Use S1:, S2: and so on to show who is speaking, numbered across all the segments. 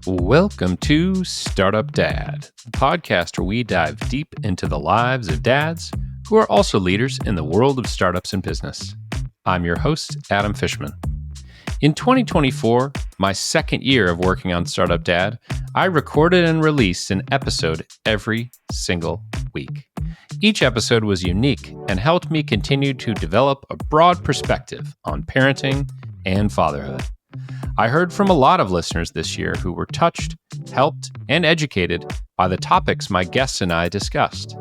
S1: Welcome to Startup Dad, the podcast where we dive deep into the lives of dads who are also leaders in the world of startups and business. I'm your host, Adam Fishman. In 2024, my second year of working on Startup Dad, I recorded and released an episode every single week. Each episode was unique and helped me continue to develop a broad perspective on parenting and fatherhood. I heard from a lot of listeners this year who were touched, helped, and educated by the topics my guests and I discussed.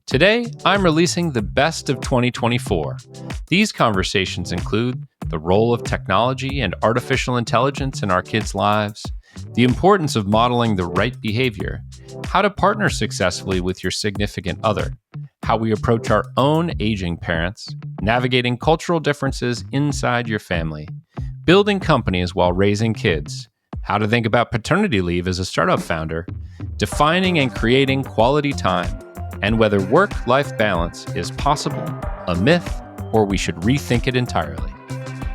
S1: Today, I'm releasing the best of 2024. These conversations include the role of technology and artificial intelligence in our kids' lives, the importance of modeling the right behavior, how to partner successfully with your significant other, how we approach our own aging parents, navigating cultural differences inside your family, building companies while raising kids, how to think about paternity leave as a startup founder, defining and creating quality time, and whether work-life balance is possible, a myth, or we should rethink it entirely.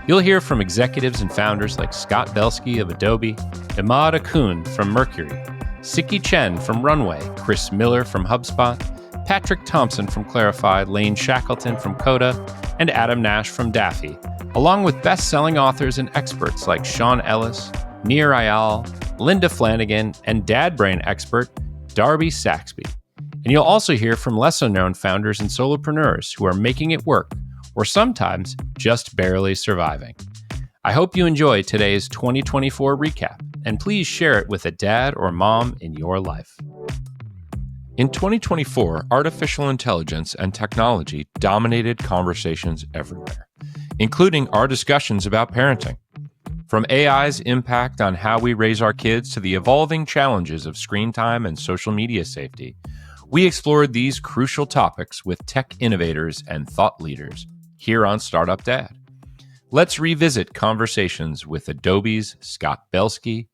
S1: You'll hear from executives and founders like Scott Belsky of Adobe, Imad Akun from Mercury, Siki Chen from Runway, Chris Miller from HubSpot, Patrick Thompson from Clarify, Lane Shackleton from Coda, and Adam Nash from Daffy, along with best-selling authors and experts like Sean Ellis, Nir Ayal, Linda Flanagan, and dad brain expert Darby Saxby. And you'll also hear from lesser-known founders and solopreneurs who are making it work, or sometimes just barely surviving. I hope you enjoy today's 2024 recap, and please share it with a dad or mom in your life. In 2024, artificial intelligence and technology dominated conversations everywhere, including our discussions about parenting. From AI's impact on how we raise our kids to the evolving challenges of screen time and social media safety, we explored these crucial topics with tech innovators and thought leaders here on Startup Dad. Let's revisit conversations with Adobe's Scott Belsky,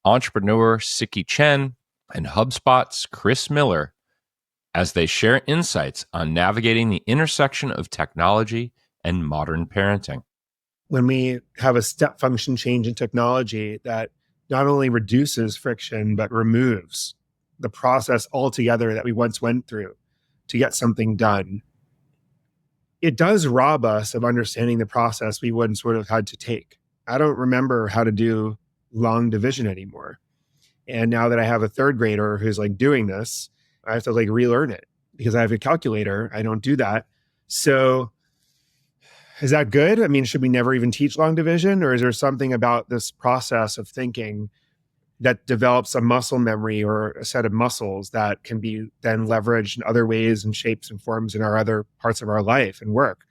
S1: entrepreneur Siki Chen, and HubSpot's Chris Miller as they share insights on navigating the intersection of technology and modern parenting.
S2: When we have a step function change in technology that not only reduces friction, but removes the process altogether that we once went through to get something done, it does rob us of understanding the process we once would have had to take. I don't remember how to do long division anymore. And now that I have a third grader who's doing this, I have to relearn it because I have a calculator. I don't do that. So is that good? I mean, should we never even teach long division? Or is there something about this process of thinking that develops a muscle memory or a set of muscles that can be then leveraged in other ways and shapes and forms in our other parts of our life and work?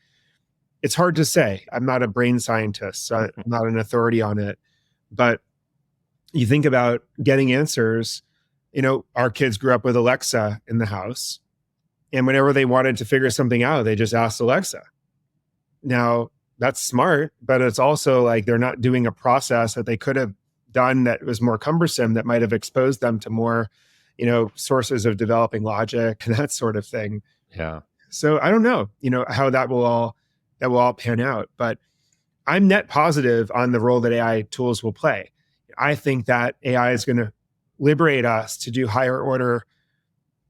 S2: It's hard to say. I'm not a brain scientist, so I'm not an authority on it. But you think about getting answers. Our kids grew up with Alexa in the house. And whenever they wanted to figure something out, they just asked Alexa. Now, that's smart, but it's also they're not doing a process that they could have done that was more cumbersome, that might have exposed them to more, sources of developing logic and that sort of thing.
S1: Yeah.
S2: So I don't know, how that will all pan out, but I'm net positive on the role that AI tools will play. I think that AI is going to liberate us to do higher order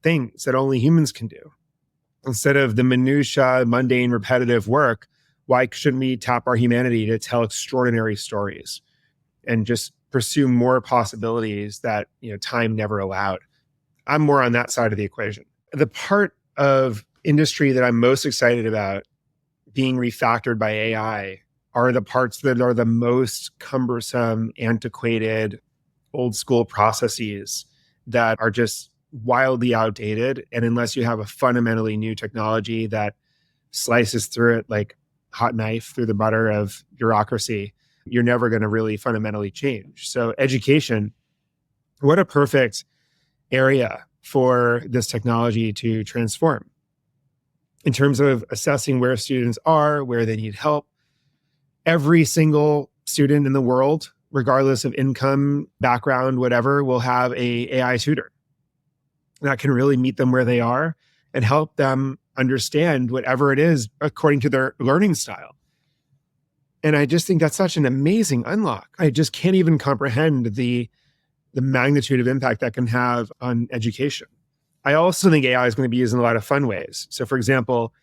S2: things that only humans can do. Instead of the minutia, mundane, repetitive work, why shouldn't we tap our humanity to tell extraordinary stories and just pursue more possibilities that time never allowed? I'm more on that side of the equation. The part of industry that I'm most excited about being refactored by AI are the parts that are the most cumbersome, antiquated, old school processes that are just wildly outdated. And unless you have a fundamentally new technology that slices through it like hot knife through the butter of bureaucracy, you're never going to really fundamentally change. So education, what a perfect area for this technology to transform in terms of assessing where students are, where they need help. Every single student in the world, regardless of income, background, whatever, will have a AI tutor that can really meet them where they are and help them understand whatever it is according to their learning style. And I just think that's such an amazing unlock. I just can't even comprehend the the magnitude of impact that can have on education. I also think AI is going to be used in a lot of fun ways. So for example,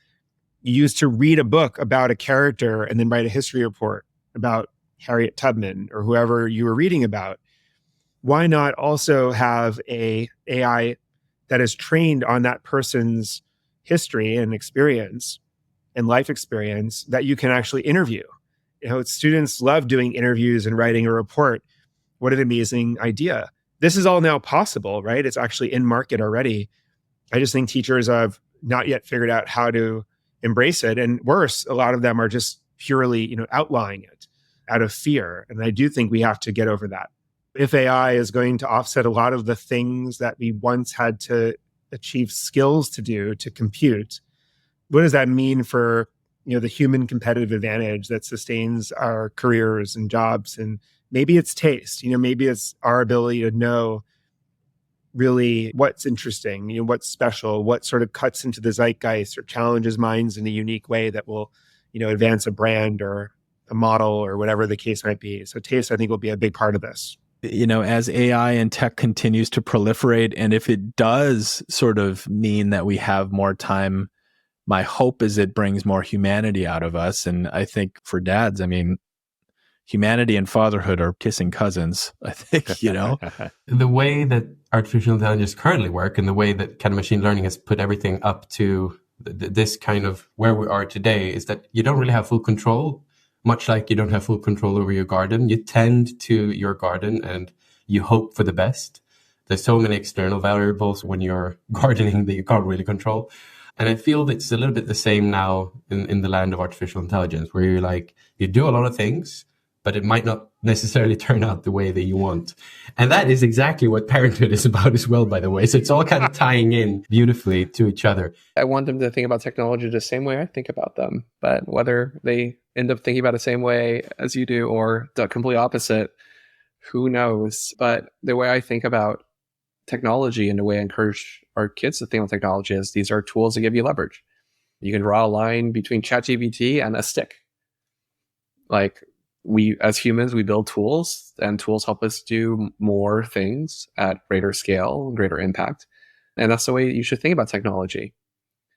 S2: you used to read a book about a character and then write a history report about Harriet Tubman or whoever you were reading about. Why not also have a AI that is trained on that person's history and experience and life experience that you can actually interview? Students love doing interviews and writing a report. What an amazing idea. This is all now possible, right? It's actually in market already. I just think teachers have not yet figured out how to embrace it. And worse, a lot of them are just purely, outlawing it out of fear. And I do think we have to get over that. If AI is going to offset a lot of the things that we once had to achieve skills to do, to compute, what does that mean for, the human competitive advantage that sustains our careers and jobs? And maybe it's taste, maybe it's our ability to know really what's interesting, what's special, what sort of cuts into the zeitgeist or challenges minds in a unique way that will, advance a brand or a model or whatever the case might be. So taste, I think, will be a big part of this.
S3: As AI and tech continues to proliferate, and if it does sort of mean that we have more time, my hope is it brings more humanity out of us. And I think for dads, humanity and fatherhood are kissing cousins, I think,
S4: The way that artificial intelligence currently work and the way that kind of machine learning has put everything up to this kind of where we are today is that you don't really have full control. Much like you don't have full control over your garden, you tend to your garden and you hope for the best. There's so many external variables when you're gardening that you can't really control. And I feel that it's a little bit the same now in the land of artificial intelligence, where you do a lot of things, but it might not necessarily turn out the way that you want. And that is exactly what parenthood is about as well, by the way. So it's all kind of tying in beautifully to each other.
S5: I want them to think about technology the same way I think about them, but whether they end up thinking about it the same way as you do or the complete opposite, who knows? But the way I think about technology and the way I encourage our kids to think about technology is these are tools that give you leverage. You can draw a line between ChatGPT and a stick. Like, we, as humans, we build tools, and tools help us do more things at greater scale, greater impact. And that's the way you should think about technology.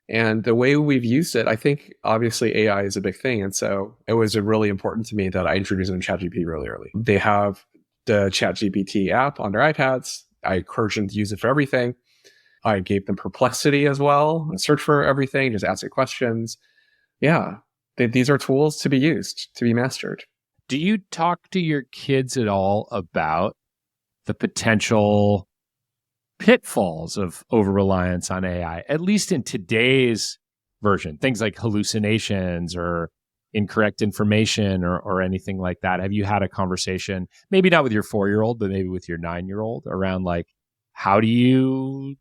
S5: And the way we've used it, I think obviously AI is a big thing. And so it was really important to me that I introduced them to ChatGPT really early. They have the ChatGPT app on their iPads. I encouraged them to use it for everything. I gave them Perplexity as well, search for everything, just ask it questions. Yeah, these are tools to be used, to be mastered.
S1: Do you talk to your kids at all about the potential pitfalls of over-reliance on AI, at least in today's version? Things like hallucinations or incorrect information or anything like that. Have you had a conversation, maybe not with your 4-year-old, but maybe with your 9-year-old, around like, how do you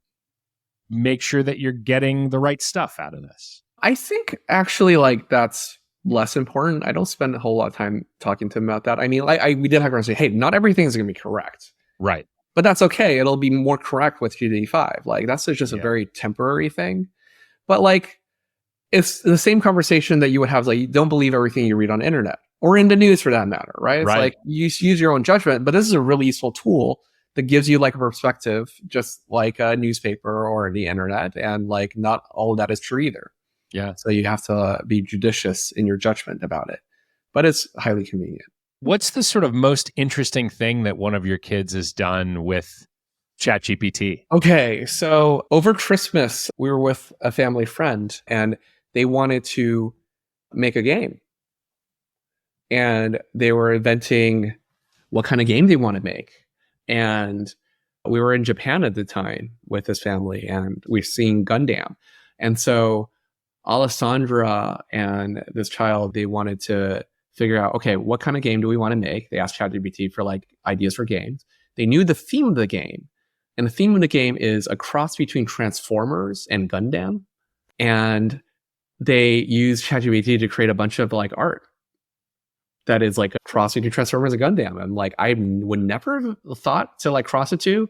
S1: make sure that you're getting the right stuff out of this?
S5: I think actually that's less important. I don't spend a whole lot of time talking to him about that. I mean, we did have a conversation. Hey, not everything is going to be correct.
S1: Right.
S5: But that's okay. It'll be more correct with GPT-5. That's just a very temporary thing. But it's the same conversation that you would have. You don't believe everything you read on the internet or in the news for that matter, right? It's you use your own judgment, but this is a really useful tool that gives you a perspective, just like a newspaper or the internet. And not all of that is true either.
S1: Yeah.
S5: So you have to be judicious in your judgment about it, but it's highly convenient.
S1: What's the sort of most interesting thing that one of your kids has done with ChatGPT?
S5: Okay. So over Christmas, we were with a family friend and they wanted to make a game. And they were inventing what kind of game they want to make. And we were in Japan at the time with this family and we've seen Gundam. And so Alessandra and this child, they wanted to figure out, okay, what kind of game do we want to make? They asked ChatGPT for ideas for games. They knew the theme of the game. And the theme of the game is a cross between Transformers and Gundam. And they used ChatGPT to create a bunch of art that is a cross between Transformers and Gundam. And I would never have thought to cross the two,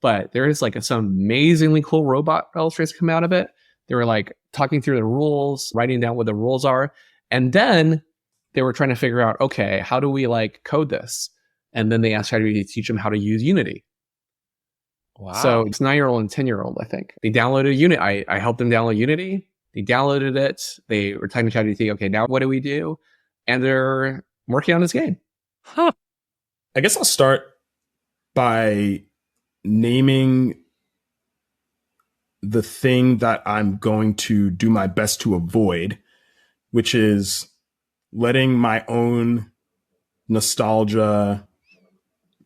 S5: but there is some amazingly cool robot illustrations come out of it. They were talking through the rules, writing down what the rules are. And then they were trying to figure out, okay, how do we code this? And then they asked ChatGPT to teach them how to use Unity.
S1: Wow.
S5: So it's 9-year-old and 10-year-old, I think. They downloaded Unity. I helped them download Unity. They downloaded it. They were talking to ChatGPT. Okay, now what do we do? And they're working on this game.
S1: Huh.
S6: I guess I'll start by naming the thing that I'm going to do my best to avoid, which is letting my own nostalgia,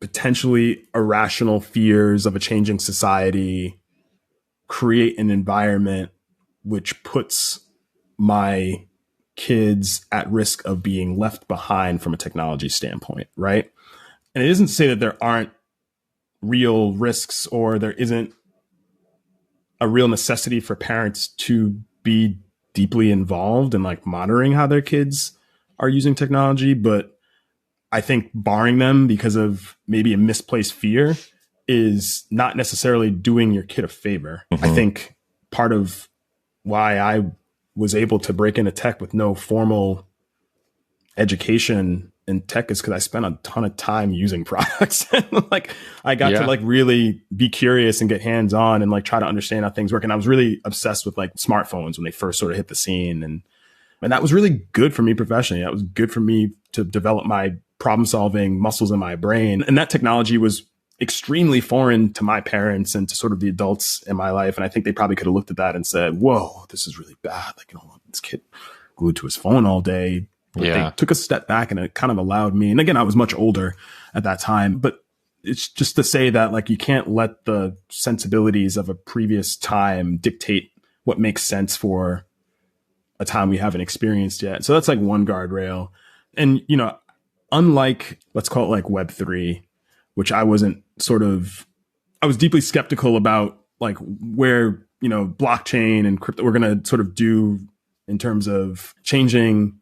S6: potentially irrational fears of a changing society create an environment which puts my kids at risk of being left behind from a technology standpoint, right? And it isn't to say that there aren't real risks or there isn't a real necessity for parents to be deeply involved in like monitoring how their kids are using technology. But I think barring them because of maybe a misplaced fear is not necessarily doing your kid a favor. I think part of why I was able to break into tech with no formal education in tech is because I spent a ton of time using products. Like I got to like really be curious and get hands on and like try to understand how things work. And I was really obsessed with like smartphones when they first sort of hit the scene. And that was really good for me professionally. That was good for me to develop my problem solving muscles in my brain. And that technology was extremely foreign to my parents and to sort of the adults in my life. And I think they probably could have looked at that and said, whoa, this is really bad. Like, you know, this kid glued to his phone all day. But they took a step back and it kind of allowed me. And again, I was much older at that time, but it's just to say that like you can't let the sensibilities of a previous time dictate what makes sense for a time we haven't experienced yet. So that's like one guardrail. And, you know, unlike, let's call it like Web3, which I was deeply skeptical about like where, you know, blockchain and crypto were going to sort of do in terms of changing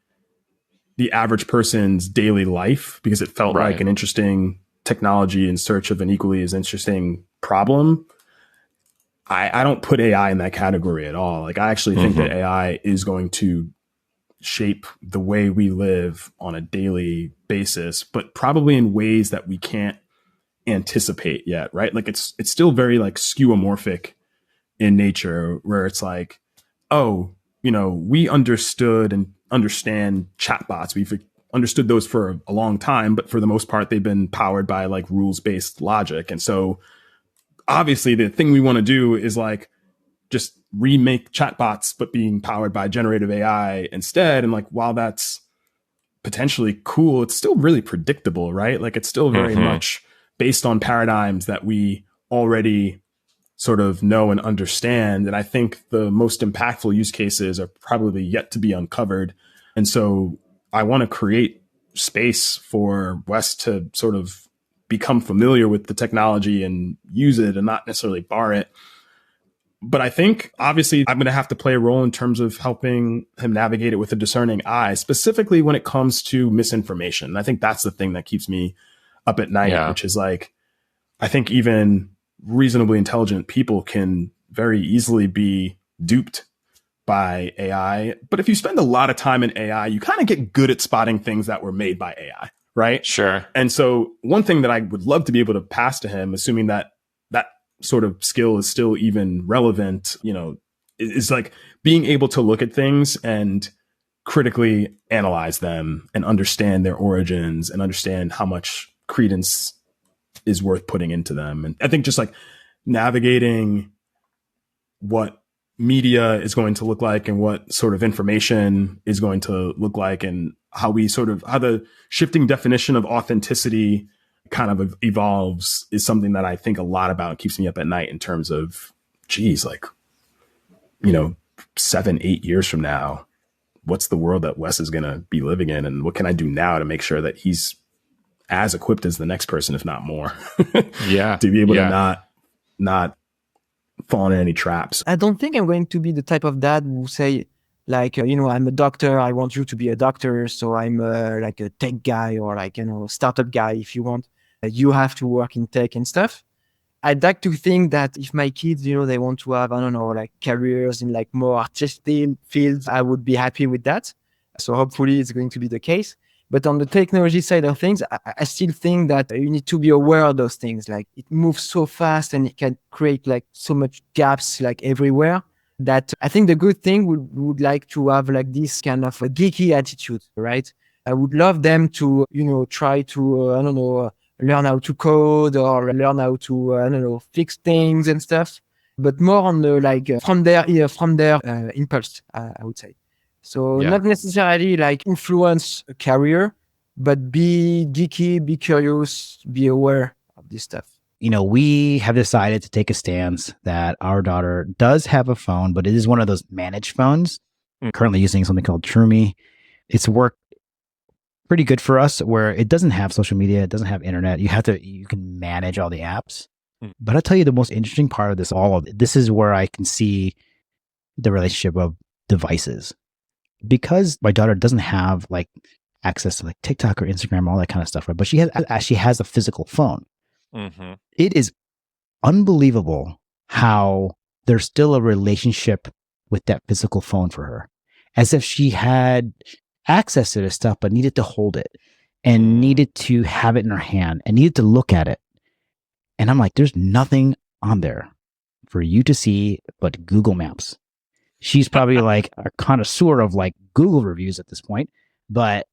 S6: the average person's daily life, because it felt like an interesting technology in search of an equally as interesting problem. I don't put AI in that category at all. Like I actually think that AI is going to shape the way we live on a daily basis, but probably in ways that we can't anticipate yet, right? Like it's still very like skeuomorphic in nature, where it's like, oh, you know, we understood and understand chatbots. We've understood those for a long time, but for the most part, they've been powered by like rules-based logic. And so obviously the thing we want to do is like just remake chatbots, but being powered by generative AI instead. And like, while that's potentially cool, it's still really predictable, right? Like it's still very much based on paradigms that we already sort of know and understand. And I think the most impactful use cases are probably yet to be uncovered. And so I want to create space for Wes to sort of become familiar with the technology and use it and not necessarily bar it. But I think obviously I'm going to have to play a role in terms of helping him navigate it with a discerning eye, specifically when it comes to misinformation. And I think that's the thing that keeps me up at night, which is like, I think even reasonably intelligent people can very easily be duped by AI. But if you spend a lot of time in AI, you kind of get good at spotting things that were made by AI, right?
S1: Sure.
S6: And so one thing that I would love to be able to pass to him, assuming that that sort of skill is still even relevant, you know, is like being able to look at things and critically analyze them and understand their origins and understand how much credence is worth putting into them. And I think just like navigating what media is going to look like and what sort of information is going to look like and how the shifting definition of authenticity kind of evolves is something that I think a lot about and keeps me up at night in terms of, geez, like, you know, 7-8 years from now, what's the world that Wes is going to be living in? And what can I do now to make sure that he's as equipped as the next person, if not more, to be able to not fall into any traps.
S7: I don't think I'm going to be the type of dad who say like, you know, I'm a doctor. I want you to be a doctor. So I'm like a tech guy or like, you know, startup guy. If you want, you have to work in tech and stuff. I'd like to think that if my kids, you know, they want to have, I don't know, like careers in like more artistic fields, I would be happy with that. So hopefully it's going to be the case. But on the technology side of things, I still think that you need to be aware of those things. Like it moves so fast and it can create like so much gaps like everywhere that I think the good thing would like to have like this kind of a geeky attitude, right? I would love them to, try to, learn how to code or learn how to, fix things and stuff, but more on the like from their impulse, I would say. So not necessarily like influence a career, but be geeky, be curious, be aware of this stuff.
S8: We have decided to take a stance that our daughter does have a phone, but it is one of those managed phones. Currently using something called Trumi. It's worked pretty good for us where it doesn't have social media, it doesn't have internet. You can manage all the apps. But I'll tell you the most interesting part of this is where I can see the relationship of devices. Because my daughter doesn't have like access to like TikTok or Instagram, all that kind of stuff, right? But she has a physical phone.
S1: Mm-hmm.
S8: It is unbelievable how there's still a relationship with that physical phone for her, as if she had access to this stuff, but needed to hold it and needed to have it in her hand and needed to look at it. And I'm like, there's nothing on there for you to see but Google Maps. She's probably like a connoisseur of like Google reviews at this point, but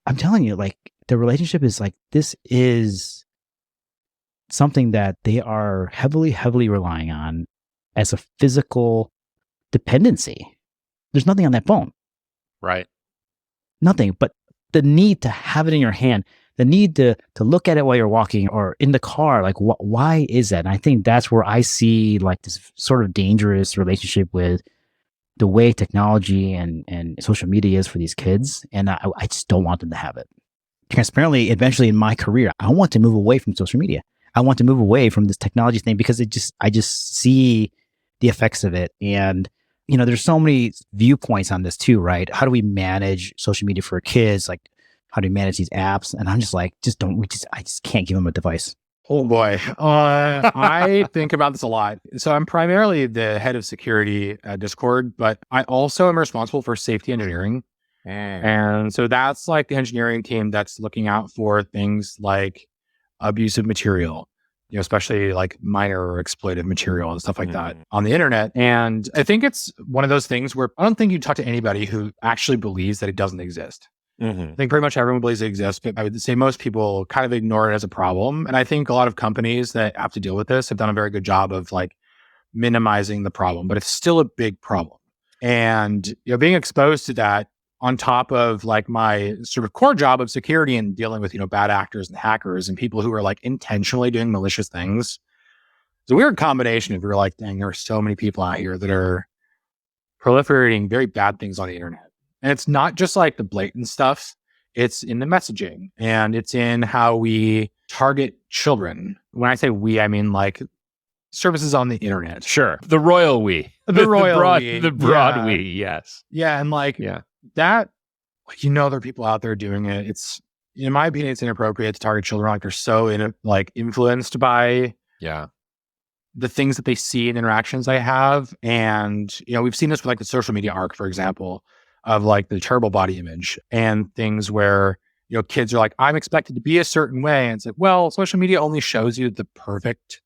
S8: I'm telling you, like the relationship is like, this is something that they are heavily, heavily relying on as a physical dependency. There's nothing on that phone.
S1: Right.
S8: Nothing, but the need to have it in your hand, the need to look at it while you're walking or in the car, like why is that? And I think that's where I see like this sort of dangerous relationship with the way technology and social media is for these kids. And I just don't want them to have it. Transparently, eventually in my career, I want to move away from social media. I want to move away from this technology thing because I just see the effects of it. And there's so many viewpoints on this too, right? How do we manage social media for kids? Like, how do we manage these apps? And I'm just like, I just can't give them a device.
S3: Oh boy. I think about this a lot. So I'm primarily the head of security at Discord, but I also am responsible for safety engineering. And so that's like the engineering team that's looking out for things like abusive material, especially like minor or exploitive material and stuff like that on the internet. And I think it's one of those things where I don't think you talk to anybody who actually believes that it doesn't exist. I think pretty much everyone believes it exists, but I would say most people kind of ignore it as a problem. And I think a lot of companies that have to deal with this have done a very good job of like minimizing the problem, but it's still a big problem. And, being exposed to that on top of like my sort of core job of security and dealing with, bad actors and hackers and people who are like intentionally doing malicious things. It's a weird combination if you're like, dang, there are so many people out here that are proliferating very bad things on the internet. And it's not just like the blatant stuff. It's in the messaging and it's in how we target children. When I say we, I mean like services on the internet.
S1: Sure. The royal we.
S3: The broad
S1: we, yes.
S3: Yeah. And like that, there are people out there doing it. It's, in my opinion, it's inappropriate to target children. Like they're so influenced by the things that they see and interactions they have. And, we've seen this with like the social media arc, for example, of like the terrible body image and things where, kids are like, I'm expected to be a certain way. And it's like, well, social media only shows you the perfect,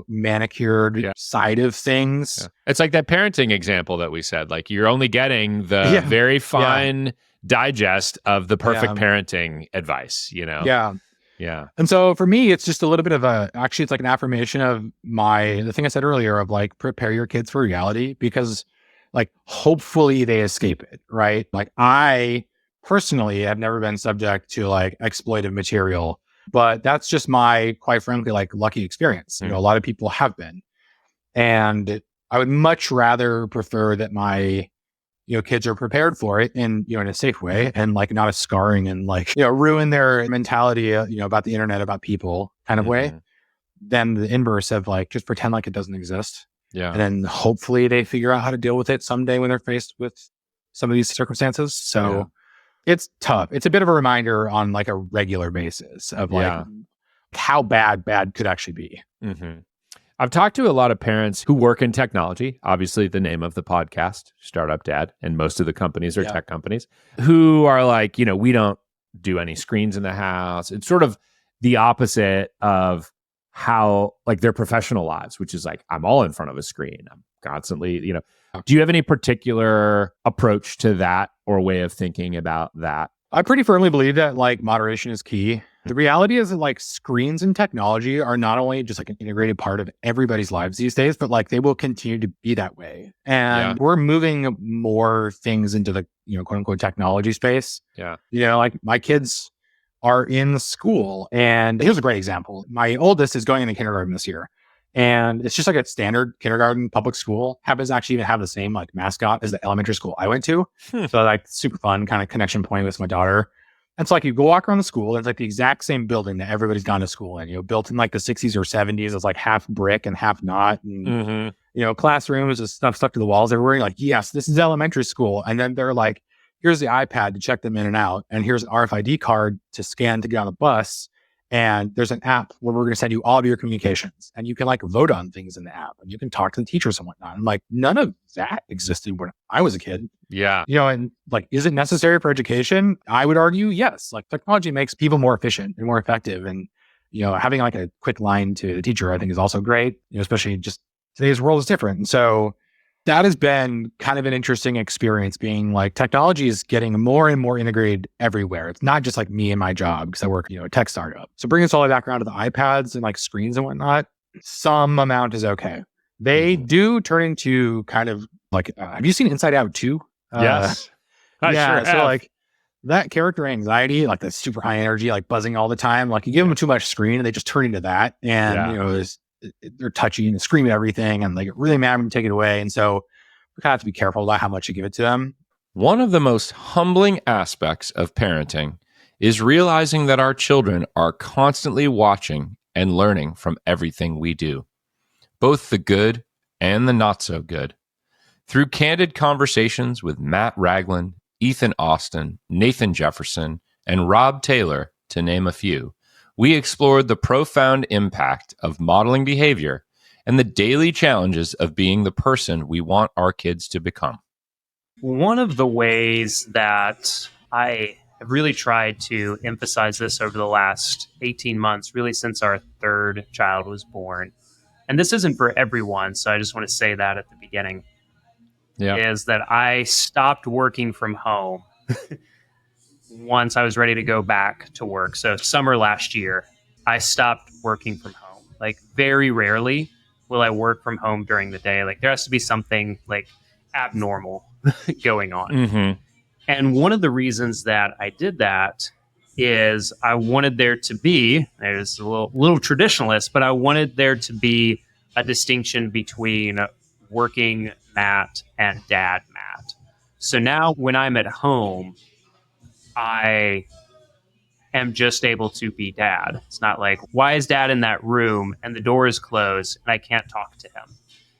S3: manicured side of things.
S1: Yeah. It's like that parenting example that we said, like you're only getting the very fine digest of the perfect parenting advice,
S3: Yeah.
S1: Yeah.
S3: And so for me, it's just a little bit of actually it's like an affirmation of the thing I said earlier of like, prepare your kids for reality because like, hopefully they escape it, right? Like I personally have never been subject to like exploitive material, but that's just my, quite frankly, like lucky experience. A lot of people have been. And I would much rather prefer that my, kids are prepared for it in, in a safe way and like not a scarring and like, ruin their mentality, about the internet, about people kind of way than the inverse of like, just pretend like it doesn't exist.
S1: Yeah.
S3: And then hopefully they figure out how to deal with it someday when they're faced with some of these circumstances. So it's tough. It's a bit of a reminder on like a regular basis of like how bad could actually be.
S1: I've talked to a lot of parents who work in technology, obviously the name of the podcast, Startup Dad, and most of the companies are tech companies, who are like, we don't do any screens in the house. It's sort of the opposite of how like their professional lives, which is like, I'm all in front of a screen. I'm constantly, do you have any particular approach to that or way of thinking about that?
S9: I pretty firmly believe that like moderation is key. The reality is that like screens and technology are not only just like an integrated part of everybody's lives these days, but like they will continue to be that way. And we're moving more things into the, quote unquote technology space.
S1: Yeah.
S9: Like my kids are in school, and here's a great example. My oldest is going into kindergarten this year. And it's just like a standard kindergarten public school. Happens to actually even have the same like mascot as the elementary school I went to. So like super fun kind of connection point with my daughter. And so like you go walk around the school, and it's like the exact same building that everybody's gone to school in, built in like the 60s or 70s. It's like half brick and half not. And, classrooms with stuff stuck to the walls everywhere. You're like, yes, this is elementary school. And then they're like, here's the iPad to check them in and out. And here's an RFID card to scan to get on the bus. And there's an app where we're going to send you all of your communications, and you can like vote on things in the app, and you can talk to the teachers and whatnot. And like none of that existed when I was a kid.
S1: Yeah.
S9: And like, is it necessary for education? I would argue, yes. Like technology makes people more efficient and more effective. And, having like a quick line to the teacher, I think is also great, especially just today's world is different. And so that has been kind of an interesting experience, being like technology is getting more and more integrated everywhere. It's not just like me and my job, because I work, a tech startup. So bringing us all the way back around to the iPads and like screens and whatnot, some amount is okay. They do turn into kind of like, have you seen Inside Out 2?
S1: Yes. I sure
S9: So
S1: have.
S9: like that character anxiety, like the super high energy, like buzzing all the time, like you give them too much screen and they just turn into that. And, they're touchy and scream at everything, and like really mad when you take it away. And so we kind of have to be careful about how much you give it to them.
S1: One of the most humbling aspects of parenting is realizing that our children are constantly watching and learning from everything we do, both the good and the not so good. Through candid conversations with Matt Ragland, Ethan Austin, Nathan Jefferson, and Rob Taylor, to name a few, we explored the profound impact of modeling behavior and the daily challenges of being the person we want our kids to become.
S10: One of the ways that I have really tried to emphasize this over the last 18 months, really since our third child was born, and this isn't for everyone, so I just want to say that at the beginning, is that I stopped working from home once I was ready to go back to work. So summer last year, I stopped working from home. Like very rarely will I work from home during the day. Like there has to be something like abnormal going on.
S1: Mm-hmm.
S10: And one of the reasons that I did that is I wanted there to be, there's a little traditionalist, but I wanted there to be a distinction between working Matt and dad Matt. So now when I'm at home, I am just able to be dad. It's not like, why is dad in that room and the door is closed and I can't talk to him?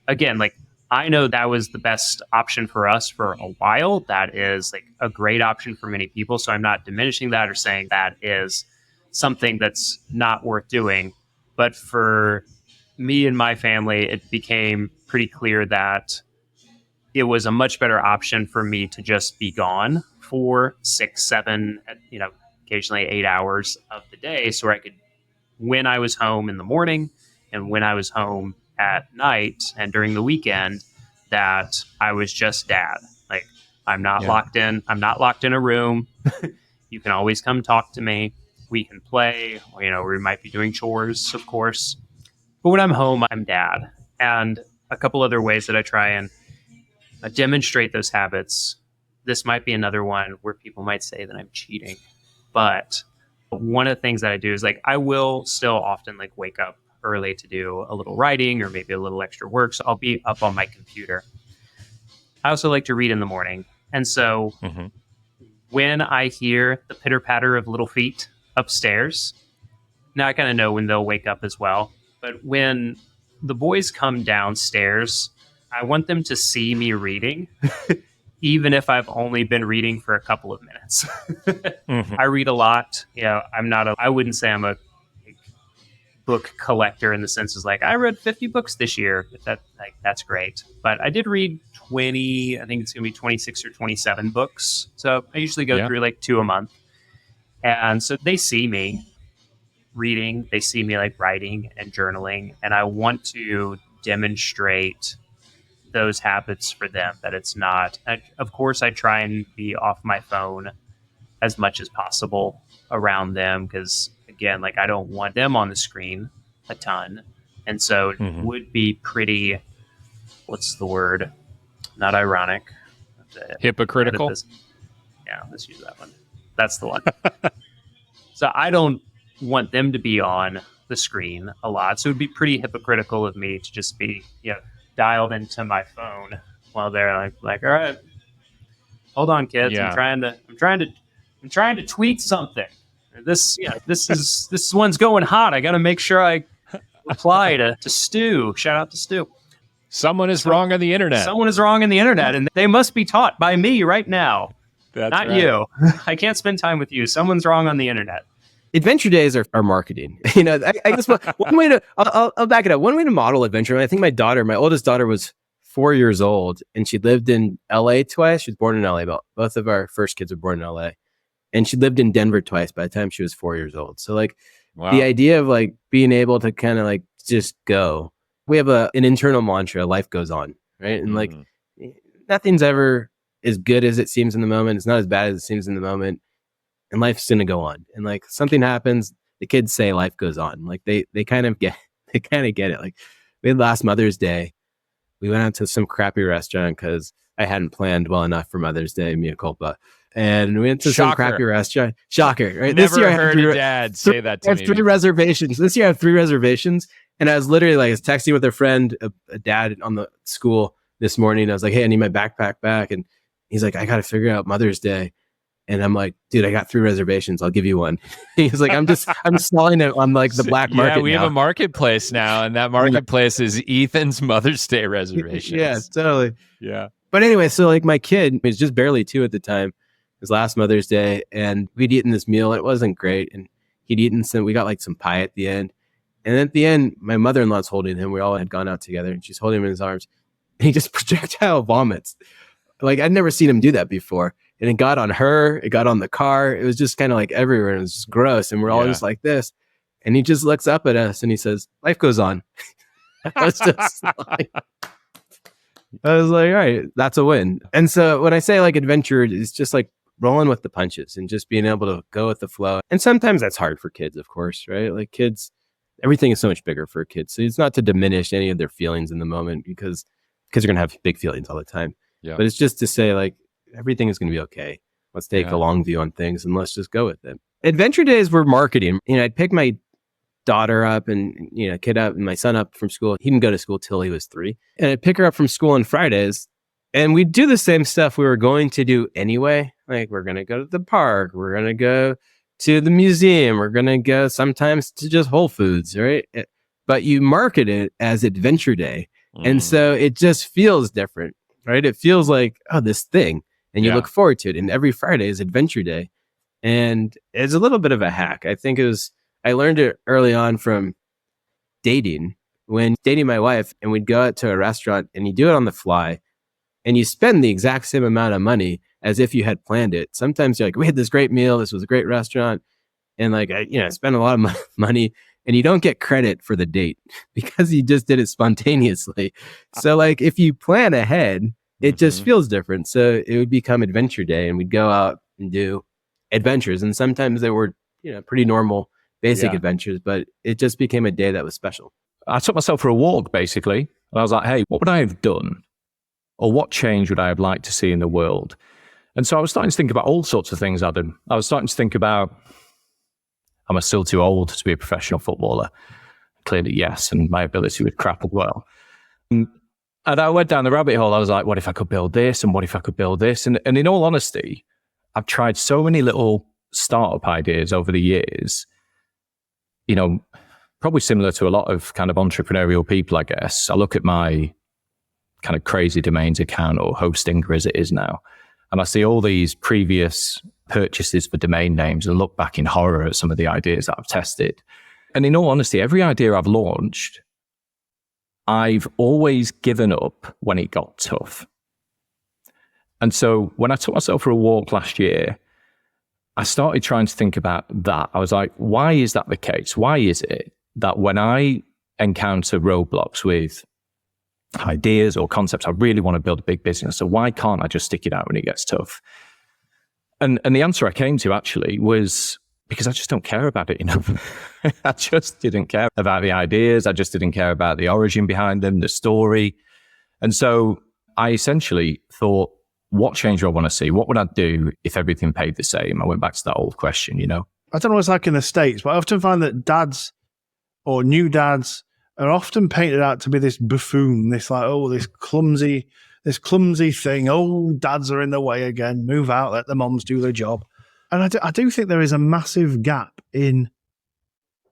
S10: Again, like I know that was the best option for us for a while. That is like a great option for many people. So I'm not diminishing that or saying that is something that's not worth doing. But for me and my family, it became pretty clear that it was a much better option for me to just be gone for 6, 7, occasionally 8 hours of the day, so I could, when I was home in the morning and when I was home at night and during the weekend, that I was just dad. Like I'm not locked in. I'm not locked in a room. You can always come talk to me. We can play, we might be doing chores, of course. But when I'm home, I'm dad. And a couple other ways that I try and demonstrate those habits. This might be another one where people might say that I'm cheating. But one of the things that I do is like, I will still often like wake up early to do a little writing or maybe a little extra work. So I'll be up on my computer. I also like to read in the morning. And so when I hear the pitter patter of little feet upstairs, now I kind of know when they'll wake up as well. But when the boys come downstairs, I want them to see me reading, even if I've only been reading for a couple of minutes. I read a lot. I wouldn't say I'm a book collector in the sense is like, I read 50 books this year. That's great. But I did read 20, I think it's going to be 26 or 27 books. So I usually go through like 2 a month. And so they see me reading, they see me like writing and journaling, and I want to demonstrate those habits for them, that it's not, of course I try and be off my phone as much as possible around them, because again, like I don't want them on the screen a ton. And so it would be pretty, what's the word? Not ironic.
S1: Hypocritical.
S10: Yeah, let's use that one. That's the one. So I don't want them to be on the screen a lot. So it would be pretty hypocritical of me to just be, dialed into my phone while they're like, all right, hold on, kids.
S1: Yeah.
S10: I'm trying to tweet something. This one's going hot. I got to make sure I reply to Stu. Shout out to Stu.
S1: Someone is wrong on the internet.
S10: Someone is wrong in the internet, and they must be taught by me right now.
S1: That's
S10: not
S1: right.
S10: you. I can't spend time with you. Someone's wrong on the internet.
S11: Adventure days are marketing. I guess one way to, I'll back it up. One way to model adventure. I think my oldest daughter was 4 years old, and she lived in LA twice. She was born in LA. Both of our first kids were born in LA, and she lived in Denver twice by the time she was 4 years old. So like the idea of like being able to kind of like just go. We have an internal mantra: life goes on, right? And like nothing's ever as good as it seems in the moment. It's not as bad as it seems in the moment. And life's going to go on. And like something happens, the kids say life goes on. Like they kind of get it. Like we had last Mother's Day, we went out to some crappy restaurant because I hadn't planned well enough for Mother's Day, mea culpa. And we went to some crappy restaurant. Shocker, right?
S1: Never heard a dad say that to me.
S11: I have 3 reservations. This year I have 3 reservations. And I was literally like, I was texting with a friend, a dad on the school this morning. I was like, hey, I need my backpack back. And he's like, I got to figure out Mother's Day. And I'm like, dude, I got 3 reservations. I'll give you one. He's like, I'm selling it on like the black market.
S1: Yeah, we have a marketplace now, and that marketplace is Ethan's Mother's Day reservations.
S11: Yeah, totally.
S1: Yeah.
S11: But anyway, so like my kid, he was just barely 2 at the time. It was last Mother's Day, and we'd eaten this meal. It wasn't great. And he'd eaten we got like some pie at the end. And at the end, my mother-in-law's holding him. We all had gone out together, and she's holding him in his arms. And he just projectile vomits. Like I'd never seen him do that before. And it got on her, it got on the car. It was just kind of like everywhere. And it was just gross. And we're all just like this. And he just looks up at us and he says, life goes on. I was like, all right, that's a win. And so when I say like adventure, it's just like rolling with the punches and just being able to go with the flow. And sometimes that's hard for kids, of course, right? Like kids, everything is so much bigger for kids. So it's not to diminish any of their feelings in the moment because kids are going to have big feelings all the time. Yeah. But it's just to say like, everything is going to be okay. Let's take a long view on things and let's just go with it. Adventure days were marketing. I'd pick my daughter up and, kid up and my son up from school. He didn't go to school till he was 3. And I'd pick her up from school on Fridays and we'd do the same stuff we were going to do anyway. Like we're going to go to the park. We're going to go to the museum. We're going to go sometimes to just Whole Foods, right? But you market it as Adventure Day. And so it just feels different, right? It feels like, this thing. And you look forward to it. And every Friday is Adventure Day. And it's a little bit of a hack. I think I learned it early on from dating. When dating my wife and we'd go out to a restaurant and you do it on the fly and you spend the exact same amount of money as if you had planned it. Sometimes you're like, we had this great meal. This was a great restaurant. And like, I spent a lot of money and you don't get credit for the date because you just did it spontaneously. So like if you plan ahead, it just feels different. So it would become Adventure Day and we'd go out and do adventures. And sometimes they were, pretty normal, basic adventures, but it just became a day that was special.
S12: I took myself for a walk, basically. And I was like, hey, what would I have done? Or what change would I have liked to see in the world? And so I was starting to think about all sorts of things I did. I was starting to think about, am I still too old to be a professional footballer? Clearly, yes. And my ability would crapple well. And I went down the rabbit hole. I was like, what if I could build this? And what if I could build this? And in all honesty, I've tried so many little startup ideas over the years, probably similar to a lot of kind of entrepreneurial people, I guess. I look at my kind of crazy domains account or Hostinger as it is now, and I see all these previous purchases for domain names and look back in horror at some of the ideas that I've tested. And in all honesty, every idea I've launched, I've always given up when it got tough. And so when I took myself for a walk last year, I started trying to think about that. I was like, why is that the case? Why is it that when I encounter roadblocks with ideas or concepts, I really want to build a big business, so why can't I just stick it out when it gets tough? And the answer I came to actually was because I just don't care about it enough. I just didn't care about the ideas. I just didn't care about the origin behind them, the story. And so I essentially thought, what change do I want to see? What would I do if everything paid the same? I went back to that old question, you know?
S13: I don't know what it's like in the States, but I often find that dads or new dads are often painted out to be this buffoon, this like, oh, this clumsy thing. Oh, dads are in the way again. Move out, let the moms do their job. And I do think there is a massive gap in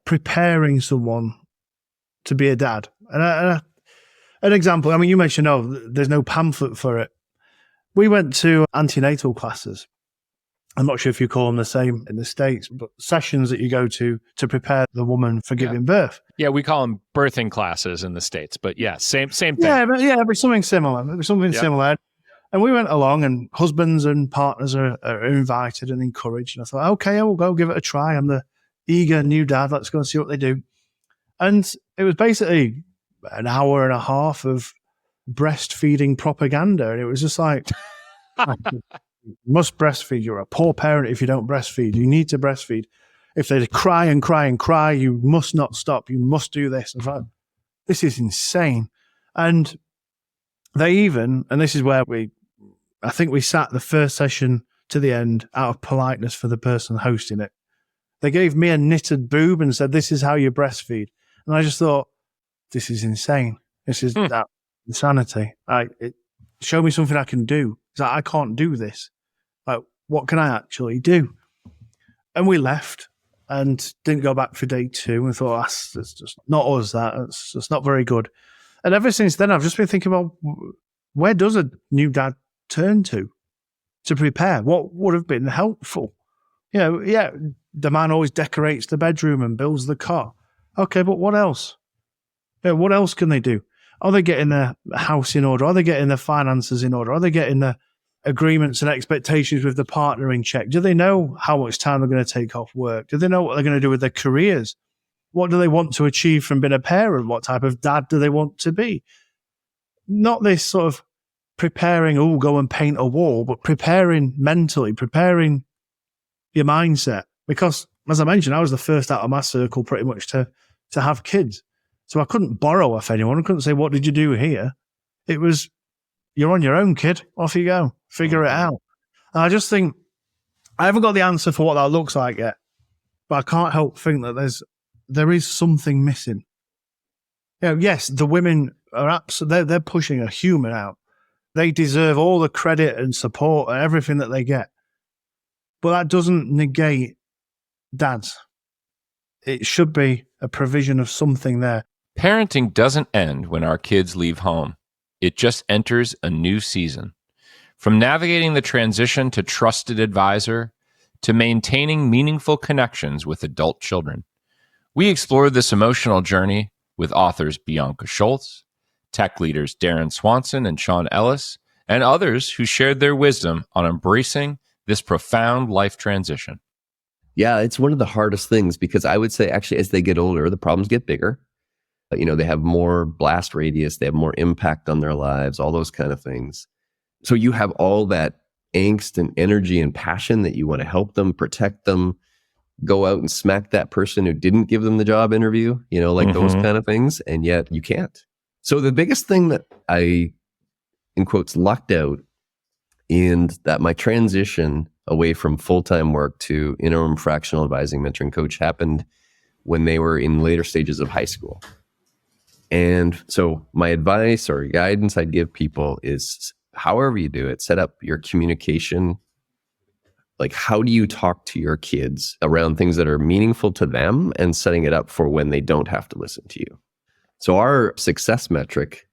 S13: preparing someone to be a dad. And an example, I mean, you mentioned, there's no pamphlet for it. We went to antenatal classes. I'm not sure if you call them the same in the States, but sessions that you go to prepare the woman for giving birth.
S1: Yeah, we call them birthing classes in the States, but yeah, same thing.
S13: Yeah, but something similar. Similar. And we went along, and husbands and partners are invited and encouraged. And I thought, okay, I will go give it a try. I'm the eager new dad. Let's go and see what they do. And it was basically an hour and a half of breastfeeding propaganda. And it was just like, you must breastfeed. You're a poor parent if you don't breastfeed. You need to breastfeed. If they cry and cry and cry, you must not stop. You must do this. And like, this is insane. And they even, and this is where I think we sat the first session to the end out of politeness for the person hosting it. They gave me a knitted boob and said, this is how you breastfeed. And I just thought, this is insane. This is that insanity. Show me something I can do. It's like, I can't do this. Like, what can I actually do? And we left and didn't go back for day 2 and thought, that's just not us, that's just not very good. And ever since then, I've just been thinking about, where does a new dad turn to prepare? What would have been helpful? The man always decorates the bedroom and builds the car. Okay, but what else? What else can they do? Are they getting their house in order? Are they getting their finances in order? Are they getting the agreements and expectations with the partner in check? Do they know how much time they're going to take off work? Do they know what they're going to do with their careers? What do they want to achieve from being a parent? What type of dad do they want to be? Not this sort of preparing, go and paint a wall, but preparing mentally, preparing your mindset. Because, as I mentioned, I was the first out of my circle pretty much to have kids. So I couldn't borrow off anyone. I couldn't say, what did you do here? It was, you're on your own, kid. Off you go. Figure it out. And I just think, I haven't got the answer for what that looks like yet, but I can't help think that there is something missing. Yes, the women are they're pushing a human out. They deserve all the credit and support and everything that they get. But that doesn't negate dads. It should be a provision of something there.
S1: Parenting doesn't end when our kids leave home. It just enters a new season. From navigating the transition to trusted advisor to maintaining meaningful connections with adult children. We explore this emotional journey with authors Bianca Schultz, tech leaders Darren Swanson and Sean Ellis, and others who shared their wisdom on embracing this profound life transition.
S14: Yeah, it's one of the hardest things because I would say actually as they get older, the problems get bigger. They have more blast radius, they have more impact on their lives, all those kind of things. So you have all that angst and energy and passion that you want to help them, protect them, go out and smack that person who didn't give them the job interview, those kind of things. And yet you can't. So the biggest thing that I, in quotes, lucked out in that my transition away from full-time work to interim fractional advising, mentoring coach happened when they were in later stages of high school. And so my advice or guidance I'd give people is, however you do it, set up your communication. Like, how do you talk to your kids around things that are meaningful to them and setting it up for when they don't have to listen to you? So our success metric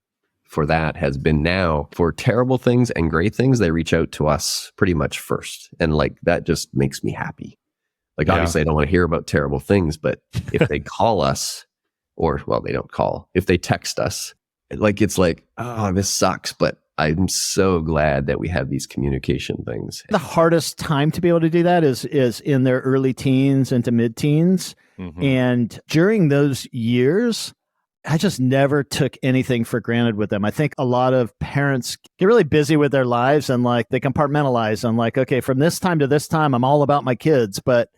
S14: for that has been now for terrible things and great things, they reach out to us pretty much first. And that just makes me happy. Like, obviously I don't want to hear about terrible things, but if they call us they don't call, if they text us, like, it's like, oh, this sucks, but I'm so glad that we have these communication things.
S15: The hardest time to be able to do that is in their early teens into mid-teens.
S1: Mm-hmm.
S15: And during those years, I just never took anything for granted with them. I think a lot of parents get really busy with their lives and like they compartmentalize and like, okay, from this time to this time, I'm all about my kids, but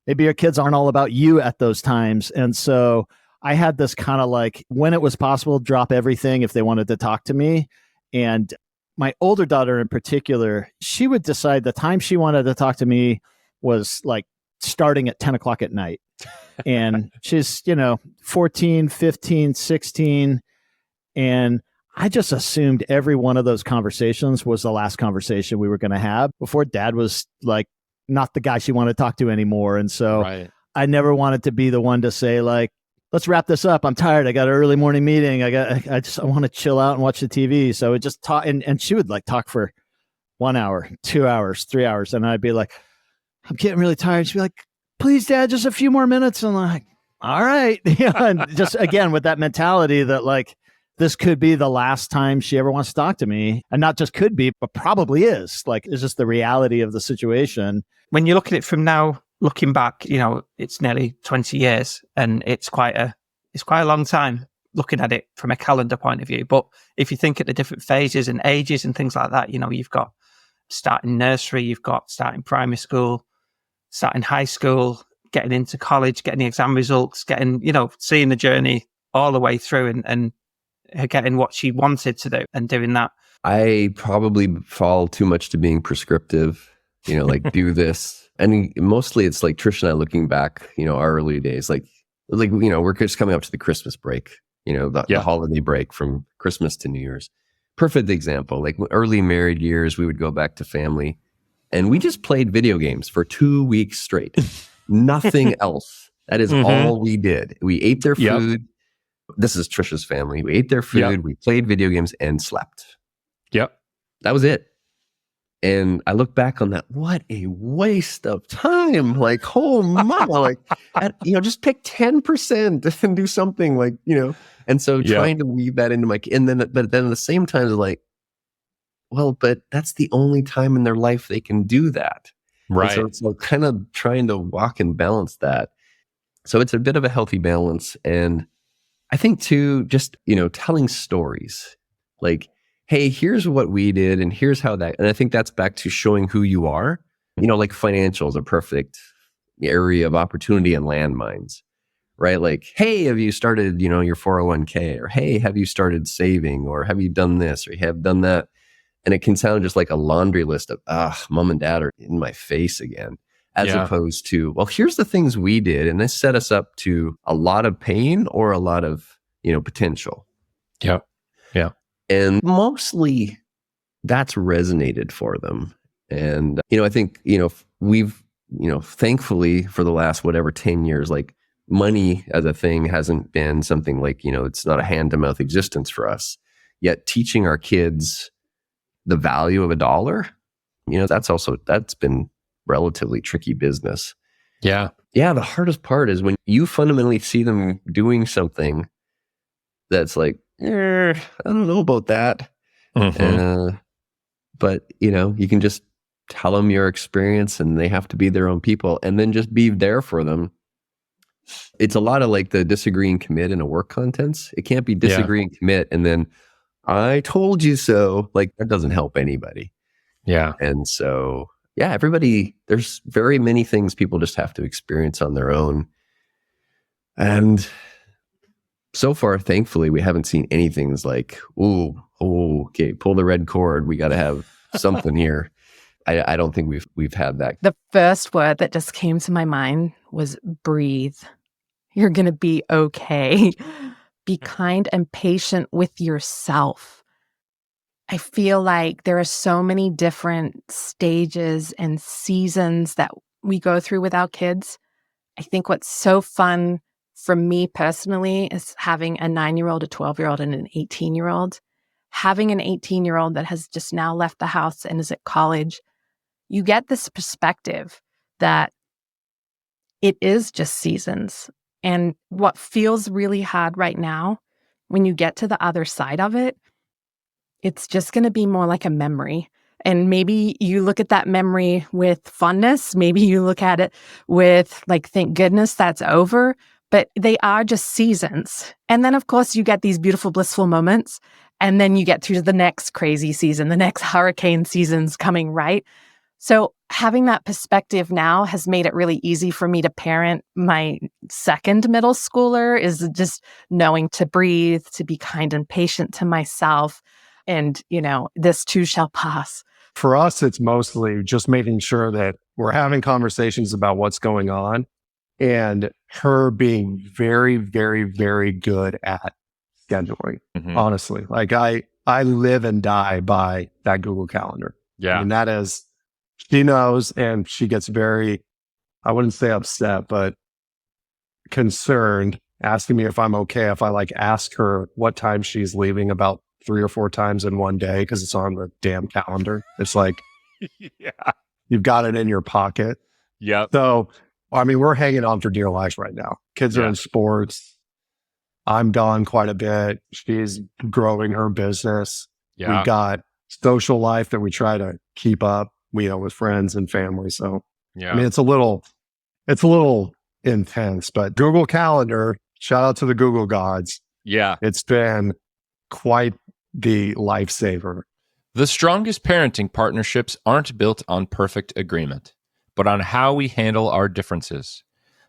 S15: maybe your kids aren't all about you at those times. And so I had this kind of like, when it was possible, drop everything if they wanted to talk to me. And my older daughter in particular, she would decide the time she wanted to talk to me was like starting at 10 o'clock at night. And she's, 14, 15, 16. And I just assumed every one of those conversations was the last conversation we were going to have before Dad was like not the guy she wanted to talk to anymore. And so I never wanted to be the one to say like, let's wrap this up. I'm tired. I got an early morning meeting. I want to chill out and watch the TV. So it just talk, and she would like talk for 1 hour, 2 hours, 3 hours. And I'd be like, I'm getting really tired. She'd be like, please, Dad, just a few more minutes. And I'm like, all right. And just again, with that mentality that like, this could be the last time she ever wants to talk to me. And not just could be, but probably is. Like, it's just the reality of the situation.
S16: When you look at it from now, looking back, it's nearly 20 years and it's quite a long time looking at it from a calendar point of view. But if you think at the different phases and ages and things like that, you've got starting nursery, you've got starting primary school, starting high school, getting into college, getting the exam results, getting, seeing the journey all the way through and her getting what she wanted to do and doing that.
S14: I probably fall too much to being prescriptive, like do this. And mostly it's like Trish and I looking back, our early days, like, we're just coming up to the Christmas break, the holiday break from Christmas to New Year's. Perfect example. Like early married years, we would go back to family and we just played video games for 2 weeks straight. Nothing else. That is all we did. We ate their food. This is Trish's family. We ate their food. We played video games and slept.
S1: Yep.
S14: That was it. And I look back on that, what a waste of time. Like, oh mama, like, just pick 10% and do something like, and so trying to weave that into but then at the same time, it's like, well, but that's the only time in their life they can do that.
S1: Right.
S14: And so it's kind of trying to walk and balance that. So it's a bit of a healthy balance. And I think too, just, telling stories like, hey, here's what we did and here's how that, and I think that's back to showing who you are. Like financial is a perfect area of opportunity and landmines, right? Like, hey, have you started, your 401k, or hey, have you started saving, or have you done this, or you have done that? And it can sound just like a laundry list of, mom and dad are in my face again, as opposed to, well, here's the things we did. And this set us up to a lot of pain or a lot of, potential.
S1: Yeah. Yeah.
S14: And mostly that's resonated for them. And, I think, we've, thankfully for the last, 10 years, like money as a thing hasn't been something like, it's not a hand to mouth existence for us. Yet teaching our kids the value of $1, that's been relatively tricky business.
S1: Yeah.
S14: Yeah. The hardest part is when you fundamentally see them doing something that's like, I don't know about that. But, you can just tell them your experience and they have to be their own people and then just be there for them. It's a lot of like the disagree and commit in a work contents. It can't be disagree and commit and then I told you so. Like that doesn't help anybody.
S1: Yeah.
S14: And so, everybody, there's very many things people just have to experience on their own. And so far, thankfully, we haven't seen anything that's like, okay, pull the red cord. We got to have something here. I don't think we've had that.
S17: The first word that just came to my mind was breathe. You're going to be okay. Be kind and patient with yourself. I feel like there are so many different stages and seasons that we go through with our kids. I think what's so fun for me personally is having a 9-year-old, a 12-year-old, and an 18-year-old. Having an 18-year-old that has just now left the house and is at college, you get this perspective that it is just seasons. And what feels really hard right now, when you get to the other side of it, it's just going to be more like a memory. And maybe you look at that memory with fondness. Maybe you look at it with like, thank goodness that's over. But they are just seasons. And then, of course, you get these beautiful, blissful moments. And then you get through the next crazy season, the next hurricane season's coming, right? So having that perspective now has made it really easy for me to parent my second middle schooler, is just knowing to breathe, to be kind and patient to myself. And, this too shall pass.
S18: For us, it's mostly just making sure that we're having conversations about what's going on, and her being very, very, very good at scheduling. Honestly, like I live and die by that Google Calendar.
S1: Yeah.
S18: And that is, she knows, and she gets very, I wouldn't say upset, but concerned, asking me if I'm okay if I like ask her what time she's leaving about 3 or 4 times in one day, because it's on the damn calendar. It's like,
S1: yeah,
S18: you've got it in your pocket.
S1: Yeah.
S18: So, I mean, we're hanging on for dear life right now. Kids are in sports. I'm gone quite a bit. She's growing her business.
S1: Yeah.
S18: We've got social life that we try to keep up, with friends and family. So,
S1: yeah,
S18: I mean, it's a little intense, but Google Calendar, shout out to the Google gods.
S1: Yeah.
S18: It's been quite the lifesaver.
S1: The strongest parenting partnerships aren't built on perfect agreement, but on how we handle our differences.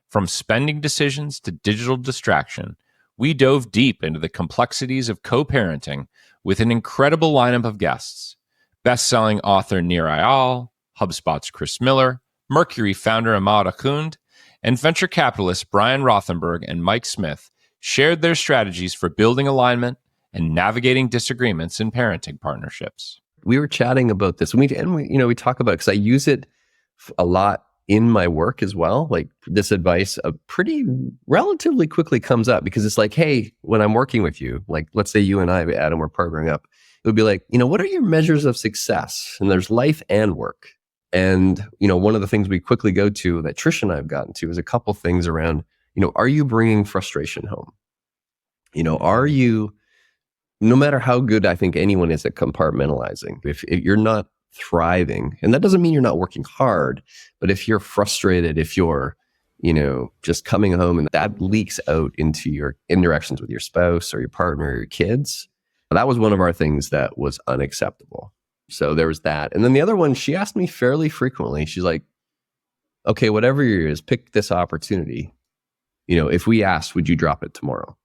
S1: From spending decisions to digital distraction, we dove deep into the complexities of co-parenting with an incredible lineup of guests. Best-selling author Nir Eyal, HubSpot's Chris Miller, Mercury founder Ahmad Akhund, and venture capitalists Brian Rothenberg and Mike Smith shared their strategies for building alignment and navigating disagreements in parenting partnerships.
S14: We were chatting about this, and we talk about it because I use it a lot in my work as well. Like, this advice pretty relatively quickly comes up, because it's like, hey, when I'm working with you, like let's say you and I, Adam, we're partnering up, it would be like, what are your measures of success? And there's life and work. And, one of the things we quickly go to that Trish and I have gotten to is a couple things around, are you bringing frustration home? Are you, no matter how good I think anyone is at compartmentalizing, if you're not thriving, and that doesn't mean you're not working hard, but if you're frustrated, if you're, just coming home and that leaks out into your interactions with your spouse or your partner or your kids, that was one of our things that was unacceptable. So there was that. And then the other one, she asked me fairly frequently, she's like, okay, whatever it is, pick this opportunity. If we asked, would you drop it tomorrow?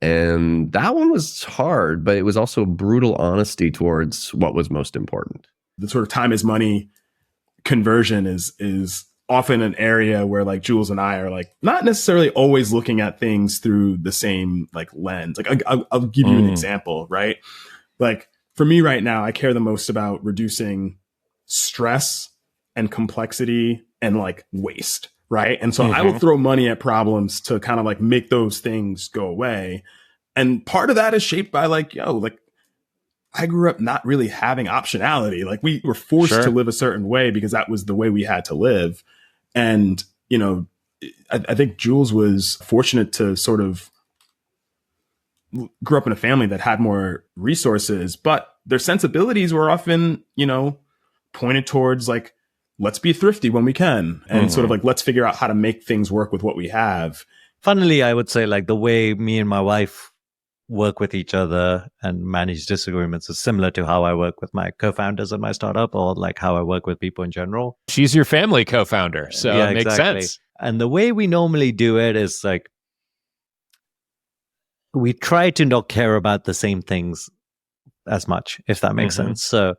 S14: And that one was hard, but it was also brutal honesty towards what was most important.
S6: The sort of time is money conversion is often an area where like Jules and I are like not necessarily always looking at things through the same like lens. Like I'll give you an example, right? Like for me right now, I care the most about reducing stress and complexity and like waste, right? And so I will throw money at problems to kind of like make those things go away. And part of that is shaped by like, I grew up not really having optionality. Like we were forced to live a certain way because that was the way we had to live. And, I think Jules was fortunate to sort of grew up in a family that had more resources, but their sensibilities were often, pointed towards like, let's be thrifty when we can. And sort of like, let's figure out how to make things work with what we have.
S19: Funnily, I would say like the way me and my wife work with each other and manage disagreements is similar to how I work with my co-founders at my startup, or like how I work with people in general.
S1: She's your family co-founder, so
S19: yeah,
S1: it makes
S19: exactly.
S1: sense.
S19: And the way we normally do it is like, we try to not care about the same things as much, if that makes sense. So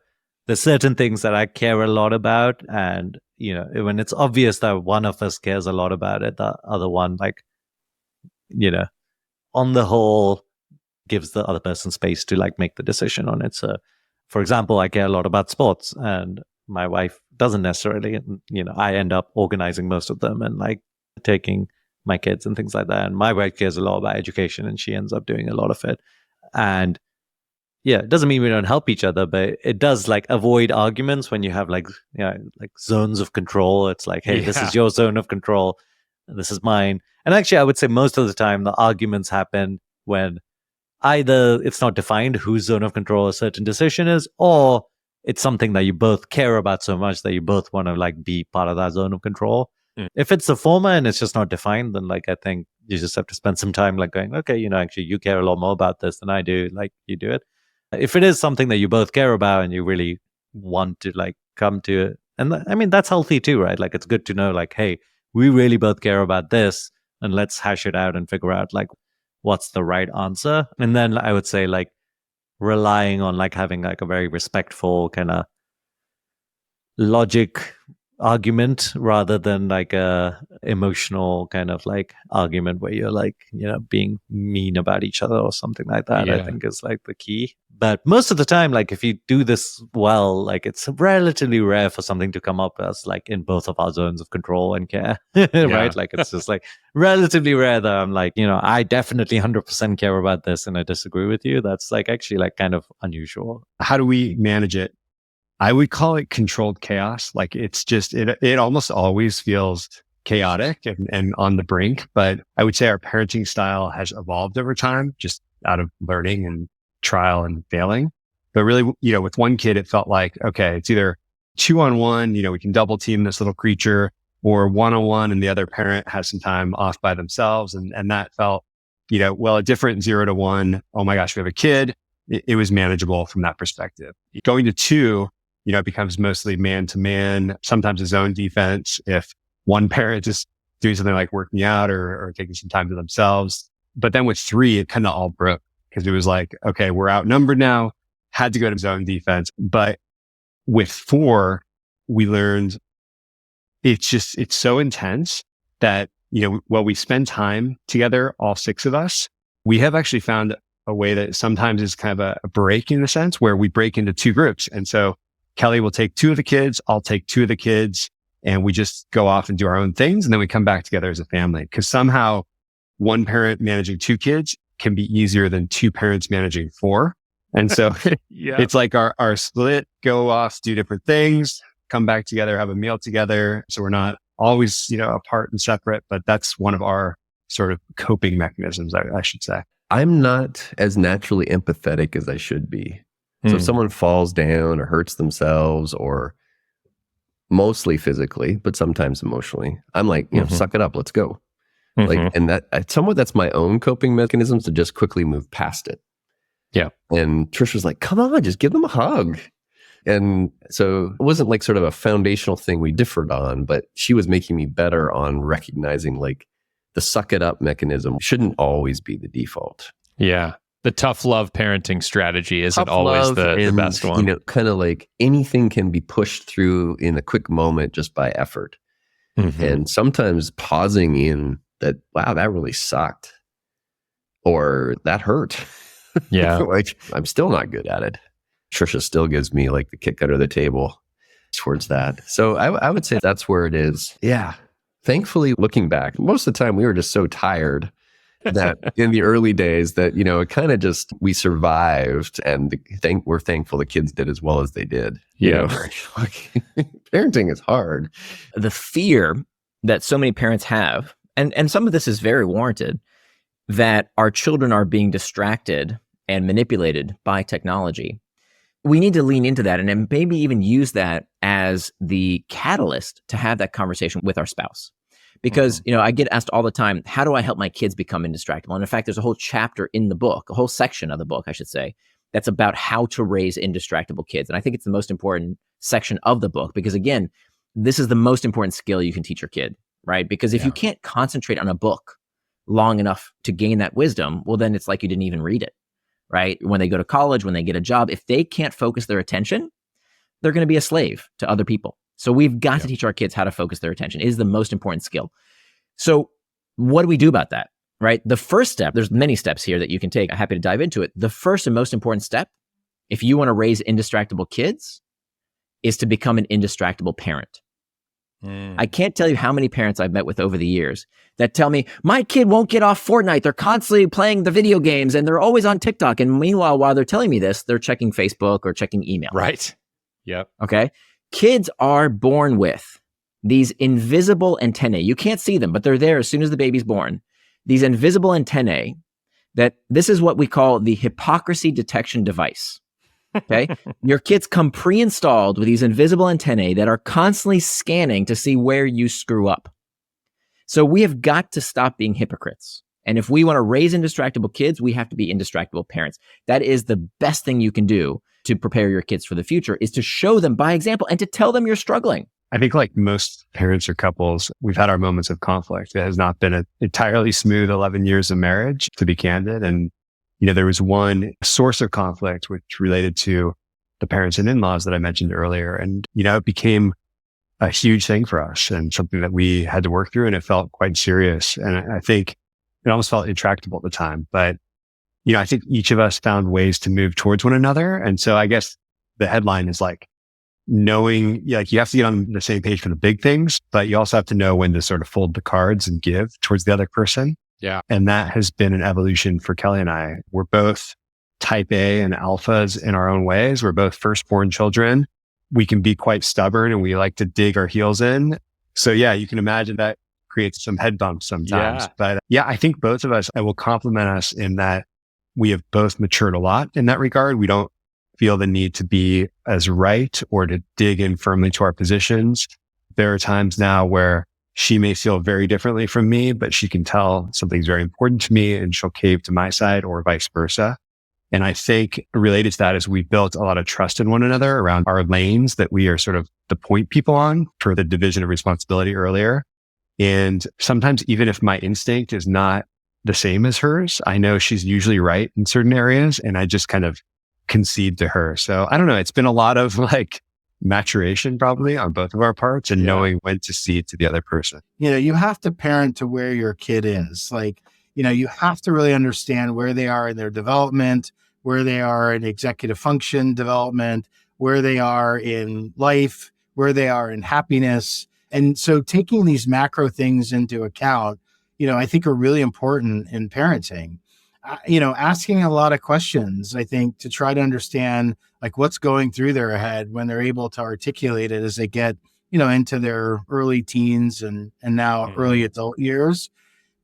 S19: there's certain things that I care a lot about, and when it's obvious that one of us cares a lot about it, the other one, like, on the whole, gives the other person space to like make the decision on it. So, for example, I care a lot about sports, and my wife doesn't necessarily. I end up organizing most of them and like taking my kids and things like that. And my wife cares a lot about education, and she ends up doing a lot of it. And yeah, it doesn't mean we don't help each other, but it does like avoid arguments when you have like, like zones of control. It's like, hey, this is your zone of control. This is mine. And actually, I would say most of the time, the arguments happen when either it's not defined whose zone of control a certain decision is, or it's something that you both care about so much that you both want to like be part of that zone of control. If it's the former and it's just not defined, then like I think you just have to spend some time like going, okay, actually you care a lot more about this than I do, like you do it. If it is something that you both care about and you really want to like come to it, and I mean that's healthy too, right? Like it's good to know like, hey, we really both care about this and let's hash it out and figure out like what's the right answer. And then I would say like relying on like having like a very respectful kind of logic argument rather than like a emotional kind of like argument where you're like, being mean about each other or something like that. I think is like the key. But most of the time, like if you do this well, like it's relatively rare for something to come up as like in both of our zones of control and care, right? Like it's just like relatively rare that I'm like, I definitely 100% care about this and I disagree with you. That's like actually like kind of unusual.
S18: How do we manage it? I would call it controlled chaos. Like it's just, it almost always feels chaotic and on the brink, but I would say our parenting style has evolved over time, just out of learning and trial and failing. But really, with one kid, it felt like, okay, it's either 2-on-1, we can double team this little creature, or 1-on-1 and the other parent has some time off by themselves. And that felt, a different 0-1. Oh my gosh, we have a kid. It was manageable from that perspective. Going to 2, it becomes mostly man to man, sometimes a zone defense. If one parent is doing something like working out or taking some time to themselves. But then with 3, it kind of all broke because it was like, okay, we're outnumbered now, had to go to zone defense. But with 4, we learned it's so intense that, while we spend time together, all 6 of us, we have actually found a way that sometimes is kind of a break in a sense where we break into 2 groups. And so Kelly will take 2 of the kids, I'll take 2 of the kids, and we just go off and do our own things. And then we come back together as a family because somehow one parent managing 2 kids can be easier than 2 parents managing 4. And so it's like our split, go off, do different things, come back together, have a meal together. So we're not always, apart and separate, but that's one of our sort of coping mechanisms, I should say.
S14: I'm not as naturally empathetic as I should be. So if someone falls down or hurts themselves, or mostly physically, but sometimes emotionally, I'm like, suck it up, let's go. Like, and that somewhat that's my own coping mechanisms to just quickly move past it.
S1: Yeah.
S14: And Trish was like, come on, just give them a hug. And so it wasn't like sort of a foundational thing we differed on, but she was making me better on recognizing like the suck it up mechanism shouldn't always be the default.
S1: Yeah. The tough love parenting strategy isn't always the best one.
S14: Kind of like anything can be pushed through in a quick moment just by effort. And sometimes pausing in that, wow, that really sucked. Or that hurt.
S1: Yeah.
S14: Like, I'm still not good at it. Trisha still gives me like the kick under the table towards that. So I would say that's where it is. Yeah. Thankfully, looking back, most of the time we were just so tired that in the early days that, it kind of just, we survived, and we're thankful the kids did as well as they did. Parenting is hard.
S20: The fear that so many parents have, and some of this is very warranted, that our children are being distracted and manipulated by technology. We need to lean into that and then maybe even use that as the catalyst to have that conversation with our spouse. Because, I get asked all the time, how do I help my kids become indistractable? And in fact, there's a whole chapter in the book, a whole section of the book, I should say, that's about how to raise indistractable kids. And I think it's the most important section of the book because, again, this is the most important skill you can teach your kid, right? Because if you can't concentrate on a book long enough to gain that wisdom, well, then it's like you didn't even read it, right? When they go to college, when they get a job, if they can't focus their attention, they're going to be a slave to other people. So we've got to teach our kids how to focus their attention. It is the most important skill. So what do we do about that, right? The first step, there's many steps here that you can take. I'm happy to dive into it. The first and most important step, if you want to raise indistractable kids, is to become an indistractable parent. I can't tell you how many parents I've met with over the years that tell me, my kid won't get off Fortnite. They're constantly playing the video games and they're always on TikTok. And meanwhile, while they're telling me this, they're checking Facebook or checking email.
S1: Right. Yep.
S20: Okay. Kids are born with these invisible antennae. You can't see them, but they're there as soon as the baby's born. These invisible antennae, that this is what we call the hypocrisy detection device. Okay. Your kids come pre-installed with these invisible antennae that are constantly scanning to see where you screw up. So we have got to stop being hypocrites. And if we want to raise indistractable kids, we have to be indistractable parents. That is the best thing you can do to prepare your kids for the future, is to show them by example and to tell them you're struggling.
S18: I think like most parents or couples, we've had our moments of conflict. It has not been an entirely smooth 11 years of marriage, to be candid. And, there was one source of conflict which related to the parents and in-laws that I mentioned earlier. And, it became a huge thing for us and something that we had to work through, and it felt quite serious. And I think it almost felt intractable at the time. But, I think each of us found ways to move towards one another. And so I guess the headline is like, knowing, like, you have to get on the same page for the big things, but you also have to know when to sort of fold the cards and give towards the other person.
S1: Yeah.
S18: And that has been an evolution for Kelly and I. We're both type A and alphas in our own ways. We're both firstborn children. We can be quite stubborn and we like to dig our heels in. So yeah, you can imagine that creates some head bumps sometimes.
S1: Yeah.
S18: But I think both of us, I will compliment us in that we have both matured a lot in that regard. We don't feel the need to be as right or to dig in firmly to our positions. There are times now where she may feel very differently from me, but she can tell something's very important to me and she'll cave to my side, or vice versa. And I think related to that is we've built a lot of trust in one another around our lanes that we are sort of the point people on for the division of responsibility earlier. And sometimes even if my instinct is not the same as hers, I know she's usually right in certain areas and I just kind of concede to her. So I don't know. It's been a lot of like maturation probably on both of our parts and knowing when to cede to the other person.
S13: You have to parent to where your kid is. Like, you have to really understand where they are in their development, where they are in executive function development, where they are in life, where they are in happiness. And so taking these macro things into account, I think are really important in parenting. Asking a lot of questions, I think, to try to understand like what's going through their head when they're able to articulate it as they get, into their early teens and now early adult years.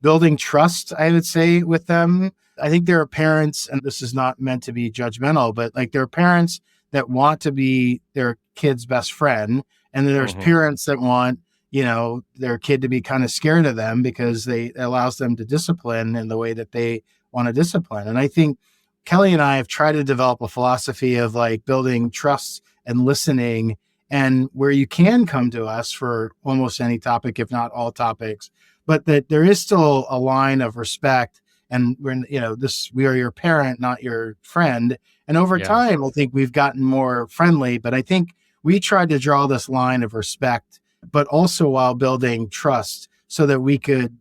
S13: Building trust, I would say, with them. I think there are parents, and this is not meant to be judgmental, but like there are parents that want to be their kid's best friend. And then there's parents that want, their kid to be kind of scared of them because it allows them to discipline in the way that they want to discipline. And I think Kelly and I have tried to develop a philosophy of like building trust and listening, and where you can come to us for almost any topic, if not all topics, but that there is still a line of respect. And we're, we are your parent, not your friend. And over time, I think we've gotten more friendly, but I think we tried to draw this line of respect, but also while building trust so that we could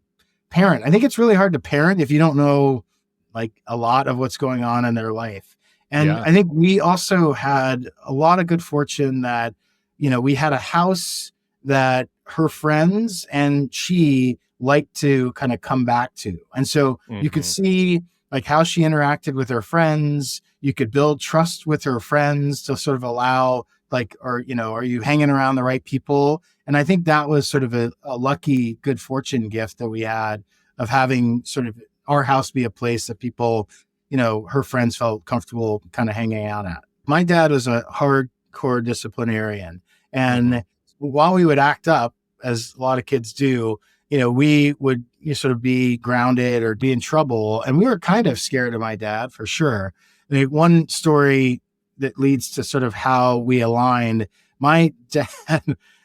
S13: parent. I think it's really hard to parent if you don't know like a lot of what's going on in their life. And I think we also had a lot of good fortune that, we had a house that her friends and she liked to kind of come back to. And so you could see like how she interacted with her friends. You could build trust with her friends to sort of allow like, are you hanging around the right people? And I think that was sort of a lucky good fortune gift that we had of having sort of our house be a place that people, her friends felt comfortable kind of hanging out at. My dad was a hardcore disciplinarian. And while we would act up, as a lot of kids do, we would sort of be grounded or be in trouble. And we were kind of scared of my dad for sure. I mean, one story that leads to sort of how we aligned, my dad,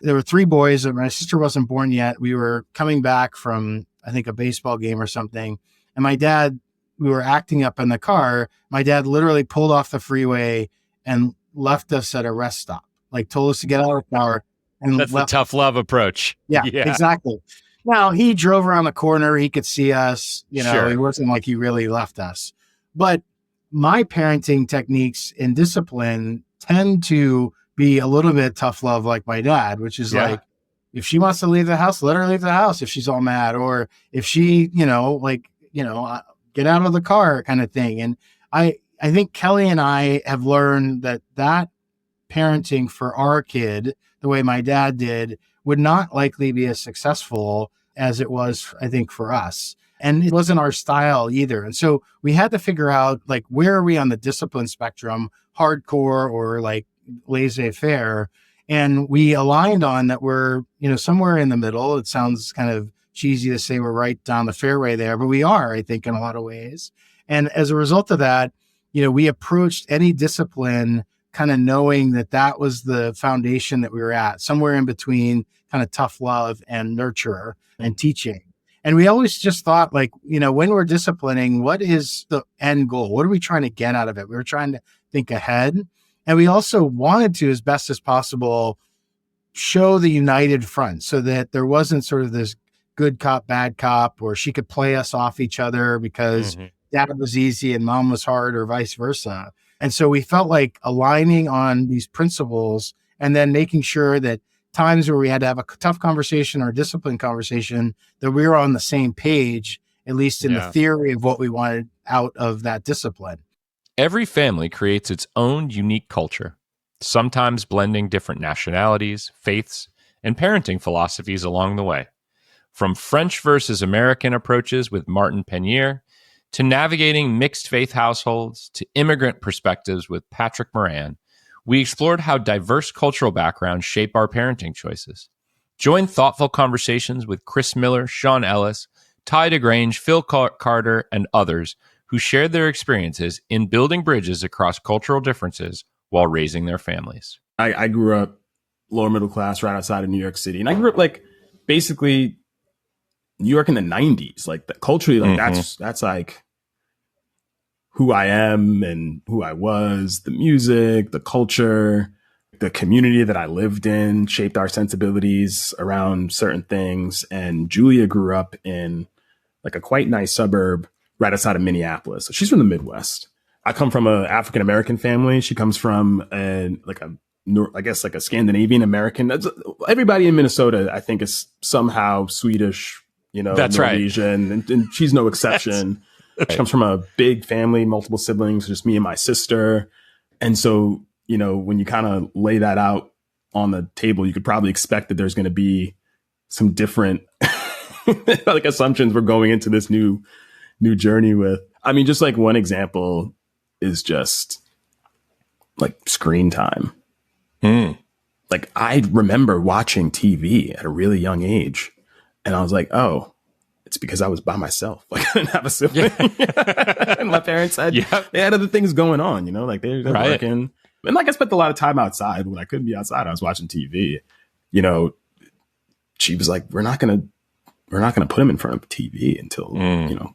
S13: there were 3 boys and my sister wasn't born yet. We were coming back from, I think, a baseball game or something. And my dad, we were acting up in the car. My dad literally pulled off the freeway and left us at a rest stop, like told us to get out of the car. And
S1: that's the tough love approach.
S13: Yeah, exactly. Now he drove around the corner. He could see us, It wasn't like he really left us. But my parenting techniques and discipline tend to be a little bit tough love like my dad, which is like, if she wants to leave the house, let her leave the house if she's all mad. Or if she, get out of the car kind of thing. And I think Kelly and I have learned that parenting for our kid, the way my dad did,
S9: would not likely be as successful as it was, I think, for us. And it wasn't our style either. And so we had to figure out, like, where are we on the discipline spectrum, hardcore or like laissez-faire? And we aligned on that we're, somewhere in the middle. It sounds kind of cheesy to say we're right down the fairway there, but we are, I think, in a lot of ways. And as a result of that, we approached any discipline kind of knowing that that was the foundation that we were at, somewhere in between kind of tough love and nurture and teaching. And we always just thought, like, when we're disciplining, what is the end goal? What are we trying to get out of it? We were trying to think ahead. And we also wanted to, as best as possible, show the united front so that there wasn't sort of this good cop, bad cop, or she could play us off each other because dad was easy and mom was hard, or vice versa. And so we felt like aligning on these principles and then making sure that times where we had to have a tough conversation or a discipline conversation, that we were on the same page, at least in the theory of what we wanted out of that discipline.
S1: Every family creates its own unique culture, sometimes blending different nationalities, faiths, and parenting philosophies along the way. From French versus American approaches with Martin Penier, to navigating mixed faith households, to immigrant perspectives with Patrick Moran, we explored how diverse cultural backgrounds shape our parenting choices. Join thoughtful conversations with Chris Miller, Sean Ellis, Ty DeGrange, Phil Carter, and others who shared their experiences in building bridges across cultural differences while raising their families.
S6: I grew up lower middle class right outside of New York City. And I grew up like basically New York in the 90s. Like culturally, like that's like who I am and who I was. The music, the culture, the community that I lived in shaped our sensibilities around certain things. And Julia grew up in like a quite nice suburb right outside of Minneapolis. So she's from the Midwest. I come from an African-American family. She comes from a Scandinavian American. Everybody in Minnesota, I think, is somehow Swedish,
S1: That's
S6: Norwegian,
S1: right.
S6: and she's no exception. She comes from a big family, multiple siblings, just me and my sister. And so, when you kind of lay that out on the table, you could probably expect that there's going to be some different like assumptions we're going into this new journey with. I mean, just like one example is just like screen time. Like I remember watching TV at a really young age, and I was like, oh, it's because I was by myself. Like I didn't have a sibling. And my parents had, they had other things going on, like they're working. And like I spent a lot of time outside. When I couldn't be outside, I was watching TV. She was like, we're not going to put him in front of TV until,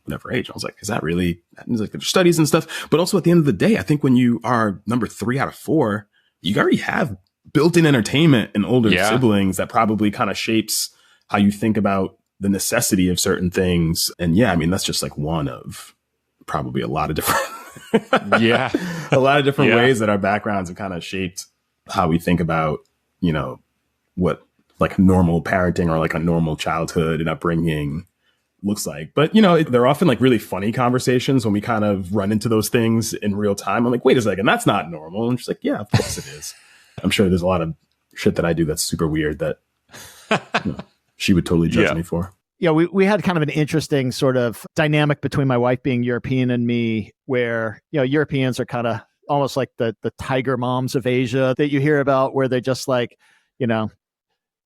S6: whatever age. I was like, is that really, like there's studies and stuff. But also at the end of the day, I think when you are number 3 out of 4, you already have built-in entertainment in older siblings that probably kind of shapes how you think about the necessity of certain things. And that's just like one of probably a lot of different, ways that our backgrounds have kind of shaped how we think about, what like normal parenting or like a normal childhood and upbringing looks like. But, they're often like really funny conversations when we kind of run into those things in real time. I'm like, wait a second, that's not normal. And she's like, yeah, of course it is. I'm sure there's a lot of shit that I do that's super weird that she would totally judge me for.
S15: We had kind of an interesting sort of dynamic between my wife being European and me, where, Europeans are kind of almost like the tiger moms of Asia that you hear about, where they're just like,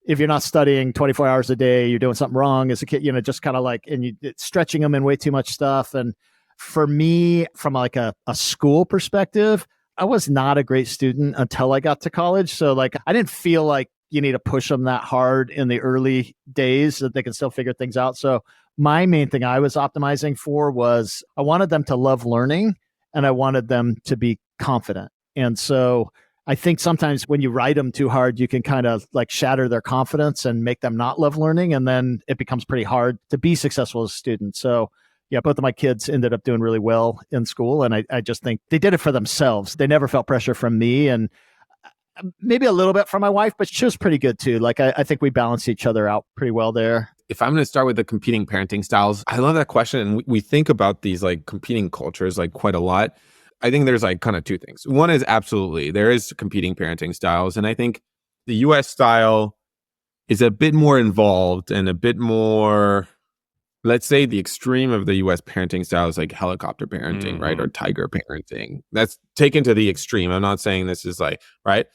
S15: if you're not studying 24 hours a day, you're doing something wrong as a kid, just kind of like, and it's stretching them in way too much stuff. And for me, from like a school perspective, I was not a great student until I got to college. So like, I didn't feel like you need to push them that hard in the early days so that they can still figure things out. So my main thing I was optimizing for was I wanted them to love learning and I wanted them to be confident. And so I think sometimes when you write them too hard, you can kind of like shatter their confidence and make them not love learning. And then it becomes pretty hard to be successful as a student. So both of my kids ended up doing really well in school. And I just think they did it for themselves. They never felt pressure from me and maybe a little bit from my wife, but she was pretty good too. Like I think we balanced each other out pretty well there.
S3: If I'm going to start with the competing parenting styles, I love that question. And we think about these like competing cultures like quite a lot. I think there's like kind of two things. One is absolutely there is competing parenting styles. And I think the US style
S21: is a bit more involved and a bit more, let's say the extreme of the US parenting style is like helicopter parenting, right? Or tiger parenting. That's taken to the extreme. I'm not saying this is like, right?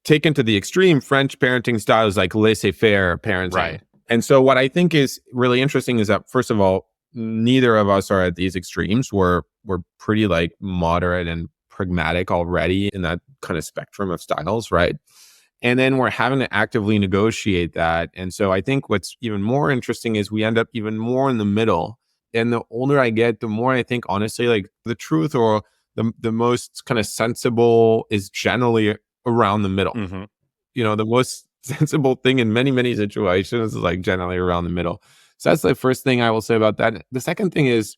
S21: Taken to the extreme, French parenting style is like laissez-faire parenting.
S1: Right.
S21: And so what I think is really interesting is that, first of all, neither of us are at these extremes. We're pretty like moderate and pragmatic already in that kind of spectrum of styles, right? And then we're having to actively negotiate that. And so I think what's even more interesting is we end up even more in the middle. And the older I get, the more I think, honestly, like the truth or the most kind of sensible is generally around the middle. You know, the most sensible thing in many, many situations is like generally around the middle. So that's the first thing I will say about that. The second thing is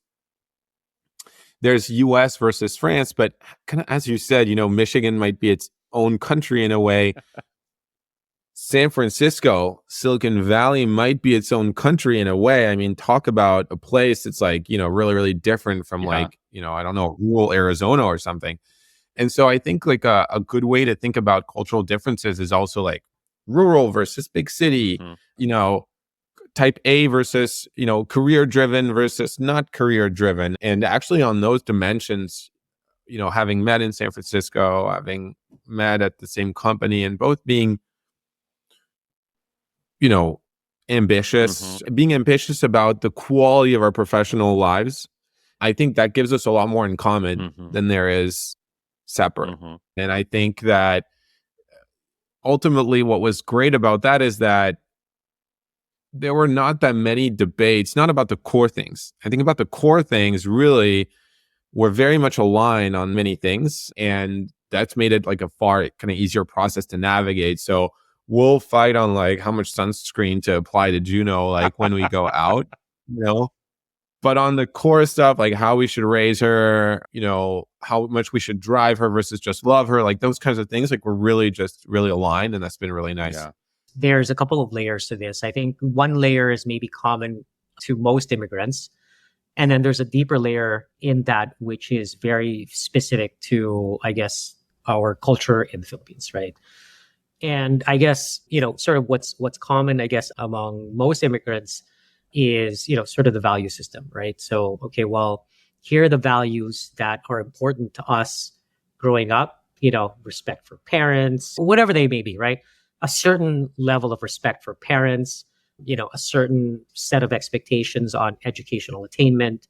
S21: there's US versus France, but kind of, as you said, you know, Michigan might be its own country in a way. San Francisco, Silicon Valley might be its own country in a way. I mean, talk about a place that's like, you know, really, really different from like, you know, I don't know, rural Arizona or something. And so I think like a good way to think about cultural differences is also like rural versus big city, you know, type A versus, you know, career driven versus not career driven. And actually on those dimensions, you know, having met in San Francisco, having met at the same company and both being, you know, ambitious, being ambitious about the quality of our professional lives, I think that gives us a lot more in common than there is separate. And I think that ultimately what was great about that is that there were not that many debates, not about the core things. I think about the core things really were very much aligned on many things. And that's made it like a far kind of easier process to navigate. So we'll fight on like how much sunscreen to apply to Juno, like when we go out, you know, but on the core stuff, like how we should raise her, you know, how much we should drive her versus just love her, like those kinds of things, like we're really just really aligned. And that's been really nice.
S22: Yeah. There's a couple of layers to this. I think one layer is maybe common to most immigrants. And then there's a deeper layer in that, which is very specific to, I guess, our culture in the Philippines, right? And I guess, you know, sort of what's common, I guess, among most immigrants is, you know, sort of the value system, right? So, okay, well, here are the values that are important to us growing up, you know, respect for parents, whatever they may be, right? A certain level of respect for parents, you know, a certain set of expectations on educational attainment,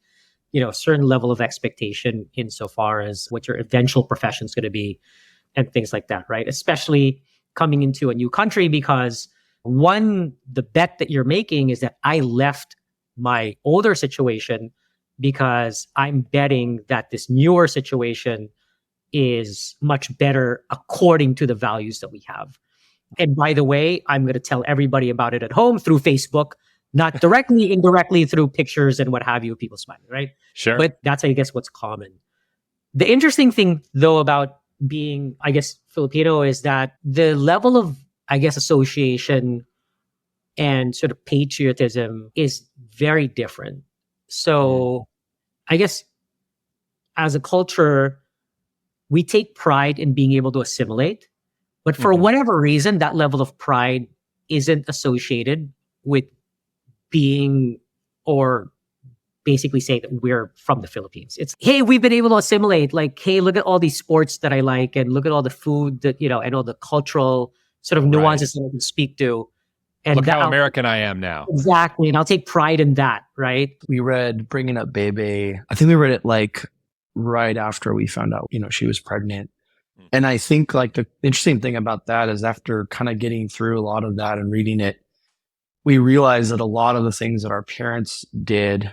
S22: you know, a certain level of expectation insofar as what your eventual profession is going to be and things like that, right? Especially coming into a new country, because one, the bet that you're making is that I left my older situation because I'm betting that this newer situation is much better according to the values that we have. And by the way, I'm going to tell everybody about it at home through Facebook, not directly, indirectly through pictures and what have you, people smiling, right?
S1: Sure.
S22: But that's, I guess, what's common. The interesting thing, though, about being, I guess, Filipino is that the level of, I guess, association and sort of patriotism is very different. So I guess as a culture, we take pride in being able to assimilate. But for whatever reason, that level of pride isn't associated with being or basically say that we're from the Philippines. It's, hey, we've been able to assimilate. Like, hey, look at all these sports that I like and look at all the food that, you know, and all the cultural sort of nuances that I can speak to. And
S1: look how American I am now.
S22: Exactly. And I'll take pride in that, right?
S5: We read Bringing Up Bebe. I think we read it like right after we found out, you know, she was pregnant. And I think like the interesting thing about that is after kind of getting through a lot of that and reading it, we realized that a lot of the things that our parents did,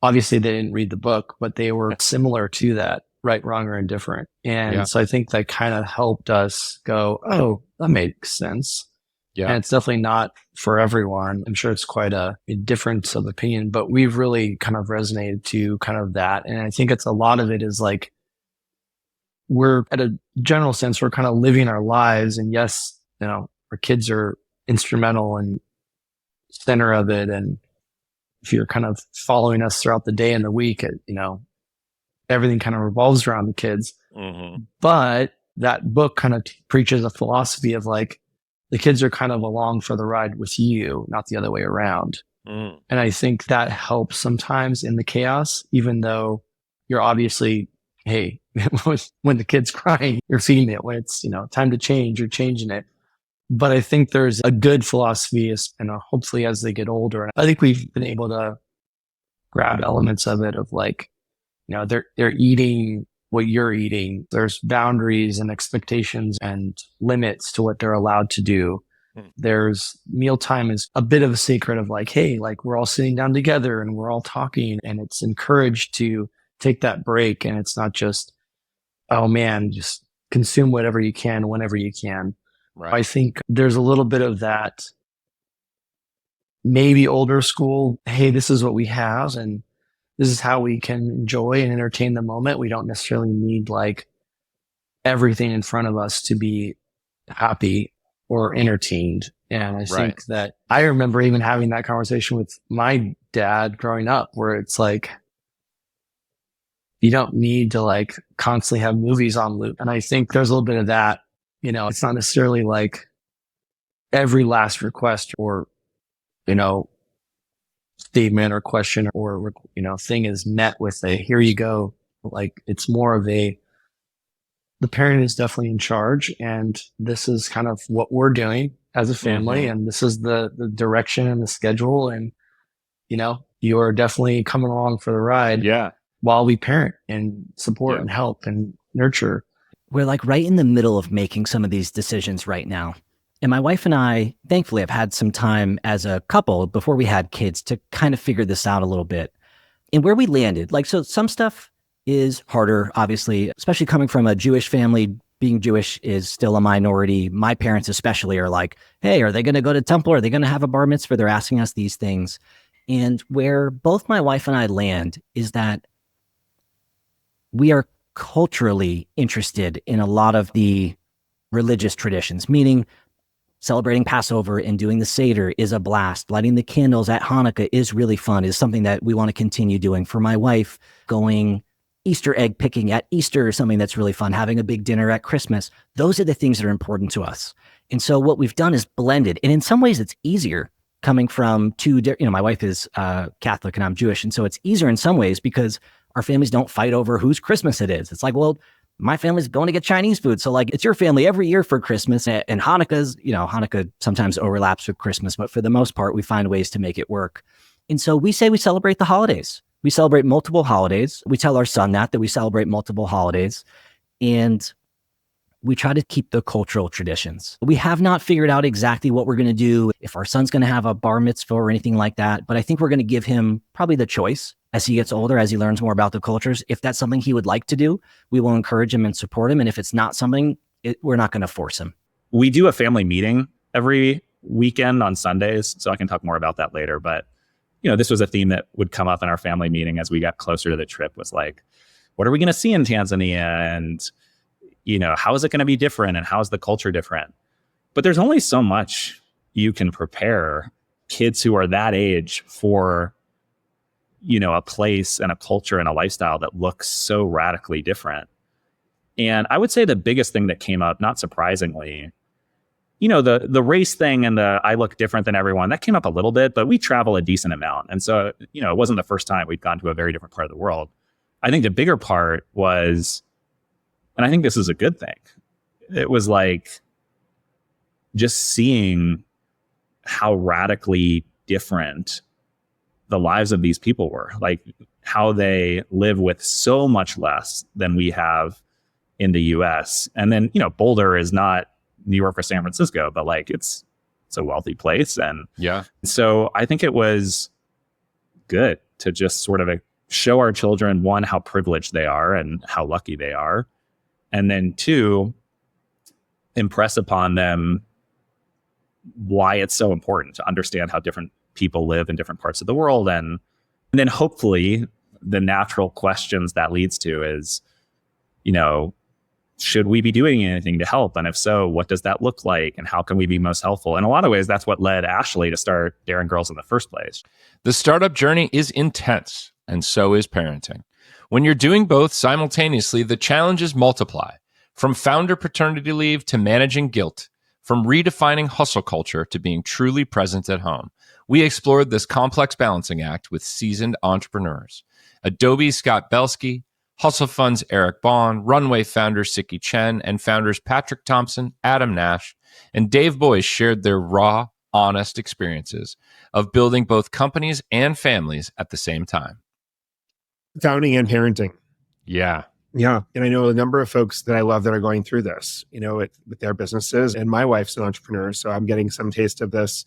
S5: obviously they didn't read the book, but they were similar to that, right, wrong, or indifferent. And so I think that kind of helped us go, oh, that makes sense. Yeah. And it's definitely not for everyone. I'm sure it's quite a difference of opinion, but we've really kind of resonated to kind of that. And I think it's a lot of it is like, we're at a general sense, we're kind of living our lives. And yes, you know, our kids are instrumental and center of it. And if you're kind of following us throughout the day and the week, you know, everything kind of revolves around the kids. But that book kind of preaches a philosophy of like,
S2: the kids are kind of along for the ride with you, not the other way around. And I think that helps sometimes in the chaos, even though you're obviously, hey, when the kid's crying, you're feeding it. When it's, time to change, you're changing it. But I think there's a good philosophy, and hopefully as they get older, I think we've been able to grab elements of it of like, they're eating what you're eating. There's boundaries and expectations and limits to what they're allowed to do. There's mealtime is a bit of a secret of like, hey, like we're all sitting down together and we're all talking, and it's encouraged to take that break. And it's not just, oh man, just consume whatever you can, whenever you can. Right. I think there's a little bit of that, maybe older school, hey, this is what we have and this is how we can enjoy and entertain the moment. We don't necessarily need like everything in front of us to be happy or entertained. And I think that I remember even having that conversation with my dad growing up, where it's like, you don't need to like constantly have movies on loop. And I think there's a little bit of that, it's not necessarily like every last request or, statement or question or, thing is met with a, here you go. Like it's more of the parent is definitely in charge, and this is kind of what we're doing as a family. And this is the direction and the schedule. And, you're definitely coming along for the ride.
S1: Yeah.
S2: While we parent and support and help and nurture.
S4: We're like right in the middle of making some of these decisions right now. And my wife and I, thankfully, have had some time as a couple before we had kids to kind of figure this out a little bit. And where we landed, so some stuff is harder, obviously, especially coming from a Jewish family. Being Jewish is still a minority. My parents especially are like, hey, are they going to go to temple? Are they going to have a bar mitzvah? They're asking us these things. And where both my wife and I land is that we are culturally interested in a lot of the religious traditions, meaning celebrating Passover and doing the Seder is a blast. Lighting the candles at Hanukkah is really fun, is something that we want to continue doing. For my wife, going Easter egg picking at Easter is something that's really fun. Having a big dinner at Christmas. Those are the things that are important to us. And so what we've done is blended. And in some ways it's easier coming from two, my wife is Catholic and I'm Jewish. And so it's easier in some ways because our families don't fight over whose Christmas it is. It's like, well, my family's going to get Chinese food. So like it's your family every year for Christmas, and Hanukkah's, Hanukkah sometimes overlaps with Christmas, but for the most part, we find ways to make it work. And so we say we celebrate the holidays. We celebrate multiple holidays. We tell our son that we celebrate multiple holidays, and we try to keep the cultural traditions. We have not figured out exactly what we're going to do, if our son's going to have a bar mitzvah or anything like that, but I think we're going to give him probably the choice as he gets older, as he learns more about the cultures. If that's something he would like to do, we will encourage him and support him. And if it's not something, we're not going to force him.
S23: We do a family meeting every weekend on Sundays, so I can talk more about that later. But, this was a theme that would come up in our family meeting as we got closer to the trip, was like, what are we going to see in Tanzania? And, how is it going to be different? And how is the culture different? But there's only so much you can prepare kids who are that age for a place and a culture and a lifestyle that looks so radically different. And I would say the biggest thing that came up, not surprisingly, the race thing and the I look different than everyone, that came up a little bit, but we travel a decent amount. And so, it wasn't the first time we'd gone to a very different part of the world. I think the bigger part was, and I think this is a good thing, it was like just seeing how radically different the lives of these people were, like how they live with so much less than we have in the US. And then, Boulder is not New York or San Francisco, but like it's a wealthy place. And so I think it was good to just sort of show our children, one, how privileged they are and how lucky they are. And then two, impress upon them why it's so important to understand how different people live in different parts of the world. And then hopefully the natural questions that leads to is, should we be doing anything to help? And if so, what does that look like? And how can we be most helpful? In a lot of ways, that's what led Ashley to start Daring Girls in the first place.
S1: The startup journey is intense, and so is parenting. When you're doing both simultaneously, the challenges multiply. From founder paternity leave to managing guilt, From redefining hustle culture to being truly present at home, we explored this complex balancing act with seasoned entrepreneurs. Adobe's Scott Belsky, Hustle Fund's Eric Bond, Runway founder Siki Chen, and founders Patrick Thompson, Adam Nash, and Dave Boyce shared their raw, honest experiences of building both companies and families at the same time.
S7: Founding and parenting.
S1: Yeah.
S7: Yeah. And I know a number of folks that I love that are going through this, with their businesses. And my wife's an entrepreneur, so I'm getting some taste of this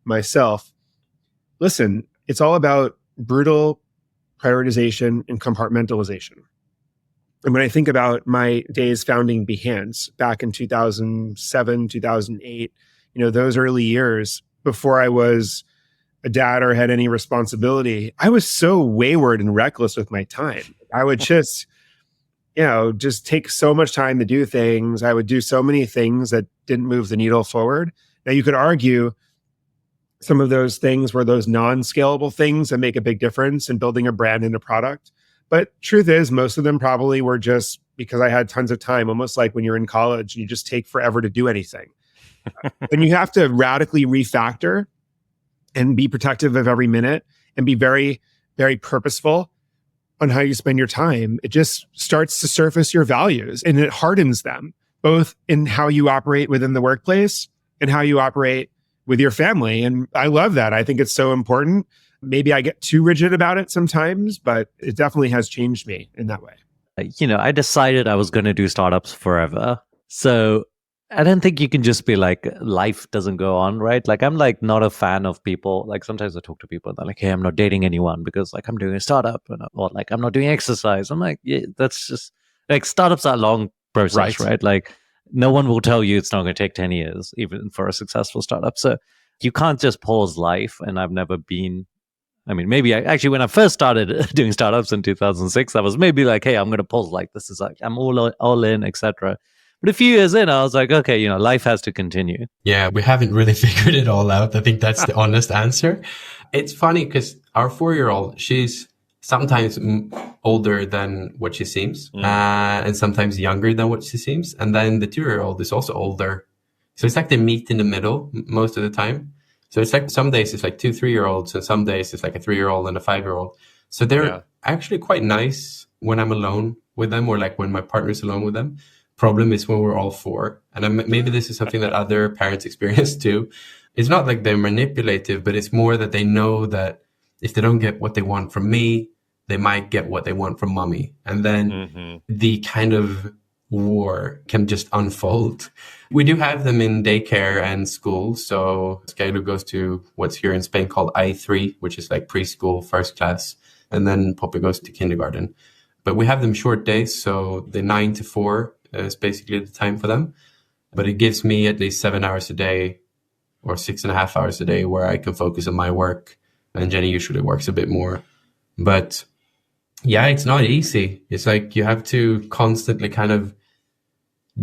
S7: myself. Listen, it's all about brutal prioritization and compartmentalization. And when I think about my days founding Behance back in 2007, 2008, those early years before I was a dad or had any responsibility, I was so wayward and reckless with my time. I would just take so much time to do things. I would do so many things that didn't move the needle forward. Now you could argue some of those things were those non-scalable things that make a big difference in building a brand and a product. But truth is, most of them probably were just because I had tons of time, almost like when you're in college and you just take forever to do anything. And you have to radically refactor and be protective of every minute and be very, very purposeful on how you spend your time. It just starts to surface your values and it hardens them, both in how you operate within the workplace and how you operate with your family. And I love that. I think it's so important. Maybe I get too rigid about it sometimes, but it definitely has changed me in that way.
S19: I decided I was going to do startups forever. So I don't think you can just be like, life doesn't go on, right? Like, I'm like not a fan of people. Like, sometimes I talk to people and they're like, hey, I'm not dating anyone because like I'm doing a startup, or like I'm not doing exercise. I'm like, yeah, that's just like startups are a long process, right? Like, no one will tell you it's not going to take 10 years, even for a successful startup. So you can't just pause life. And I've never been, maybe actually when I first started doing startups in 2006, I was maybe like, hey, I'm going to pause, like, this is like, I'm all in, etc. But a few years in, I was like, okay, life has to continue.
S8: Yeah, we haven't really figured it all out. I think that's the honest answer. It's funny because our 4-year-old, she's sometimes older than what she seems, and sometimes younger than what she seems. And then the 2-year-old is also older. So it's like they meet in the middle most of the time. So it's like some days it's like 2 3-year-olds, and some days it's like a 3-year-old and a 5-year-old. So they're actually quite nice when I'm alone with them, or like when my partner's alone with them. Problem is when we're all 4. And maybe this is something that other parents experience too. It's not like they're manipulative, but it's more that they know that if they don't get what they want from me, they might get what they want from mommy. And then the kind of war can just unfold. We do have them in daycare and school. So Skylar goes to what's here in Spain called I3, which is like preschool, first class. And then Poppy goes to kindergarten. But we have them short days. So the 9 to 4 is basically the time for them. But it gives me at least 7 hours a day or 6.5 hours a day where I can focus on my work. And Jenny usually works a bit more. But yeah, it's not easy. It's like you have to constantly kind of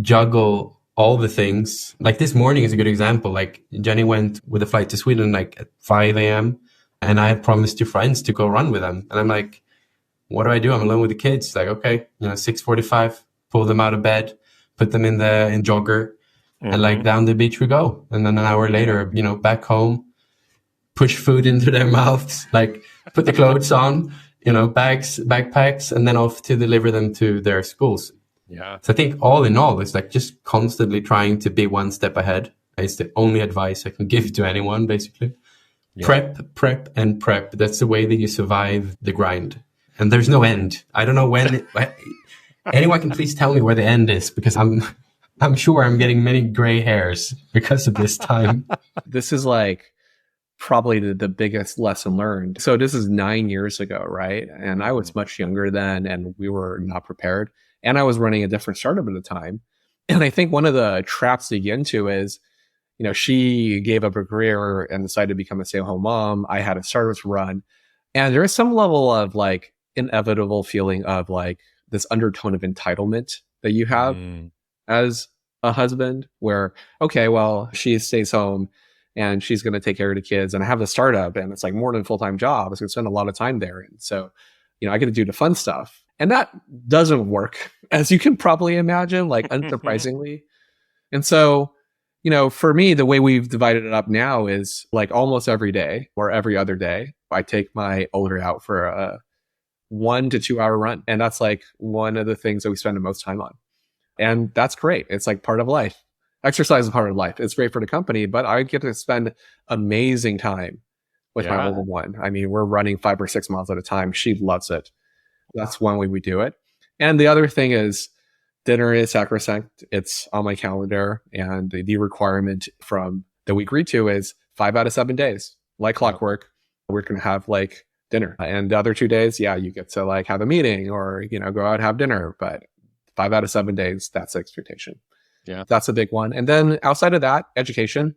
S8: juggle all the things. Like this morning is a good example. Like Jenny went with a flight to Sweden like at 5 a.m. and I had promised 2 friends to go run with them. And I'm like, what do? I'm alone with the kids. Like, okay, 6:45, pull them out of bed, put them in jogger, and like down the beach we go. And then an hour later, back home, push food into their mouths, like put the clothes on, backpacks, and then off to deliver them to their schools.
S1: Yeah.
S8: So I think all in all, it's like just constantly trying to be one step ahead. It's the only advice I can give to anyone, basically. Yeah. Prep, and prep. That's the way that you survive the grind. And there's no end. I don't know when. Anyone can please tell me where the end is, because I'm sure I'm getting many gray hairs because of this time.
S5: This is like probably the biggest lesson learned. So this is 9 years ago, right? And I was much younger then, and we were not prepared. And I was running a different startup at the time. And I think one of the traps to get into is, she gave up her career and decided to become a stay-at-home mom. I had a startup to run. And there is some level of like inevitable feeling of like this undertone of entitlement that you have as a husband, where, okay, well, she stays home and she's going to take care of the kids, and I have the startup and it's like more than a full-time job. I was going to spend a lot of time there. And so, I get to do the fun stuff. And that doesn't work, as you can probably imagine, like unsurprisingly. And so, For me, the way we've divided it up now is like almost every day or every other day, I take my older out for a 1 to 2 hour run. And that's like one of the things that we spend the most time on. And that's great. It's like part of life. Exercise is part of life. It's great for the company, but I get to spend amazing time with my older one. I mean, we're running 5 or 6 miles at a time. She loves it. That's one way we do it. And the other thing is dinner is sacrosanct. It's on my calendar. And the requirement from that we agreed to is 5 out of 7 days, like clockwork. We're going to have like dinner. And the other 2 days, you get to like have a meeting or, go out and have dinner. But 5 out of 7 days, that's the expectation.
S1: Yeah.
S5: That's a big one. And then outside of that, education.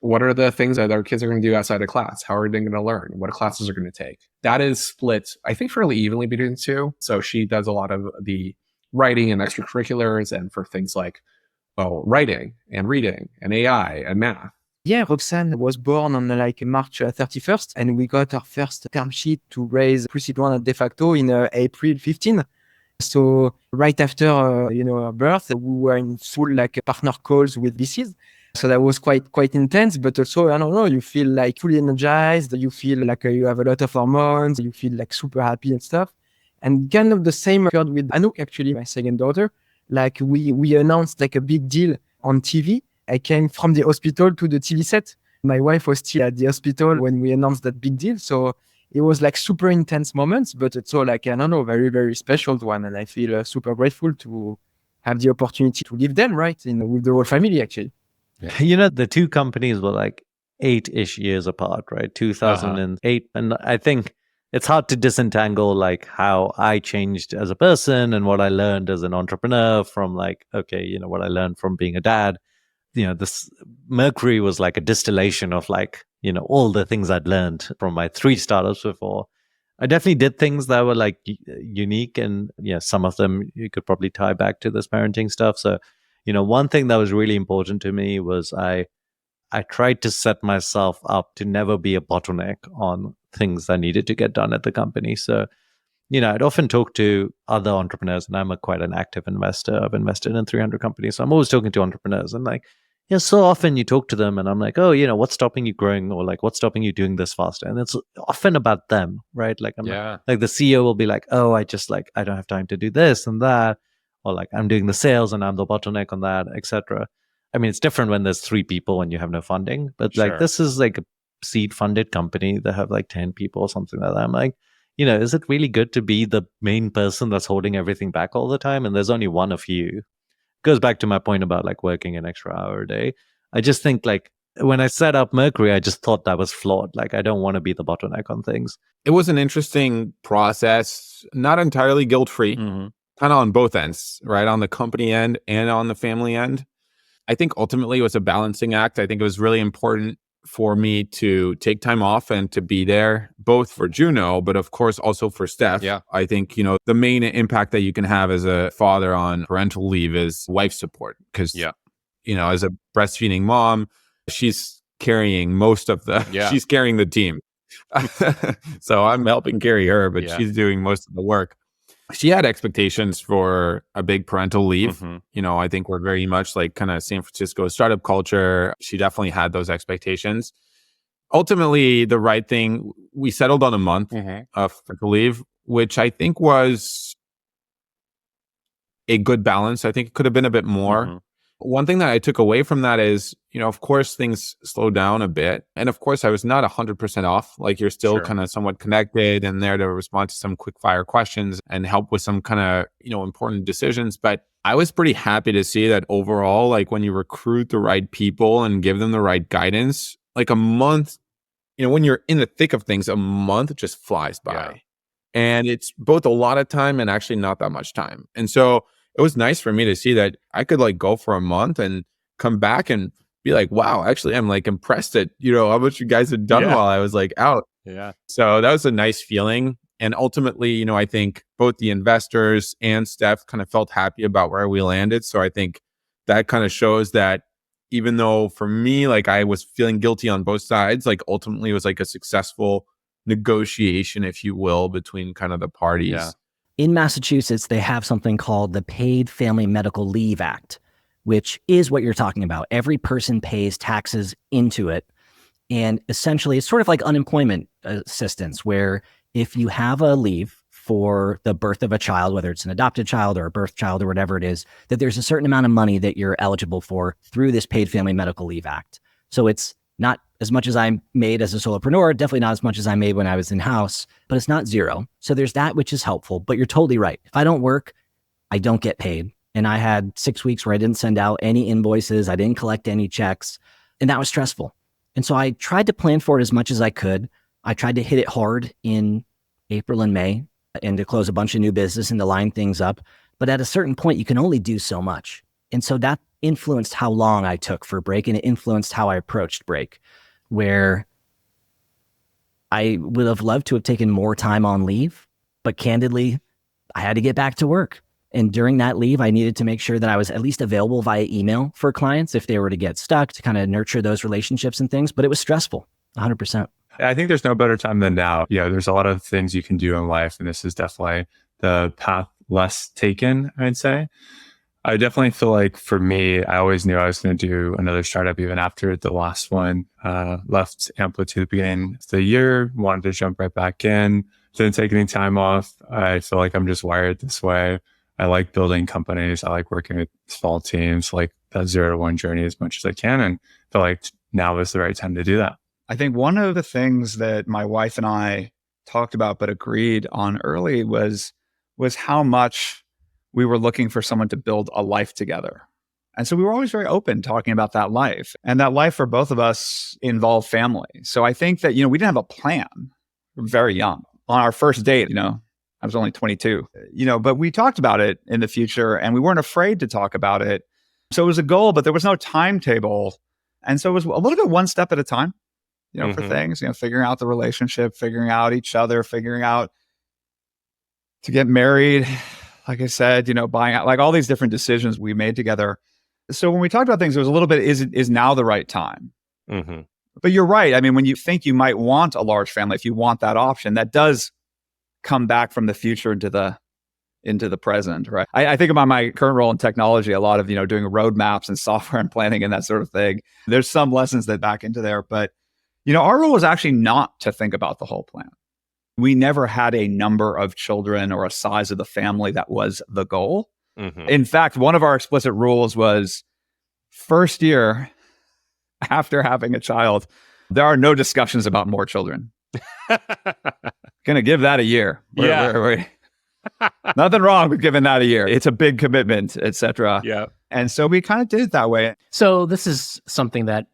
S5: What are the things that our kids are going to do outside of class? How are they going to learn? What classes are going to take? That is split, I think, fairly evenly between the two. So she does a lot of the writing and extracurriculars, and for things like, writing and reading and AI and math.
S10: Yeah, Roxanne was born on like March 31st, and we got our first term sheet to raise Pre-Seed 1 at de facto in April 15. So right after, her birth, we were in full like partner calls with VCs. So that was quite intense, but also, I don't know, you feel like fully energized. You feel like you have a lot of hormones. You feel like super happy and stuff. And kind of the same occurred with Anouk, actually, my second daughter. Like we announced like a big deal on TV. I came from the hospital to the TV set. My wife was still at the hospital when we announced that big deal. So it was like super intense moments, but it's all like, I don't know, very, very special one. And I feel super grateful to have the opportunity to live them, right? With the whole family, actually.
S19: Yeah. The two companies were like 8-ish years apart, right? 2008. And I think it's hard to disentangle like how I changed as a person and what I learned as an entrepreneur from like, what I learned from being a dad. This Mercury was like a distillation of like, all the things I'd learned from my 3 startups before. I definitely did things that were like unique, and some of them you could probably tie back to this parenting stuff. So, one thing that was really important to me was I tried to set myself up to never be a bottleneck on things that needed to get done at the company. So, I'd often talk to other entrepreneurs, and I'm quite an active investor. I've invested in 300 companies. So I'm always talking to entrepreneurs, and like, so often you talk to them and I'm like, what's stopping you growing, or like, what's stopping you doing this faster? And it's often about them, right? Like, like the CEO will be like, I don't have time to do this and that. Or like, I'm doing the sales and I'm the bottleneck on that, etc. I mean, it's different when there's 3 people and you have no funding, but like, this is like a seed funded company that have like 10 people or something like that. I'm like, is it really good to be the main person that's holding everything back all the time? And there's only one of you. Goes back to my point about like working an extra hour a day. I just think like when I set up Mercury, I just thought that was flawed. Like, I don't want to be the bottleneck on things.
S21: It was an interesting process, not entirely guilt-free, kind of on both ends, right? On the company end and on the family end. I think ultimately it was a balancing act. I think it was really important for me to take time off and to be there, both for Juno, but of course also for Steph.
S1: Yeah.
S21: I think, the main impact that you can have as a father on parental leave is wife support. Because, as a breastfeeding mom, she's carrying most of she's carrying the team. So I'm helping carry her, but she's doing most of the work. She had expectations for a big parental leave. I think we're very much like kind of San Francisco startup culture. She definitely had those expectations. Ultimately, the right thing, we settled on a month of parental leave, which I think was a good balance. I think it could have been a bit more. One thing that I took away from that is, of course, things slowed down a bit. And of course, I was not 100% off. Like, you're still kind of somewhat connected and there to respond to some quick fire questions and help with some kind of, important decisions. But I was pretty happy to see that overall, like when you recruit the right people and give them the right guidance, like a month, when you're in the thick of things, a month just flies by. And it's both a lot of time and actually not that much time. And so it was nice for me to see that I could like go for a month and come back and be like, wow, actually, I'm like impressed at, how much you guys had done while I was like out.
S1: Yeah.
S21: So that was a nice feeling. And ultimately, I think both the investors and Steph kind of felt happy about where we landed. So I think that kind of shows that even though for me, like I was feeling guilty on both sides, like ultimately it was like a successful negotiation, if you will, between kind of the parties.
S4: In Massachusetts, they have something called the Paid Family Medical Leave Act, which is what you're talking about. Every person pays taxes into it. And essentially, it's sort of like unemployment assistance, where if you have a leave for the birth of a child, whether it's an adopted child or a birth child or whatever it is, that there's a certain amount of money that you're eligible for through this Paid Family Medical Leave Act. So it's not as much as I made as a solopreneur, definitely not as much as I made when I was in-house, but it's not zero. So there's that, which is helpful. But you're totally right. If I don't work, I don't get paid. And I had 6 weeks where I didn't send out any invoices. I didn't collect any checks. And that was stressful. And so I tried to plan for it as much as I could. I tried to hit it hard in April and May and to close a bunch of new business and to line things up. But at a certain point, you can only do so much. And so that influenced how long I took for break, and it influenced how I approached break, where I would have loved to have taken more time on leave, but candidly, I had to get back to work. And during that leave, I needed to make sure that I was at least available via email for clients if they were to get stuck, to kind of nurture those relationships and things. But it was stressful, 100%.
S1: I think there's no better time than now. There's a lot of things you can do in life, and this is definitely the path less taken, I'd say. I definitely feel like for me, I always knew I was going to do another startup even after the last one. Left Amplitude at the beginning of the year, wanted to jump right back in, didn't take any time off. I feel like I'm just wired this way. I like building companies. I like working with small teams, like that 0 to 1 journey as much as I can. And I feel like now is the right time to do that.
S11: I think one of the things that my wife and I talked about but agreed on early was how much we were looking for someone to build a life together. And so we were always very open talking about that life. And that life for both of us involved family. So I think that, we didn't have a plan. We were very young. On our first date, I was only 22, but we talked about it in the future and we weren't afraid to talk about it. So it was a goal, but there was no timetable. And so it was a little bit one step at a time, for things, figuring out the relationship, figuring out each other, figuring out to get married. Like I said, buying out, like all these different decisions we made together. So when we talked about things, it was a little bit, is now the right time?
S1: Mm-hmm.
S11: But you're right. I mean, when you think you might want a large family, if you want that option, that does come back from the future into the present, right? I think about my current role in technology, a lot of, doing roadmaps and software and planning and that sort of thing. There's some lessons that back into there, but, our role was actually not to think about the whole plan. We never had a number of children or a size of the family that was the goal.
S1: Mm-hmm.
S11: In fact, one of our explicit rules was first year after having a child, there are no discussions about more children. Gonna give that a year. Nothing wrong with giving that a year. It's a big commitment, etc.
S1: Yeah.
S11: And so we kind of did it that way.
S12: So this is something that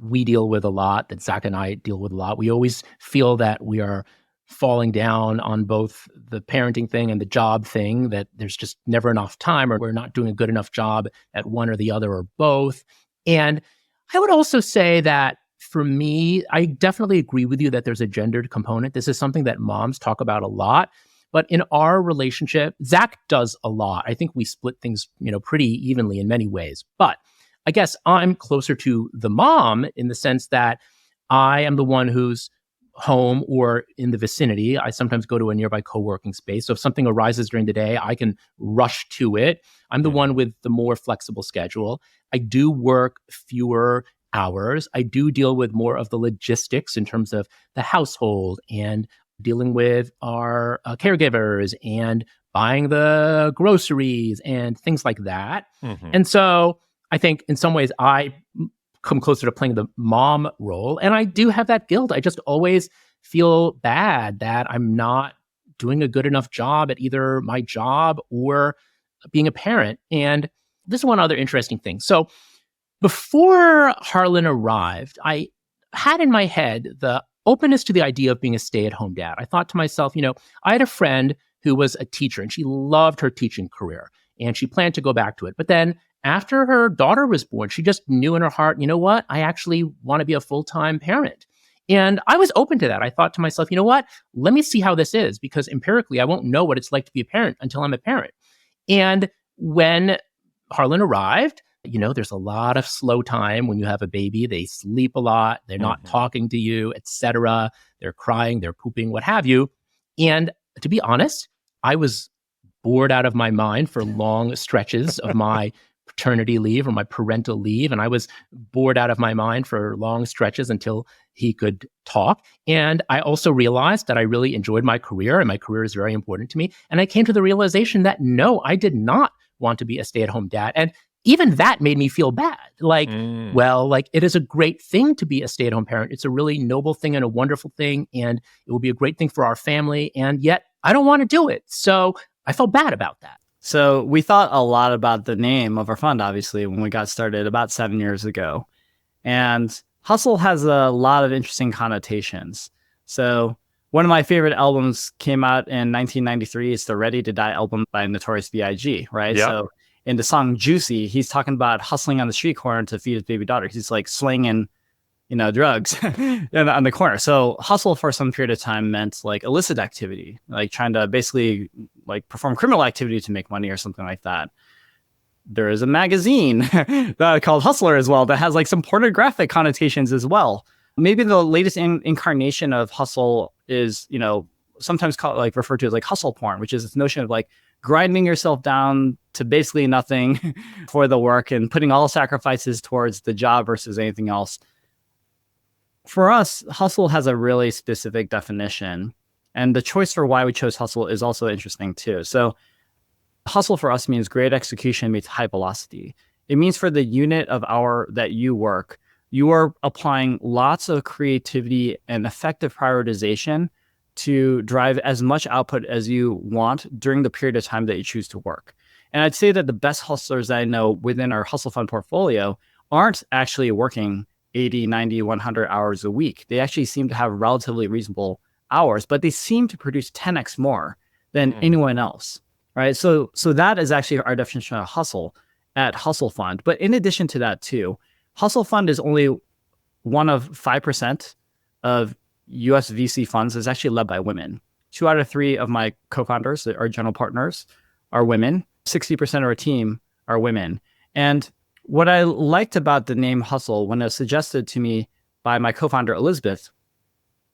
S12: we deal with a lot, that Zach and I deal with a lot. We always feel that we are falling down on both the parenting thing and the job thing, that there's just never enough time, or we're not doing a good enough job at one or the other or both. And I would also say that for me, I definitely agree with you that there's a gendered component. This is something that moms talk about a lot. But in our relationship, Zach does a lot. I think we split things, pretty evenly in many ways. But I guess I'm closer to the mom in the sense that I am the one who's home or in the vicinity. I sometimes go to a nearby co-working space. So if something arises during the day, I can rush to it. I'm the one with the more flexible schedule. I do work fewer hours. I do deal with more of the logistics in terms of the household and dealing with our caregivers and buying the groceries and things like that.
S1: Mm-hmm.
S12: And so I think in some ways I come closer to playing the mom role. And I do have that guilt. I just always feel bad that I'm not doing a good enough job at either my job or being a parent. And this is one other interesting thing. So before Harlan arrived, I had in my head the openness to the idea of being a stay-at-home dad. I thought to myself, I had a friend who was a teacher and she loved her teaching career and she planned to go back to it. But then after her daughter was born, she just knew in her heart, you know what? I actually want to be a full-time parent. And I was open to that. I thought to myself, you know what? Let me see how this is, because empirically, I won't know what it's like to be a parent until I'm a parent. And when Harlan arrived, there's a lot of slow time when you have a baby. They sleep a lot. They're not talking to you, etc. They're crying, they're pooping, what have you. And to be honest, I was bored out of my mind for long stretches of my paternity leave or my parental leave. And I was bored out of my mind for long stretches until he could talk. And I also realized that I really enjoyed my career, and my career is very important to me. And I came to the realization that no, I did not want to be a stay-at-home dad. And even that made me feel bad. Like, well, like it is a great thing to be a stay-at-home parent. It's a really noble thing and a wonderful thing. And it will be a great thing for our family. And yet I don't want to do it. So I felt bad about that.
S14: So we thought a lot about the name of our fund, obviously, when we got started about 7 years ago. And Hustle has a lot of interesting connotations. So one of my favorite albums came out in 1993. It's the Ready to Die album by Notorious B.I.G., right?
S16: Yep.
S14: So in the song Juicy, he's talking about hustling on the street corner to feed his baby daughter. He's like slinging, drugs on the corner. So hustle for some period of time meant like illicit activity, like trying to basically like perform criminal activity to make money or something like that. There is a magazine called Hustler as well that has like some pornographic connotations as well. Maybe the latest incarnation of hustle is, sometimes referred to as like hustle porn, which is this notion of like grinding yourself down to basically nothing for the work and putting all sacrifices towards the job versus anything else. For us, hustle has a really specific definition, and the choice for why we chose hustle is also interesting too. So hustle for us means great execution meets high velocity. It means for the unit of hour that you work, you are applying lots of creativity and effective prioritization to drive as much output as you want during the period of time that you choose to work. And I'd say that the best hustlers that I know within our Hustle Fund portfolio aren't actually working 80, 90, 100 hours a week. They actually seem to have relatively reasonable hours, but they seem to produce 10x more than anyone else, right? So that is actually our definition of hustle at Hustle Fund. But in addition to that too, Hustle Fund is only one of 5% of US VC funds is actually led by women. 2 out of 3 of my co-founders, our general partners, are women. 60% of our team are women. And what I liked about the name Hustle when it was suggested to me by my co-founder, Elizabeth,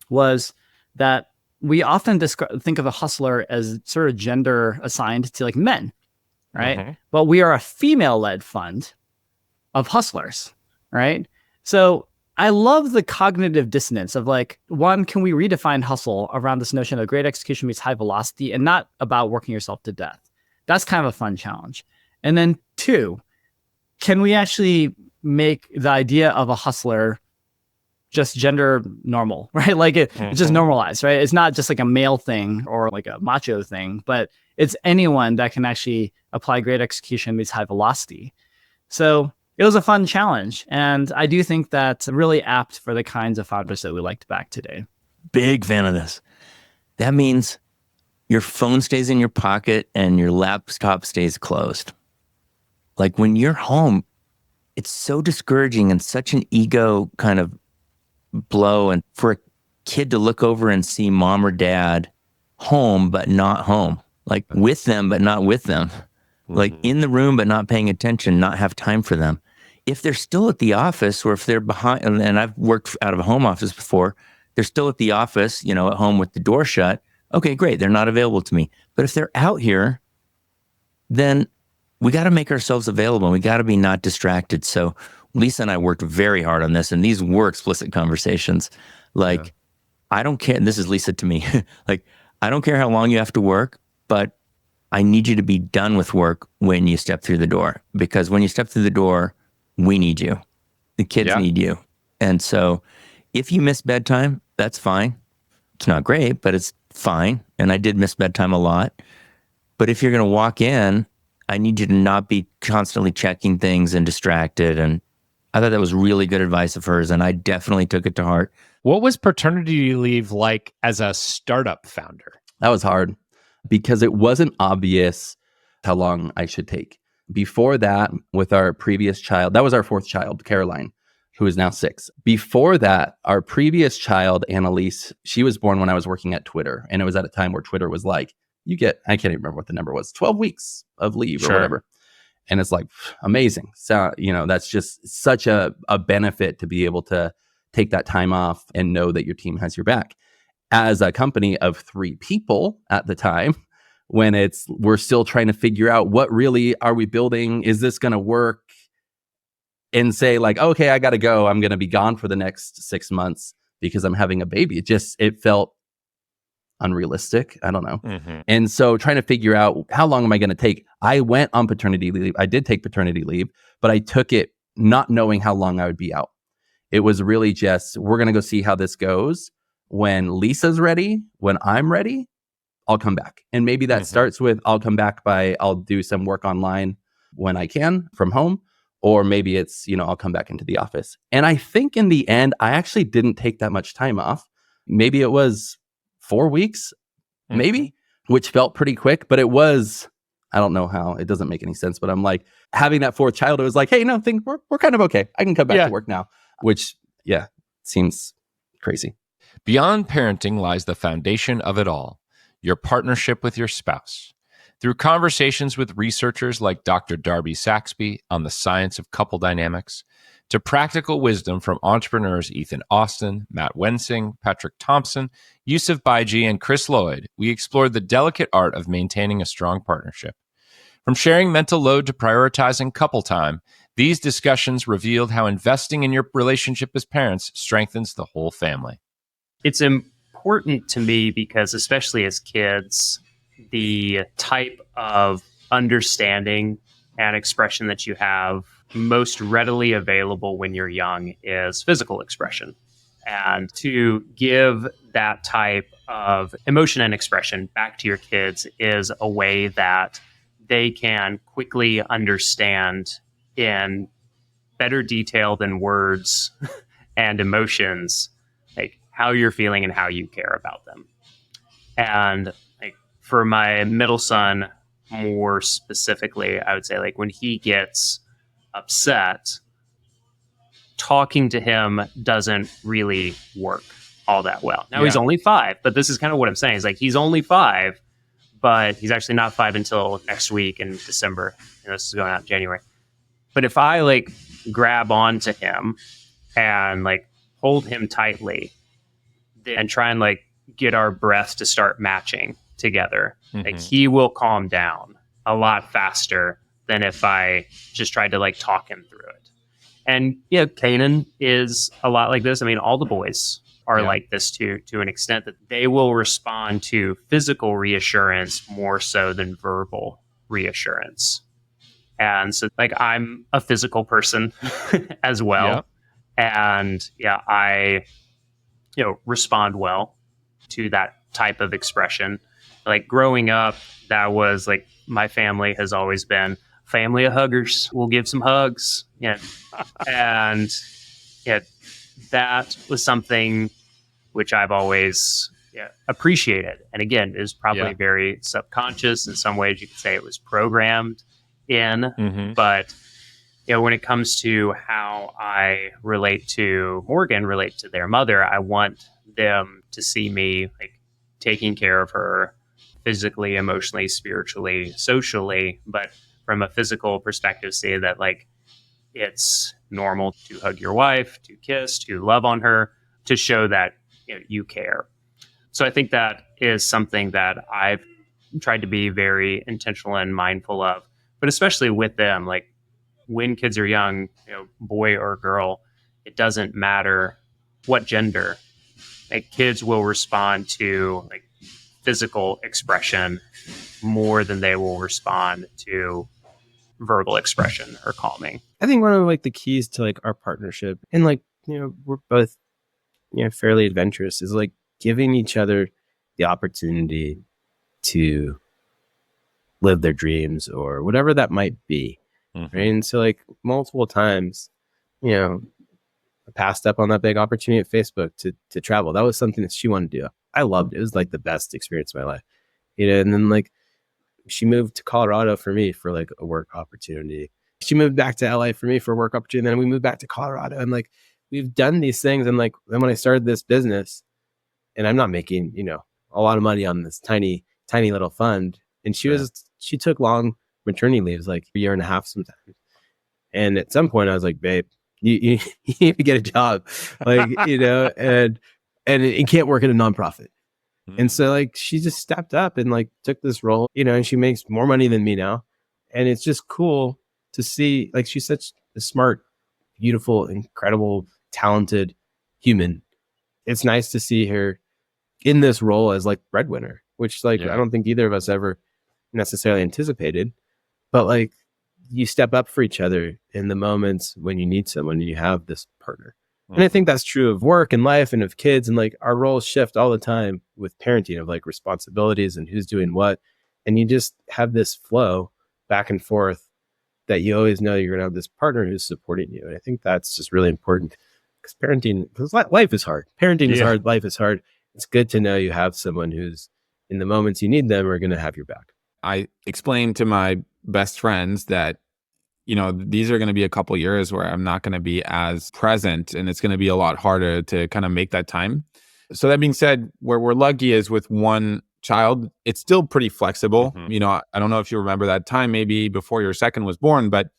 S14: was that we often think of a hustler as sort of gender assigned to like men, right? Mm-hmm. But we are a female-led fund of hustlers, right? So I love the cognitive dissonance of like, one, can we redefine hustle around this notion of great execution meets high velocity and not about working yourself to death? That's kind of a fun challenge. And then 2, can we actually make the idea of a hustler just gender normal, right? Like it's just normalized, right? It's not just like a male thing or like a macho thing, but it's anyone that can actually apply great execution meets high velocity. So it was a fun challenge. And I do think that's really apt for the kinds of founders that we like to back today.
S16: Big fan of this. That means your phone stays in your pocket and your laptop stays closed. Like when you're home, it's so discouraging and such an ego kind of blow. And for a kid to look over and see mom or dad home, but not home, like with them, but not with them, like in the room, but not paying attention, not have time for them. If they're still at the office or if they're behind, and I've worked out of a home office before, they're still at the office, at home with the door shut. Okay, great. They're not available to me. But if they're out here, then we got to make ourselves available. We got to be not distracted. So Lisa and I worked very hard on this, and these were explicit conversations. Like, I don't care. This is Lisa to me. Like, I don't care how long you have to work, but I need you to be done with work when you step through the door. Because when you step through the door, we need you. The kids need you. And so if you miss bedtime, that's fine. It's not great, but it's fine. And I did miss bedtime a lot. But if you're going to walk in, I need you to not be constantly checking things and distracted. And I thought that was really good advice of hers, and I definitely took it to heart.
S1: What was paternity leave like as a startup founder?
S17: That was hard because it wasn't obvious how long I should take. Before that, with our previous child, that was our 4th child, Caroline, who is now 6. Before that, our previous child, Annalise, she was born when I was working at Twitter. And it was at a time where Twitter was like, I can't even remember what the number was, 12 weeks of leave or whatever. And it's like, amazing. So, that's just such a benefit to be able to take that time off and know that your team has your back. As a company of 3 people at the time, when we're still trying to figure out what really are we building? Is this going to work? And say like, okay, I got to go. I'm going to be gone for the next 6 months because I'm having a baby. It felt unrealistic. I don't know.
S1: Mm-hmm.
S17: And so trying to figure out how long am I going to take? I went on paternity leave. I did take paternity leave, but I took it not knowing how long I would be out. It was really just, we're going to go see how this goes. When Lisa's ready, when I'm ready, I'll come back. And maybe that starts with, I'll come back I'll do some work online when I can from home. Or maybe it's, I'll come back into the office. And I think in the end, I actually didn't take that much time off. Maybe it was 4 weeks, maybe, which felt pretty quick, but it was, I don't know how, it doesn't make any sense, but I'm like, having that fourth child, it was like, hey, no, we're kind of okay. I can come back to work now, which, seems crazy.
S1: Beyond parenting lies the foundation of it all, your partnership with your spouse. Through conversations with researchers like Dr. Darby Saxby on the science of couple dynamics, to practical wisdom from entrepreneurs Ethan Austin, Matt Wensing, Patrick Thompson, Yusuf Baiji, and Chris Lloyd, we explored the delicate art of maintaining a strong partnership. From sharing mental load to prioritizing couple time, these discussions revealed how investing in your relationship as parents strengthens the whole family.
S13: It's important to me because, especially as kids, the type of understanding and expression that you have most readily available when you're young is physical expression. And to give that type of emotion and expression back to your kids is a way that they can quickly understand in better detail than words and emotions, like how you're feeling and how you care about them. And for my middle son, more specifically, I would say like when he gets upset, talking to him doesn't really work all that well. Now he's only 5, but this is kind of what I'm saying. Is like he's only 5, but he's actually not 5 until next week in December. This is going out in January. But if I like grab onto him and like hold him tightly and try and like get our breath to start matching together, like he will calm down a lot faster than if I just tried to like talk him through it. And Kanan is a lot like this. I mean, all the boys are like this to an extent that they will respond to physical reassurance more so than verbal reassurance. And so like I'm a physical person as well. And I respond well to that type of expression. Like growing up, that was like my family has always been family of huggers. We'll give some hugs. And that was something which I've always appreciated. And again, is probably very subconscious. In some ways, you could say it was programmed in. But when it comes to how I relate to Morgan, relate to their mother, I want them to see me like taking care of her physically, emotionally, spiritually, socially, but from a physical perspective, say that like it's normal to hug your wife, to kiss, to love on her, to show that you care. So I think that is something that I've tried to be very intentional and mindful of, but especially with them, like when kids are young, boy or girl, it doesn't matter what gender, like kids will respond to like physical expression more than they will respond to verbal expression or calming.
S18: I think one of like the keys to like our partnership, and like we're both fairly adventurous, is like giving each other the opportunity to live their dreams or whatever that might be. Right. And so like multiple times, I passed up on that big opportunity at Facebook to travel. That was something that she wanted to do. I loved it. It was like the best experience of my life, and then like she moved to Colorado for me for like a work opportunity. She moved back to LA for me for a work opportunity. And then we moved back to Colorado, and like, we've done these things. And like, then when I started this business and I'm not making, a lot of money on this tiny little fund. And she took long maternity leaves, like a year and a half sometimes. And at some point I was like, babe, you need to get a job, like, and you can't work in a nonprofit. And so like she just stepped up and like took this role, you know, and she makes more money than me now. And it's just cool to see, like, she's such a smart, beautiful, incredible, talented human. It's nice to see her in this role as like breadwinner, which like I don't think either of us ever necessarily anticipated. But like you step up for each other in the moments when you need someone and you have this partner. And I think that's true of work and life and of kids, and like our roles shift all the time with parenting of like responsibilities and who's doing what. And you just have this flow back and forth that you always know you're going to have this partner who's supporting you. And I think that's just really important because because life is hard. Parenting is hard. Life is hard. It's good to know you have someone who's in the moments you need them are going to have your back.
S21: I explained to my best friends that, you know, these are going to be a couple years where I'm not going to be as present, and it's going to be a lot harder to kind of make that time. So that being said, where we're lucky is with one child, it's still pretty flexible. You know, I don't know if you remember that time, maybe before your second was born, but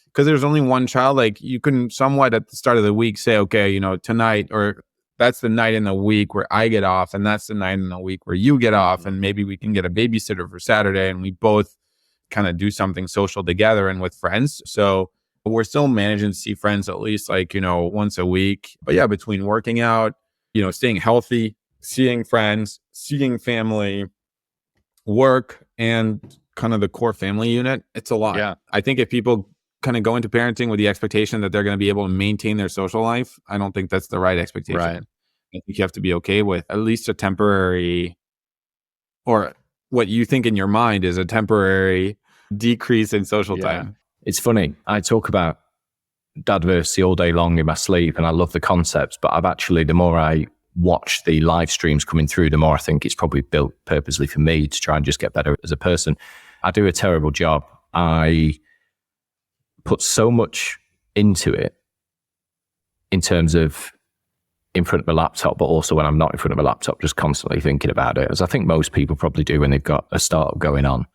S21: because there's only one child, like you can somewhat at the start of the week say, okay, you know, tonight, or that's the night in the week where I get off, and that's the night in the week where you get off, and maybe we can get a babysitter for Saturday, and we both kind of do something social together and with friends. So we're still managing to see friends at least like, you know, once a week. But yeah, between working out, you know, staying healthy, seeing friends, seeing family, work, and kind of the core family unit, it's a lot. Yeah. I think if people kind of go into parenting with the expectation that they're going to be able to maintain their social life, I don't think that's the right expectation. Right. I think you have to be okay with at least a temporary, or what you think in your mind is a temporary decrease in social time.
S6: It's funny. I talk about dadversity all day long in my sleep, and I love the concepts, but I've actually, the more I watch the live streams coming through, the more I think it's probably built purposely for me to try and just get better as a person. I do a terrible job. I put so much into it in terms of in front of a laptop, but also when I'm not in front of a laptop, just constantly thinking about it, as I think most people probably do when they've got a startup going on,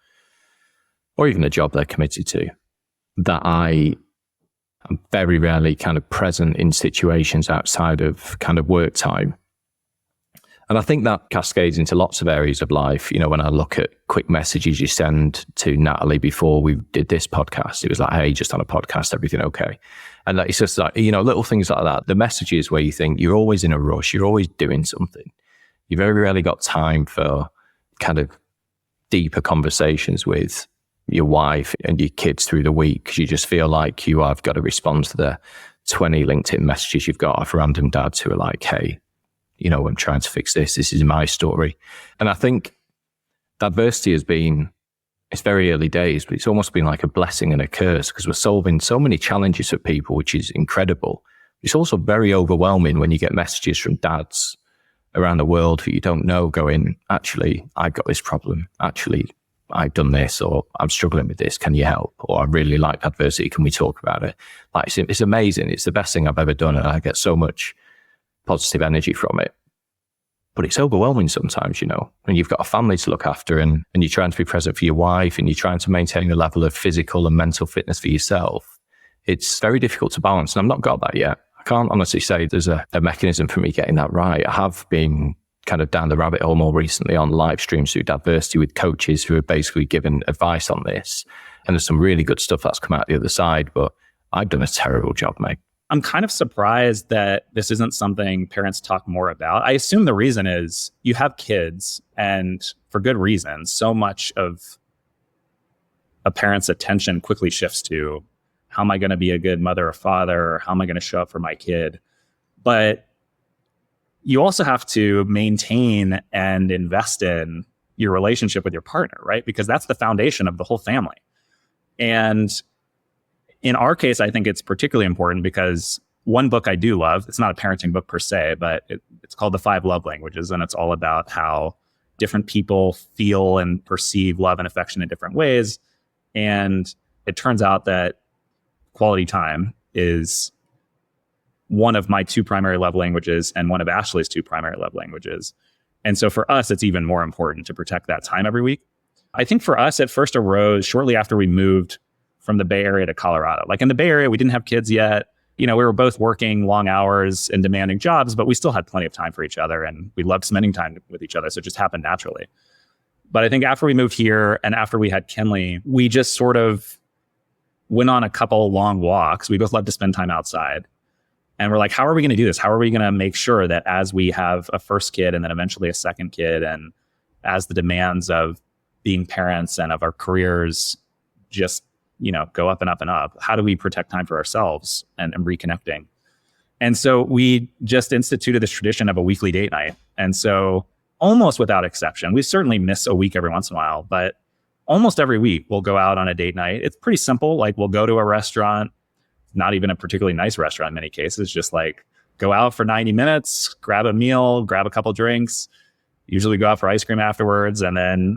S6: or even a job they're committed to, that I am very rarely kind of present in situations outside of kind of work time. And I think that cascades into lots of areas of life. You know, when I look at quick messages you send to Natalie before we did this podcast, it was like, hey, just on a podcast, everything okay? And it's just like, you know, little things like that. The messages where you think you're always in a rush, you're always doing something. You very rarely got time for kind of deeper conversations with your wife and your kids through the week, because you just feel like you have got to respond to the 20 LinkedIn messages you've got of random dads who are like, hey, you know, I'm trying to fix this. This is my story. And I think diversity has been, it's very early days, but it's almost been like a blessing and a curse, because we're solving so many challenges for people, which is incredible. It's also very overwhelming when you get messages from dads around the world who you don't know going, actually, I've got this problem. Actually, I've done this, or I'm struggling with this. Can you help? Or I really like adversity. Can we talk about it? Like, it's amazing. It's the best thing I've ever done. And I get so much positive energy from it. But it's overwhelming sometimes, you know, when you've got a family to look after, and you're trying to be present for your wife, and you're trying to maintain a level of physical and mental fitness for yourself. It's very difficult to balance. And I've not got that yet. I can't honestly say there's a mechanism for me getting that right. I have been kind of down the rabbit hole more recently on live streams through Dadversity with coaches who are basically giving advice on this. And there's some really good stuff that's come out the other side, but I've done a terrible job, mate.
S23: I'm kind of surprised that this isn't something parents talk more about. I assume the reason is you have kids, and for good reason, so much of a parent's attention quickly shifts to, how am I going to be a good mother or father? Or how am I going to show up for my kid? But you also have to maintain and invest in your relationship with your partner, right? Because that's the foundation of the whole family. And in our case, I think it's particularly important because one book I do love, it's not a parenting book per se, but it's called The 5 Love Languages. And it's all about how different people feel and perceive love and affection in different ways. And it turns out that quality time is one of my 2 primary love languages and one of Ashley's 2 primary love languages. And so for us, it's even more important to protect that time every week. I think for us, it first arose shortly after we moved from the Bay Area to Colorado. Like in the Bay Area, we didn't have kids yet. we were both working long hours and demanding jobs, but we still had plenty of time for each other, and we loved spending time with each other. So it just happened naturally. But I think after we moved here and after we had Kinley, we just sort of went on a couple long walks. We both love to spend time outside. And we're like, how are we going to do this? How are we going to make sure that as we have a first kid and then eventually a second kid, and as the demands of being parents and of our careers just, go up and up and up, how do we protect time for ourselves and reconnecting? And so we just instituted this tradition of a weekly date night. And so almost without exception, we certainly miss a week every once in a while, but almost every week we'll go out on a date night. It's pretty simple. Like, we'll go to a restaurant, not even a particularly nice restaurant in many cases, just like go out for 90 minutes, grab a meal, grab a couple drinks. Usually go out for ice cream afterwards, and then,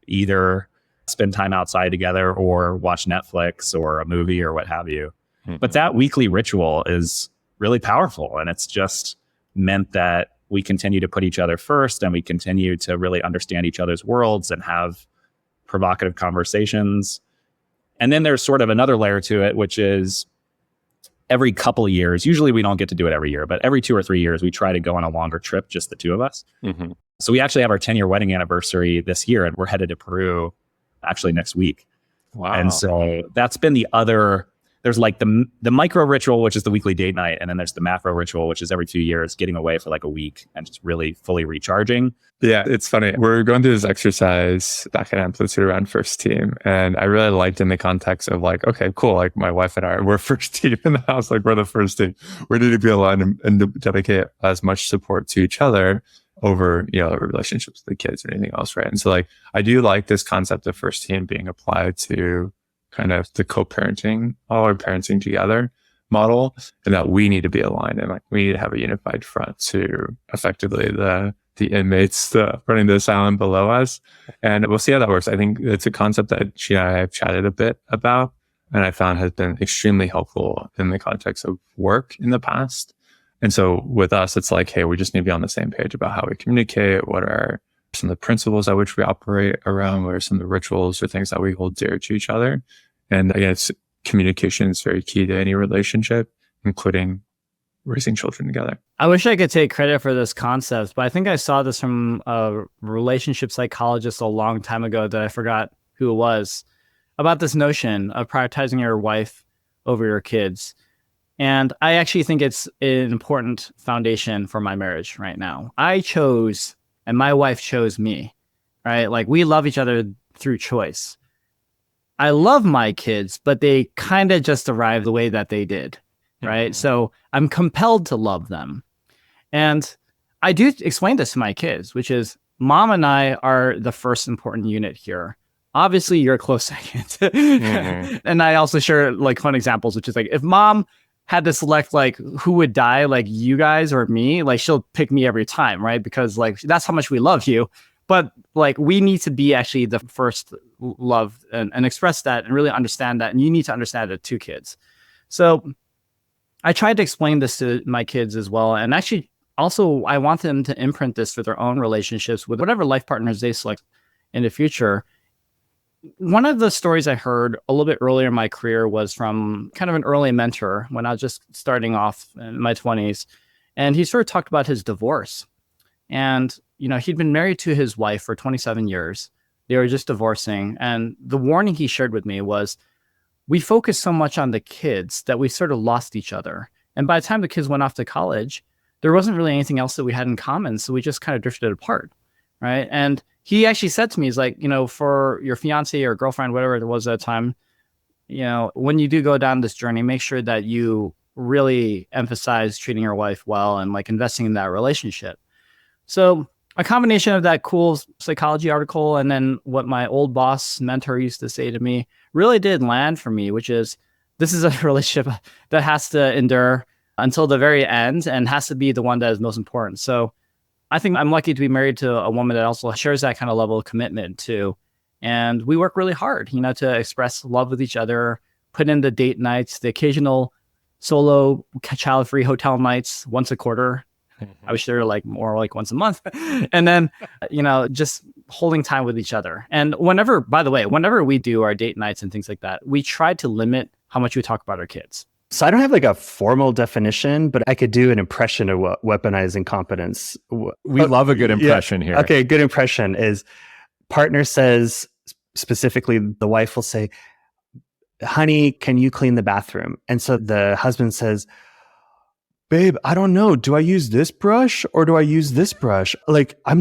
S23: either spend time outside together or watch Netflix or a movie or what have you. But that weekly ritual is really powerful. And it's just meant that we continue to put each other first, and we continue to really understand each other's worlds and have provocative conversations. And then there's sort of another layer to it, which is every couple of years, usually we don't get to do it every year, but every 2 or 3 years, we try to go on a longer trip, just the two of us.
S1: Mm-hmm.
S23: So we actually have our 10-year wedding anniversary this year, and we're headed to Peru actually next week.
S1: Wow.
S23: And so that's been the other, there's like the micro ritual, which is the weekly date night. And then there's the macro ritual, which is every few years getting away for like a week and just really fully recharging.
S9: Yeah, it's funny. We're going through this exercise back at Amplitude around first team. And I really liked in the context of like, okay, cool. Like my wife and I, we're first team in the house. Like we're the first team. We need to be aligned and dedicate as much support to each other over, relationships with the kids or anything else. Right. And so like, I do like this concept of first team being applied to kind of the co-parenting, all our parenting together model, and that we need to be aligned and like we need to have a unified front to effectively the inmates running the asylum below us. And we'll see how that works. I think it's a concept that she and I have chatted a bit about, and I found has been extremely helpful in the context of work in the past. And so with us, it's like, hey, we just need to be on the same page about how we communicate, what are some of the principles at which we operate around, what are some of the rituals or things that we hold dear to each other. And again, communication is very key to any relationship, including raising children together.
S14: I wish I could take credit for this concept, but I think I saw this from a relationship psychologist a long time ago that I forgot who it was, about this notion of prioritizing your wife over your kids. And I actually think it's an important foundation for my marriage right now. I chose, and my wife chose me, right? Like we love each other through choice. I love my kids, but they kind of just arrived the way that they did, right? So I'm compelled to love them. And I do explain this to my kids, which is mom and I are the first important unit here. Obviously, you're a close second. And I also share like fun examples, which is like if mom had to select like who would die, like you guys or me, like she'll pick me every time, right? Because like that's how much we love you. But like we need to be actually the first love and express that and really understand that. And you need to understand it too, kids. So I tried to explain this to my kids as well. And actually also I want them to imprint this for their own relationships with whatever life partners they select in the future. One of the stories I heard a little bit earlier in my career was from kind of an early mentor when I was just starting off in my 20s. And he sort of talked about his divorce. And, he'd been married to his wife for 27 years. They were just divorcing. And the warning he shared with me was, we focused so much on the kids that we sort of lost each other. And by the time the kids went off to college, there wasn't really anything else that we had in common. So we just kind of drifted apart. Right. And he actually said to me, he's like, for your fiance or girlfriend, whatever it was at the time, when you do go down this journey, make sure that you really emphasize treating your wife well and like investing in that relationship. So a combination of that cool psychology article and then what my old boss mentor used to say to me really did land for me, which is this is a relationship that has to endure until the very end and has to be the one that is most important. So I think I'm lucky to be married to a woman that also shares that kind of level of commitment too. And we work really hard, to express love with each other, put in the date nights, the occasional solo child-free hotel nights once a quarter. I wish they were like more like once a month. And then, just holding time with each other. And whenever we do our date nights and things like that, we try to limit how much we talk about our kids.
S3: So I don't have like a formal definition, but I could do an impression of what weaponized incompetence.
S1: We love a good impression here.
S3: Okay, good impression is partner says, specifically the wife will say, honey, can you clean the bathroom? And so the husband says, babe, I don't know. Do I use this brush or do I use this brush? Like, I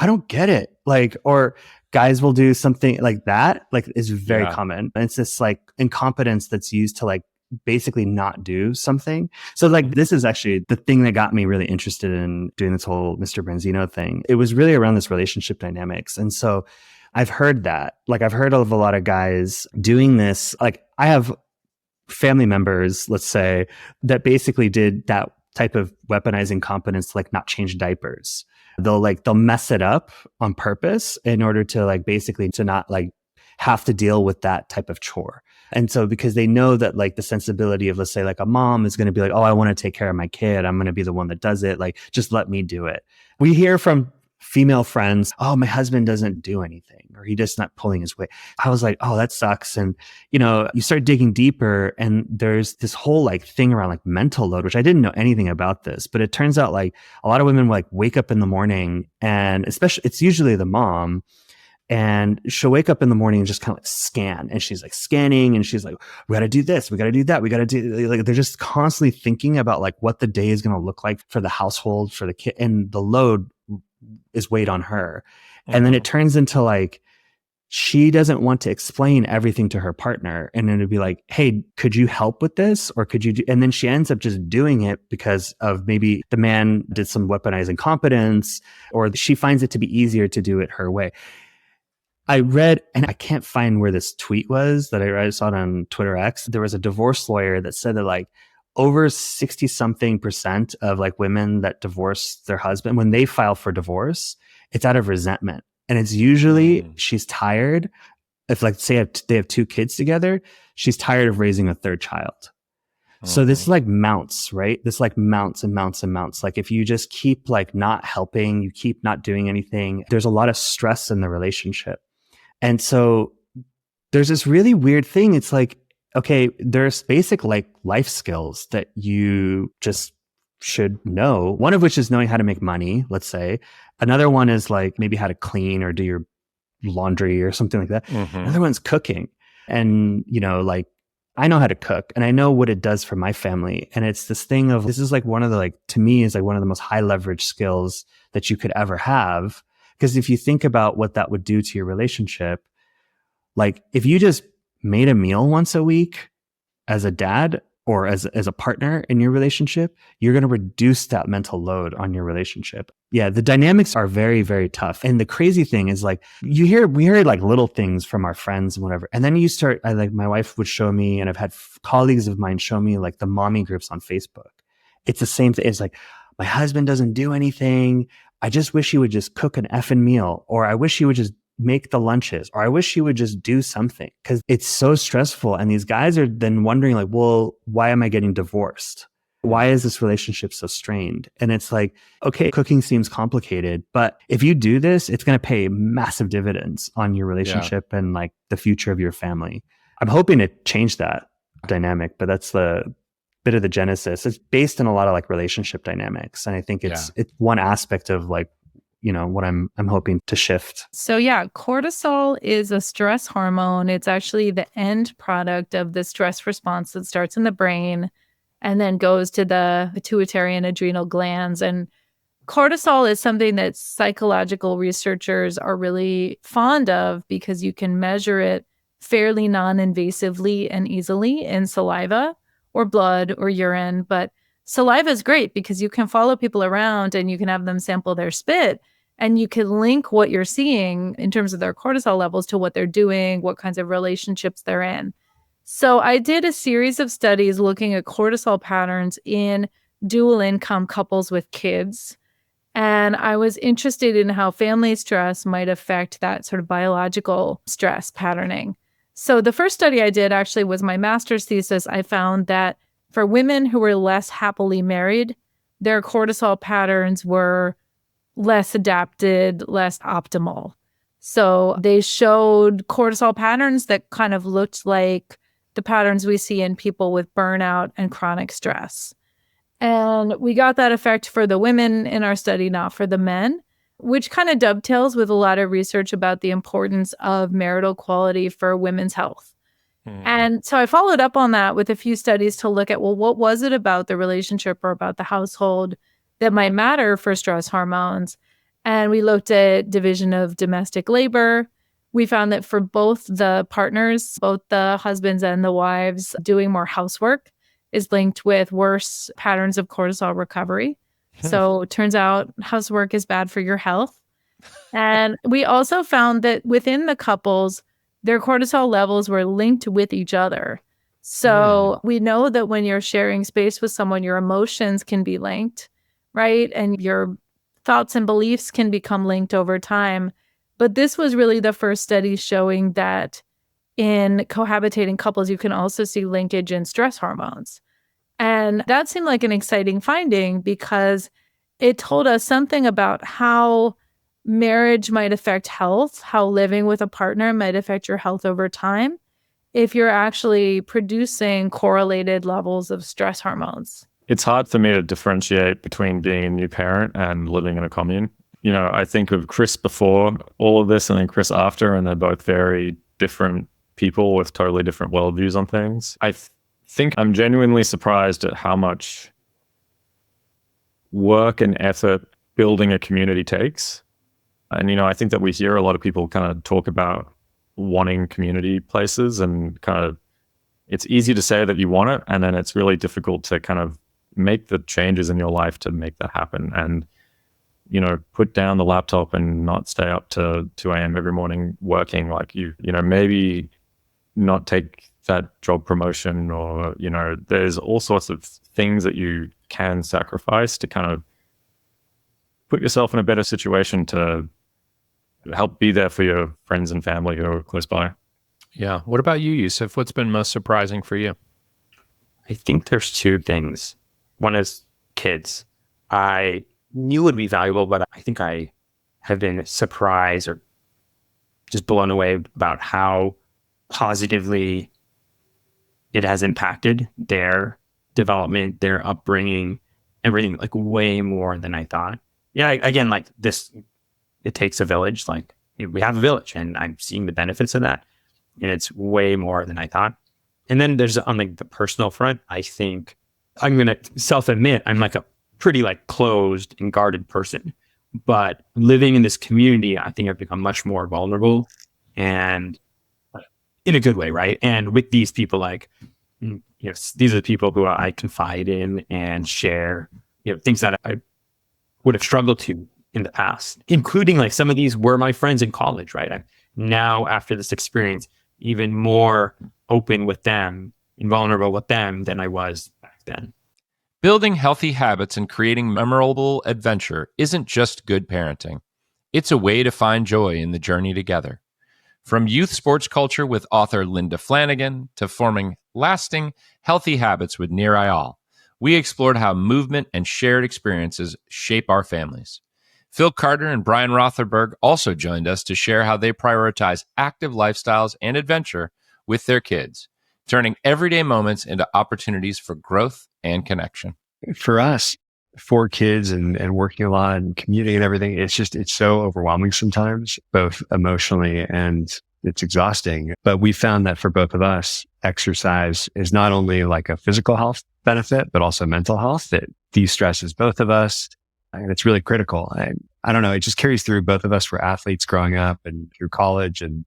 S3: don't get it. Like, or guys will do something like that. Like, it's very common. And it's this like incompetence that's used to like basically not do something. So like, this is actually the thing that got me really interested in doing this whole Mr. Branzino thing. It was really around this relationship dynamics. And so I've heard that, like, I've heard of a lot of guys doing this. Like, I have family members, let's say, that basically did that type of weaponizing competence to like not change diapers. They'll mess it up on purpose in order to like basically to not like have to deal with that type of chore. And so because they know that like the sensibility of, let's say, like a mom is going to be like, oh, I want to take care of my kid. I'm going to be the one that does it. Like, just let me do it. We hear from female friends, oh, my husband doesn't do anything, or he just not pulling his weight. I was like, oh, that sucks. And, you know, you start digging deeper and there's this whole like thing around like mental load, which I didn't know anything about this, but it turns out like a lot of women like wake up in the morning, and especially it's usually the mom, and she'll wake up in the morning and just kind of like scan, and she's like scanning and she's like, we got to do this, we got to do that, we got to do, like, they're just constantly thinking about like what the day is going to look like for the household, for the kid, and the load is weighed on her. And then it turns into like, she doesn't want to explain everything to her partner. And then it'd be like, hey, could you help with this? Or could you do, and then she ends up just doing it because of maybe the man did some weaponizing competence, or she finds it to be easier to do it her way. I read, and I can't find where this tweet was that I saw it on Twitter X. There was a divorce lawyer that said that like over 60 something % of like women that divorce their husband, when they file for divorce, it's out of resentment. And it's usually she's tired. If like say they have 2 kids together, she's tired of raising a 3rd child. So this like mounts, right? This like mounts and mounts and mounts. Like if you just keep like not helping, you keep not doing anything, there's a lot of stress in the relationship. And so there's this really weird thing. It's like, okay, there's basic like life skills that you just should know. One of which is knowing how to make money, let's say. Another one is like maybe how to clean or do your laundry or something like that. Another one's cooking. And, you know, like I know how to cook and I know what it does for my family. And it's this thing of, this is like one of the, like, to me is like one of the most high leverage skills that you could ever have. Because if you think about what that would do to your relationship, like if you just made a meal once a week as a dad or as a partner in your relationship, you're going to reduce that mental load on your relationship. Yeah, the dynamics are very, very tough. And the crazy thing is like, we hear like little things from our friends and whatever. And then you start, like my wife would show me, and I've had colleagues of mine show me like the mommy groups on Facebook. It's the same thing. It's like, my husband doesn't do anything. I just wish he would just cook an effing meal, or I wish he would just make the lunches, or I wish he would just do something, because it's so stressful. And these guys are then wondering like, well, why am I getting divorced? Why is this relationship so strained? And it's like, okay, cooking seems complicated, but if you do this, it's going to pay massive dividends on your relationship and like the future of your family. I'm hoping to change that dynamic, but that's the bit of the genesis. It's based in a lot of like relationship dynamics. And I think it's one aspect of like, you know, what I'm hoping to shift.
S15: So yeah, cortisol is a stress hormone. It's actually the end product of the stress response that starts in the brain and then goes to the pituitary and adrenal glands. And cortisol is something that psychological researchers are really fond of because you can measure it fairly non-invasively and easily in saliva or blood or urine. But saliva is great because you can follow people around and you can have them sample their spit. And you can link what you're seeing in terms of their cortisol levels to what they're doing, what kinds of relationships they're in. So I did a series of studies looking at cortisol patterns in dual income couples with kids. And I was interested in how family stress might affect that sort of biological stress patterning. So the first study I did actually was my master's thesis. I found that for women who were less happily married, their cortisol patterns were less adapted, less optimal. So they showed cortisol patterns that kind of looked like the patterns we see in people with burnout and chronic stress. And we got that effect for the women in our study, not for the men, which kind of dovetails with a lot of research about the importance of marital quality for women's health. And so I followed up on that with a few studies to look at, well, what was it about the relationship or about the household that might matter for stress hormones? And we looked at division of domestic labor. We found that for both the partners, both the husbands and the wives, doing more housework is linked with worse patterns of cortisol recovery. So it turns out housework is bad for your health. And we also found that within the couples, their cortisol levels were linked with each other. So we know that when you're sharing space with someone, your emotions can be linked, right? And your thoughts and beliefs can become linked over time. But this was really the first study showing that in cohabitating couples, you can also see linkage in stress hormones. And that seemed like an exciting finding because it told us something about how marriage might affect health, how living with a partner might affect your health over time if you're actually producing correlated levels of stress hormones.
S9: It's hard for me to differentiate between being a new parent and living in a commune. You know, I think of Chris before all of this and then Chris after, and they're both very different people with totally different worldviews on things. I think I'm genuinely surprised at how much work and effort building a community takes. And, you know, I think that we hear a lot of people kind of talk about wanting community places, and kind of, it's easy to say that you want it, and then it's really difficult to kind of make the changes in your life to make that happen. And, you know, put down the laptop and not stay up to 2 a.m. every morning working, like you know, maybe not take that job promotion, or, you know, there's all sorts of things that you can sacrifice to kind of put yourself in a better situation to help be there for your friends and family who are close by.
S1: Yeah. What about you, Yusuf? What's been most surprising for you?
S2: I think there's two things. One is kids. I knew it would be valuable, but I think I have been surprised or just blown away about how positively it has impacted their development, their upbringing, everything, like way more than I thought. Yeah, again, like this, it takes a village. Like we have a village, and I'm seeing the benefits of that, and it's way more than I thought. And then there's on like the personal front, I think I'm going to self-admit I'm like a pretty like closed and guarded person, but living in this community, I think I've become much more vulnerable, and in a good way, right? And with these people, like, you know, these are the people who I confide in and share, you know, things that I would have struggled to in the past, including like some of these were my friends in college, right? I'm now, after this experience, even more open with them and vulnerable with them than I was back then.
S1: Building healthy habits and creating memorable adventure isn't just good parenting. It's a way to find joy in the journey together. From youth sports culture with author Linda Flanagan to forming lasting, healthy habits with Nir Eyal, we explored how movement and shared experiences shape our families. Phil Carter and Brian Rotherberg also joined us to share how they prioritize active lifestyles and adventure with their kids, turning everyday moments into opportunities for growth and connection.
S20: For us, 4 kids and working a lot and commuting and everything, it's so overwhelming sometimes, both emotionally and it's exhausting. But we found that for both of us, exercise is not only like a physical health benefit, but also mental health. It de-stresses both of us. And it's really critical. I don't know, it just carries through. Both of us were athletes growing up and through college, and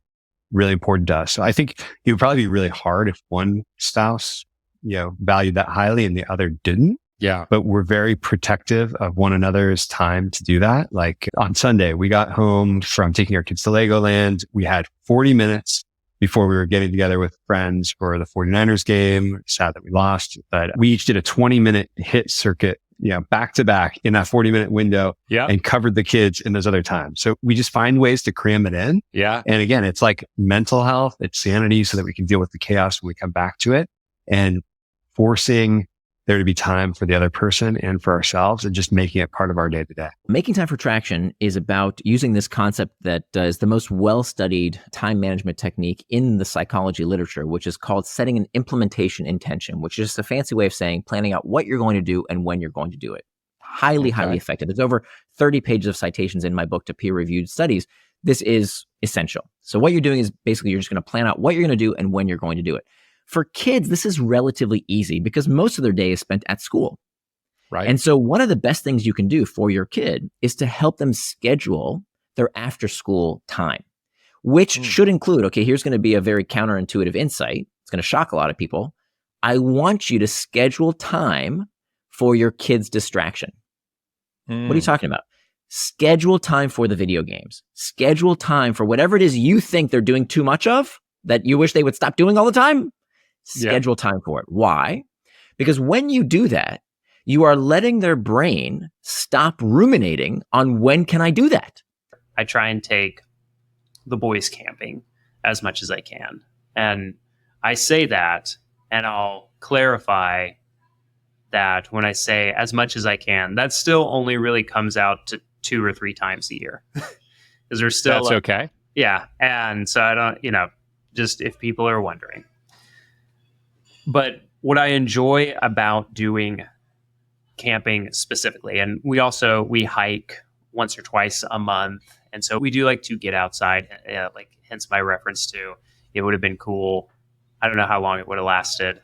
S20: really important to us. So I think it would probably be really hard if one spouse, you know, valued that highly and the other didn't.
S1: Yeah.
S20: But we're very protective of one another's time to do that. Like on Sunday, we got home from taking our kids to Legoland. We had 40 minutes before we were getting together with friends for the 49ers game. Sad that we lost, but we each did a 20-minute hit circuit, you know, back to back in that 40-minute window, and covered the kids in those other times. So we just find ways to cram it in.
S1: Yeah.
S20: And again, it's like mental health, it's sanity, so that we can deal with the chaos when we come back to it, and forcing there to be time for the other person and for ourselves, and just making it part of our day to day.
S7: Making time for traction is about using this concept that is the most well-studied time management technique in the psychology literature, which is called setting an implementation intention, which is just a fancy way of saying planning out what you're going to do and when you're going to do it. Highly effective. There's over 30 pages of citations in my book to peer-reviewed studies. This is essential. So what you're doing is basically you're just going to plan out what you're going to do and when you're going to do it. For kids, this is relatively easy because most of their day is spent at school.
S1: Right.
S7: And so one of the best things you can do for your kid is to help them schedule their after school time, which should include, okay, here's going to be a very counterintuitive insight. It's going to shock a lot of people. I want you to schedule time for your kid's distraction. What are you talking about? Schedule time for the video games. Schedule time for whatever it is you think they're doing too much of that you wish they would stop doing all the time. Schedule time for it. Why? Because when you do that, you are letting their brain stop ruminating on when can I do that.
S13: I try and take the boys camping as much as I can. And I say that, and I'll clarify that when I say as much as I can, that still only really comes out to 2 or 3 times a year. Because there's still...
S1: That's okay.
S13: Yeah. And so I don't, just if people are wondering. But what I enjoy about doing camping specifically, and we hike once or twice a month. And so we do like to get outside, hence my reference to it would have been cool. I don't know how long it would have lasted,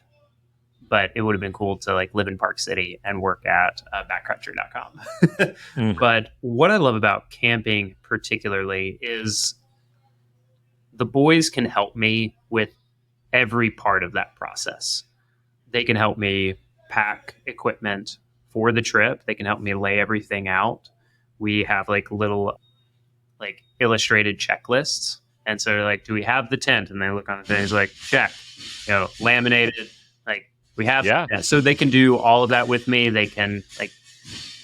S13: but it would have been cool to live in Park City and work at backcountry.com. But what I love about camping particularly is the boys can help me with every part of that process. They can help me pack equipment for the trip. They can help me lay everything out. We have little illustrated checklists. And so they're like, do we have the tent? And they look on the thing, it's like, check, laminated, we have. Yeah. So they can do all of that with me. They can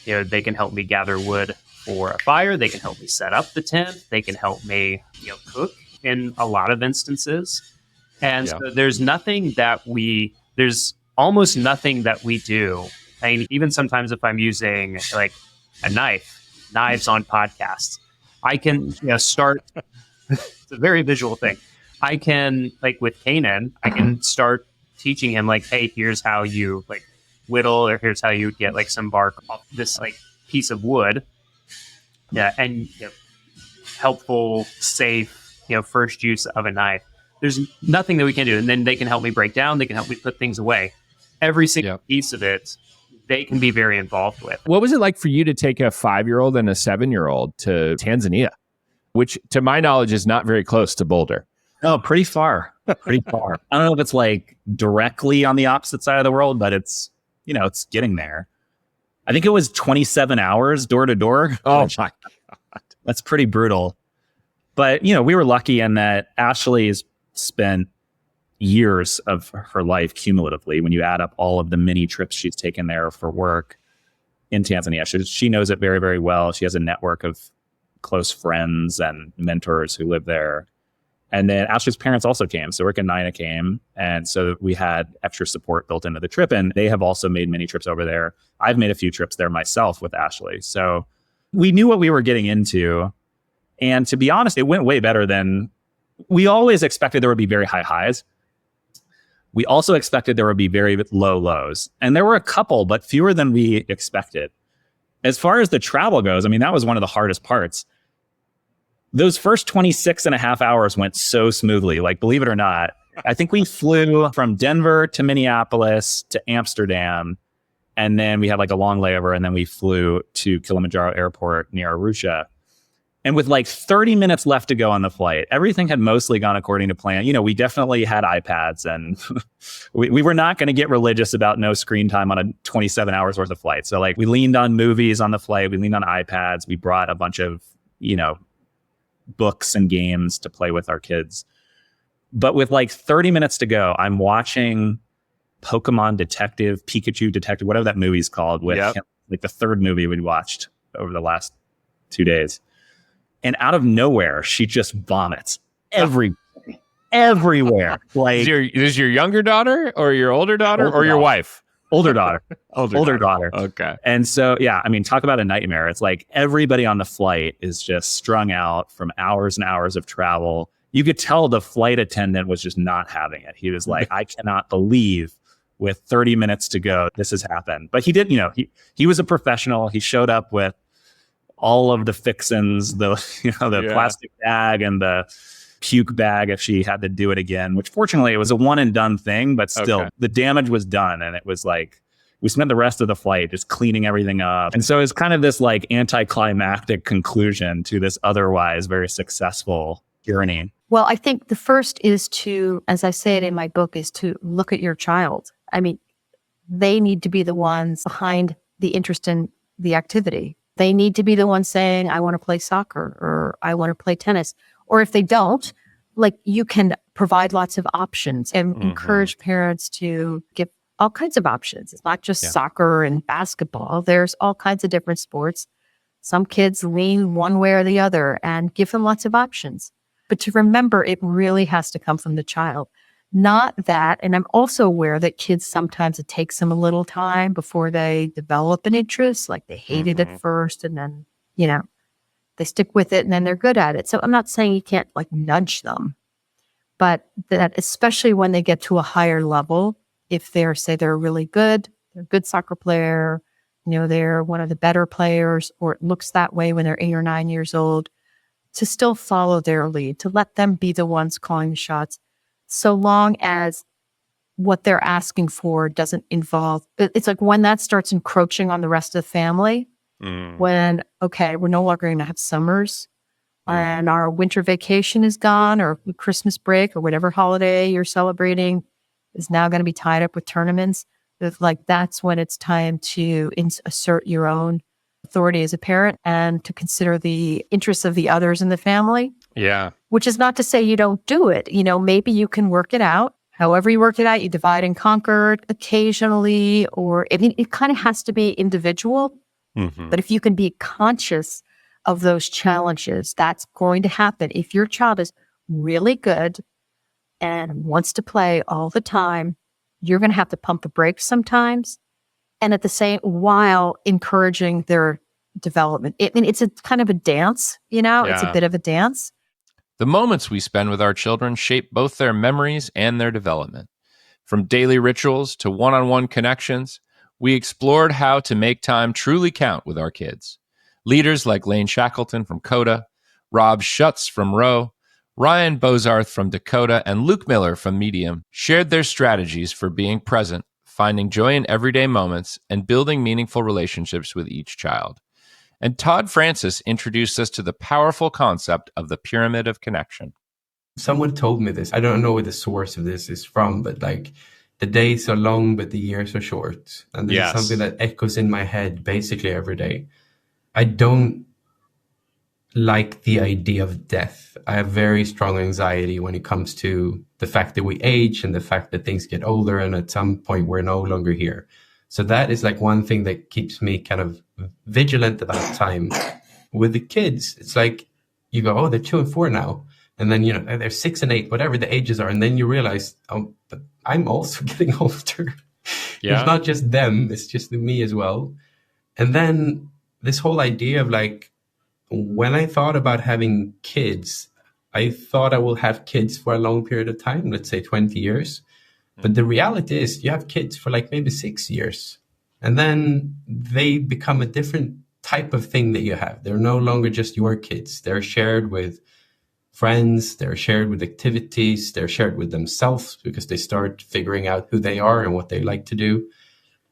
S13: they can help me gather wood for a fire. They can help me set up the tent. They can help me, cook in a lot of instances. And so there's almost nothing that we do. I mean, even sometimes if I'm using a knives on podcasts, I can start. It's a very visual thing. I can with Kanan, I can start teaching him hey, here's how you whittle, or here's how you get some bark off this piece of wood. Yeah, and helpful, safe, first use of a knife. There's nothing that we can do. And then they can help me break down. They can help me put things away. Every single piece of it, they can be very involved with.
S1: What was it like for you to take a 5-year-old and a 7-year-old to Tanzania, which to my knowledge is not very close to Boulder?
S23: Oh, pretty far. Pretty far. I don't know if it's directly on the opposite side of the world, but it's, it's getting there. I think it was 27 hours door to door. Oh my God. That's pretty brutal. But, we were lucky in that Ashley has spent years of her life cumulatively when you add up all of the many trips she's taken there for work in Tanzania. She knows it very, very well. She has a network of close friends and mentors who live there. And then Ashley's parents also came. So Rick and Nina came. And so we had extra support built into the trip. And they have also made many trips over there. I've made a few trips there myself with Ashley. So we knew what we were getting into. And to be honest, it went way better than we always expected. There would be very high highs. We also expected there would be very low lows. And there were a couple, but fewer than we expected. As far as the travel goes, that was one of the hardest parts. Those first 26 and a half hours went so smoothly. Believe it or not, I think we flew from Denver to Minneapolis to Amsterdam. And then we had a long layover. And then we flew to Kilimanjaro Airport near Arusha. And with 30 minutes left to go on the flight, everything had mostly gone according to plan. We definitely had iPads, and we were not going to get religious about no screen time on a 27 hours worth of flight. So we leaned on movies on the flight. We leaned on iPads. We brought a bunch of, books and games to play with our kids. But with 30 minutes to go, I'm watching Pokemon Detective, Pikachu Detective, whatever that movie's called, with the third movie we watched over the last 2 days. And out of nowhere, she just vomits everywhere. Is this your younger daughter or your older daughter or your wife? Older daughter. Older daughter.
S1: Okay.
S23: And so, yeah, I mean, talk about a nightmare. It's like everybody on the flight is just strung out from hours and hours of travel. You could tell the flight attendant was just not having it. He was like, I cannot believe with 30 minutes to go, this has happened. But he did, he was a professional. He showed up with all of the fixins, the plastic bag and the puke bag if she had to do it again, which fortunately it was a one and done thing, but still the damage was done. And it was like, we spent the rest of the flight just cleaning everything up. And so it's kind of this like anticlimactic conclusion to this otherwise very successful journey.
S5: Well, I think the first is to, as I say it in my book, is to look at your child. I mean, they need to be the ones behind the interest in the activity. They need to be the ones saying, I want to play soccer or I want to play tennis. Or if they don't, like you can provide lots of options and encourage parents to give all kinds of options. It's not just soccer and basketball. There's all kinds of different sports. Some kids lean one way or the other and give them lots of options. But to remember, it really has to come from the child. Not that, and I'm also aware that kids sometimes it takes them a little time before they develop an interest, like they hate it at first and then, they stick with it and then they're good at it. So I'm not saying you can't like nudge them, but that especially when they get to a higher level, if they're really good, they're a good soccer player, they're one of the better players, or it looks that way when they're 8 or 9 years old, to still follow their lead, to let them be the ones calling the shots, so long as what they're asking for doesn't involve, it's like when that starts encroaching on the rest of the family, when, we're no longer going to have summers and our winter vacation is gone, or Christmas break or whatever holiday you're celebrating is now going to be tied up with tournaments. That's when it's time to assert your own authority as a parent and to consider the interests of the others in the family.
S1: Yeah.
S5: Which is not to say you don't do it. Maybe you can work it out. However you work it out, you divide and conquer occasionally, or it kind of has to be individual. But if you can be conscious of those challenges, that's going to happen. If your child is really good and wants to play all the time, you're going to have to pump the brakes sometimes. And at the same, while encouraging their development. It's a kind of a dance, it's a bit of a dance.
S1: The moments we spend with our children shape both their memories and their development. From daily rituals to one-on-one connections, we explored how to make time truly count with our kids. Leaders like Lane Shackleton from Coda, Rob Schutz from Row, Ryan Bozarth from Dakota, and Luke Miller from Medium shared their strategies for being present, finding joy in everyday moments, and building meaningful relationships with each child. And Todd Francis introduced us to the powerful concept of the pyramid of connection.
S8: Someone told me this. I don't know where the source of this is from, but the days are long, but the years are short. And this is something that echoes in my head basically every day. I don't like the idea of death. I have very strong anxiety when it comes to the fact that we age and the fact that things get older and at some point we're no longer here. So that is one thing that keeps me kind of vigilant about time. With the kids, it's like you go, they're 2 and 4 now. And then, they're 6 and 8, whatever the ages are. And then you realize, but I'm also getting older. Yeah. It's not just them, it's just me as well. And then this whole idea of when I thought about having kids, I thought I will have kids for a long period of time, let's say 20 years. But the reality is you have kids for maybe 6 years. And then they become a different type of thing that you have. They're no longer just your kids. They're shared with friends. They're shared with activities. They're shared with themselves because they start figuring out who they are and what they like to do.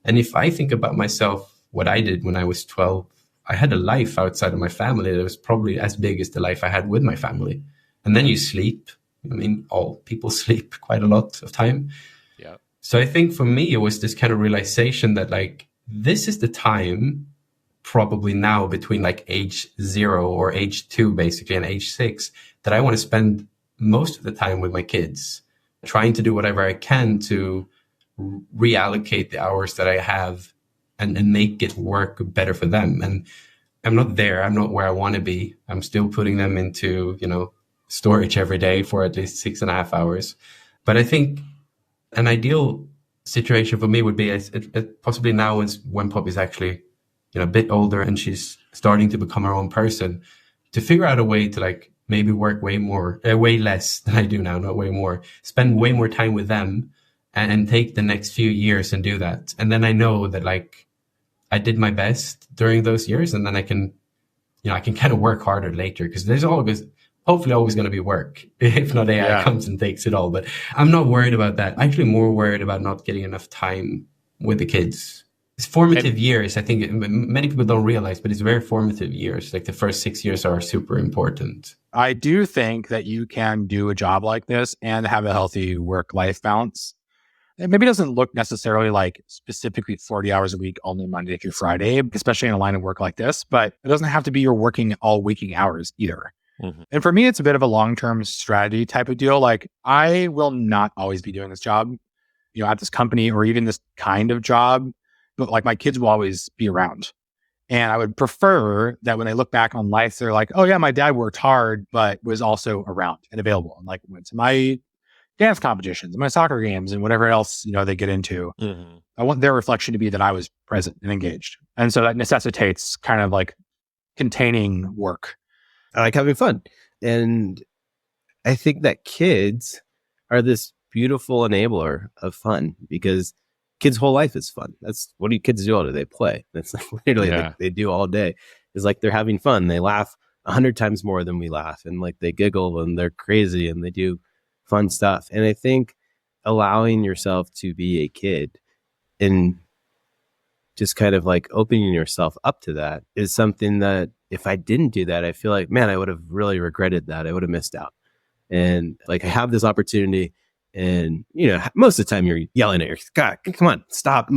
S8: And if I think about myself, what I did when I was 12, I had a life outside of my family that was probably as big as the life I had with my family. And then you sleep. All people sleep quite a lot of time. Yeah. So I think for me, it was this kind of realization that this is the time probably now between age 0 or age 2, basically, and age 6, that I want to spend most of the time with my kids, trying to do whatever I can to reallocate the hours that I have and make it work better for them. And I'm not there. I'm not where I want to be. I'm still putting them into, storage every day for at least 6.5 hours. But I think an ideal situation for me would be possibly now when Poppy's actually, a bit older and she's starting to become her own person, to figure out a way to like maybe work way less than I do now, not way more, spend way more time with them and take the next few years and do that. And then I know that like I did my best during those years, and then I can kind of work harder later, because there's hopefully always going to be work if not AI comes and takes it all. But I'm not worried about that. I'm actually more worried about not getting enough time with the kids. It's formative years. I think many people don't realize, but it's very formative years. Like the first 6 years are super important.
S10: I do think that you can do a job like this and have a healthy work-life balance. It maybe doesn't look necessarily like specifically 40 hours a week, only Monday through Friday, especially in a line of work like this, but it doesn't have to be you're working all waking hours either. Mm-hmm. And for me, it's a bit of a long-term strategy type of deal. Like I will not always be doing this job, at this company or even this kind of job, but like my kids will always be around. And I would prefer that when they look back on life, they're like, oh yeah, my dad worked hard, but was also around and available. And like went to my dance competitions, my soccer games, and whatever else, they get into. Mm-hmm. I want their reflection to be that I was present and engaged. And so that necessitates kind of like containing work.
S18: I like having fun. And I think that kids are this beautiful enabler of fun, because kids' whole life is fun. That's what do kids do all day? They play. That's like literally like they do all day. It's like they're having fun. They laugh 100 times more than we laugh, and like they giggle and they're crazy and they do fun stuff. And I think allowing yourself to be a kid and just kind of like opening yourself up to that is something that if I didn't do that, I feel like, man, I would have really regretted that. I would have missed out. And like I have this opportunity, and most of the time you're yelling at your God, come on, stop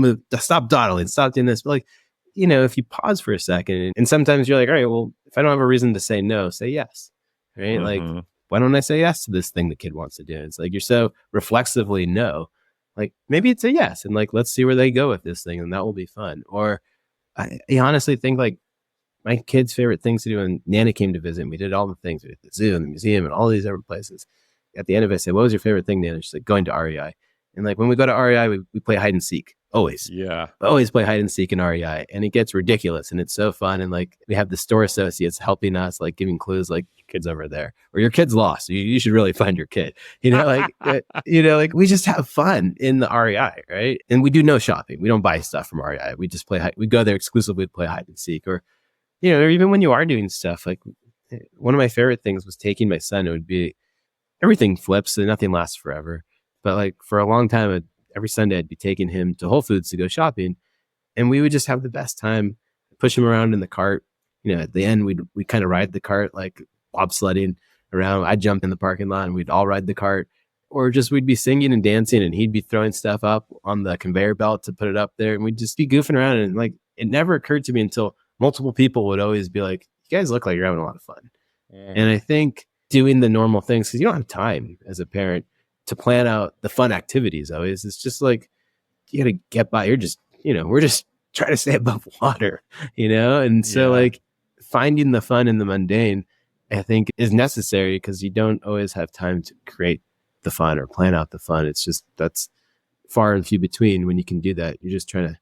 S18: dawdling, stop doing this. But like, if you pause for a second, and sometimes you're like, all right, well, if I don't have a reason to say no, say yes, right? Mm-hmm. Like, why don't I say yes to this thing the kid wants to do? It's like you're so reflexively no. Like maybe it's a yes, and like let's see where they go with this thing, and that will be fun. Or I honestly think like my kids' favorite things to do, and Nana came to visit, and we did all the things at the zoo and the museum and all these different places. At the end of it, I said, what was your favorite thing, Nana? She's like, going to REI. And like when we go to REI, we play hide and seek. Always.
S21: Yeah.
S18: We always play hide and seek in REI. And it gets ridiculous, and it's so fun. And like we have the store associates helping us, like giving clues, like your kid's over there, or your kid's lost. You should really find your kid. Like we just have fun in the REI, right? And we do no shopping. We don't buy stuff from REI. We just we go there exclusively to play hide and seek. Or or even when you are doing stuff, like one of my favorite things was taking my son. It would be everything flips and nothing lasts forever. But like for a long time, every Sunday I'd be taking him to Whole Foods to go shopping, and we would just have the best time, push him around in the cart. At the end, we'd kind of ride the cart, like bobsledding around. I'd jump in the parking lot and we'd all ride the cart, or just we'd be singing and dancing, and he'd be throwing stuff up on the conveyor belt to put it up there. And we'd just be goofing around. And like, it never occurred to me until multiple people would always be like, you guys look like you're having a lot of fun. And I think doing the normal things, because you don't have time as a parent to plan out the fun activities always. It's just like, you got to get by. You're just, we're just trying to stay above water, And so like finding the fun in the mundane, I think is necessary, because you don't always have time to create the fun or plan out the fun. It's just, that's far and few between when you can do that. You're just trying to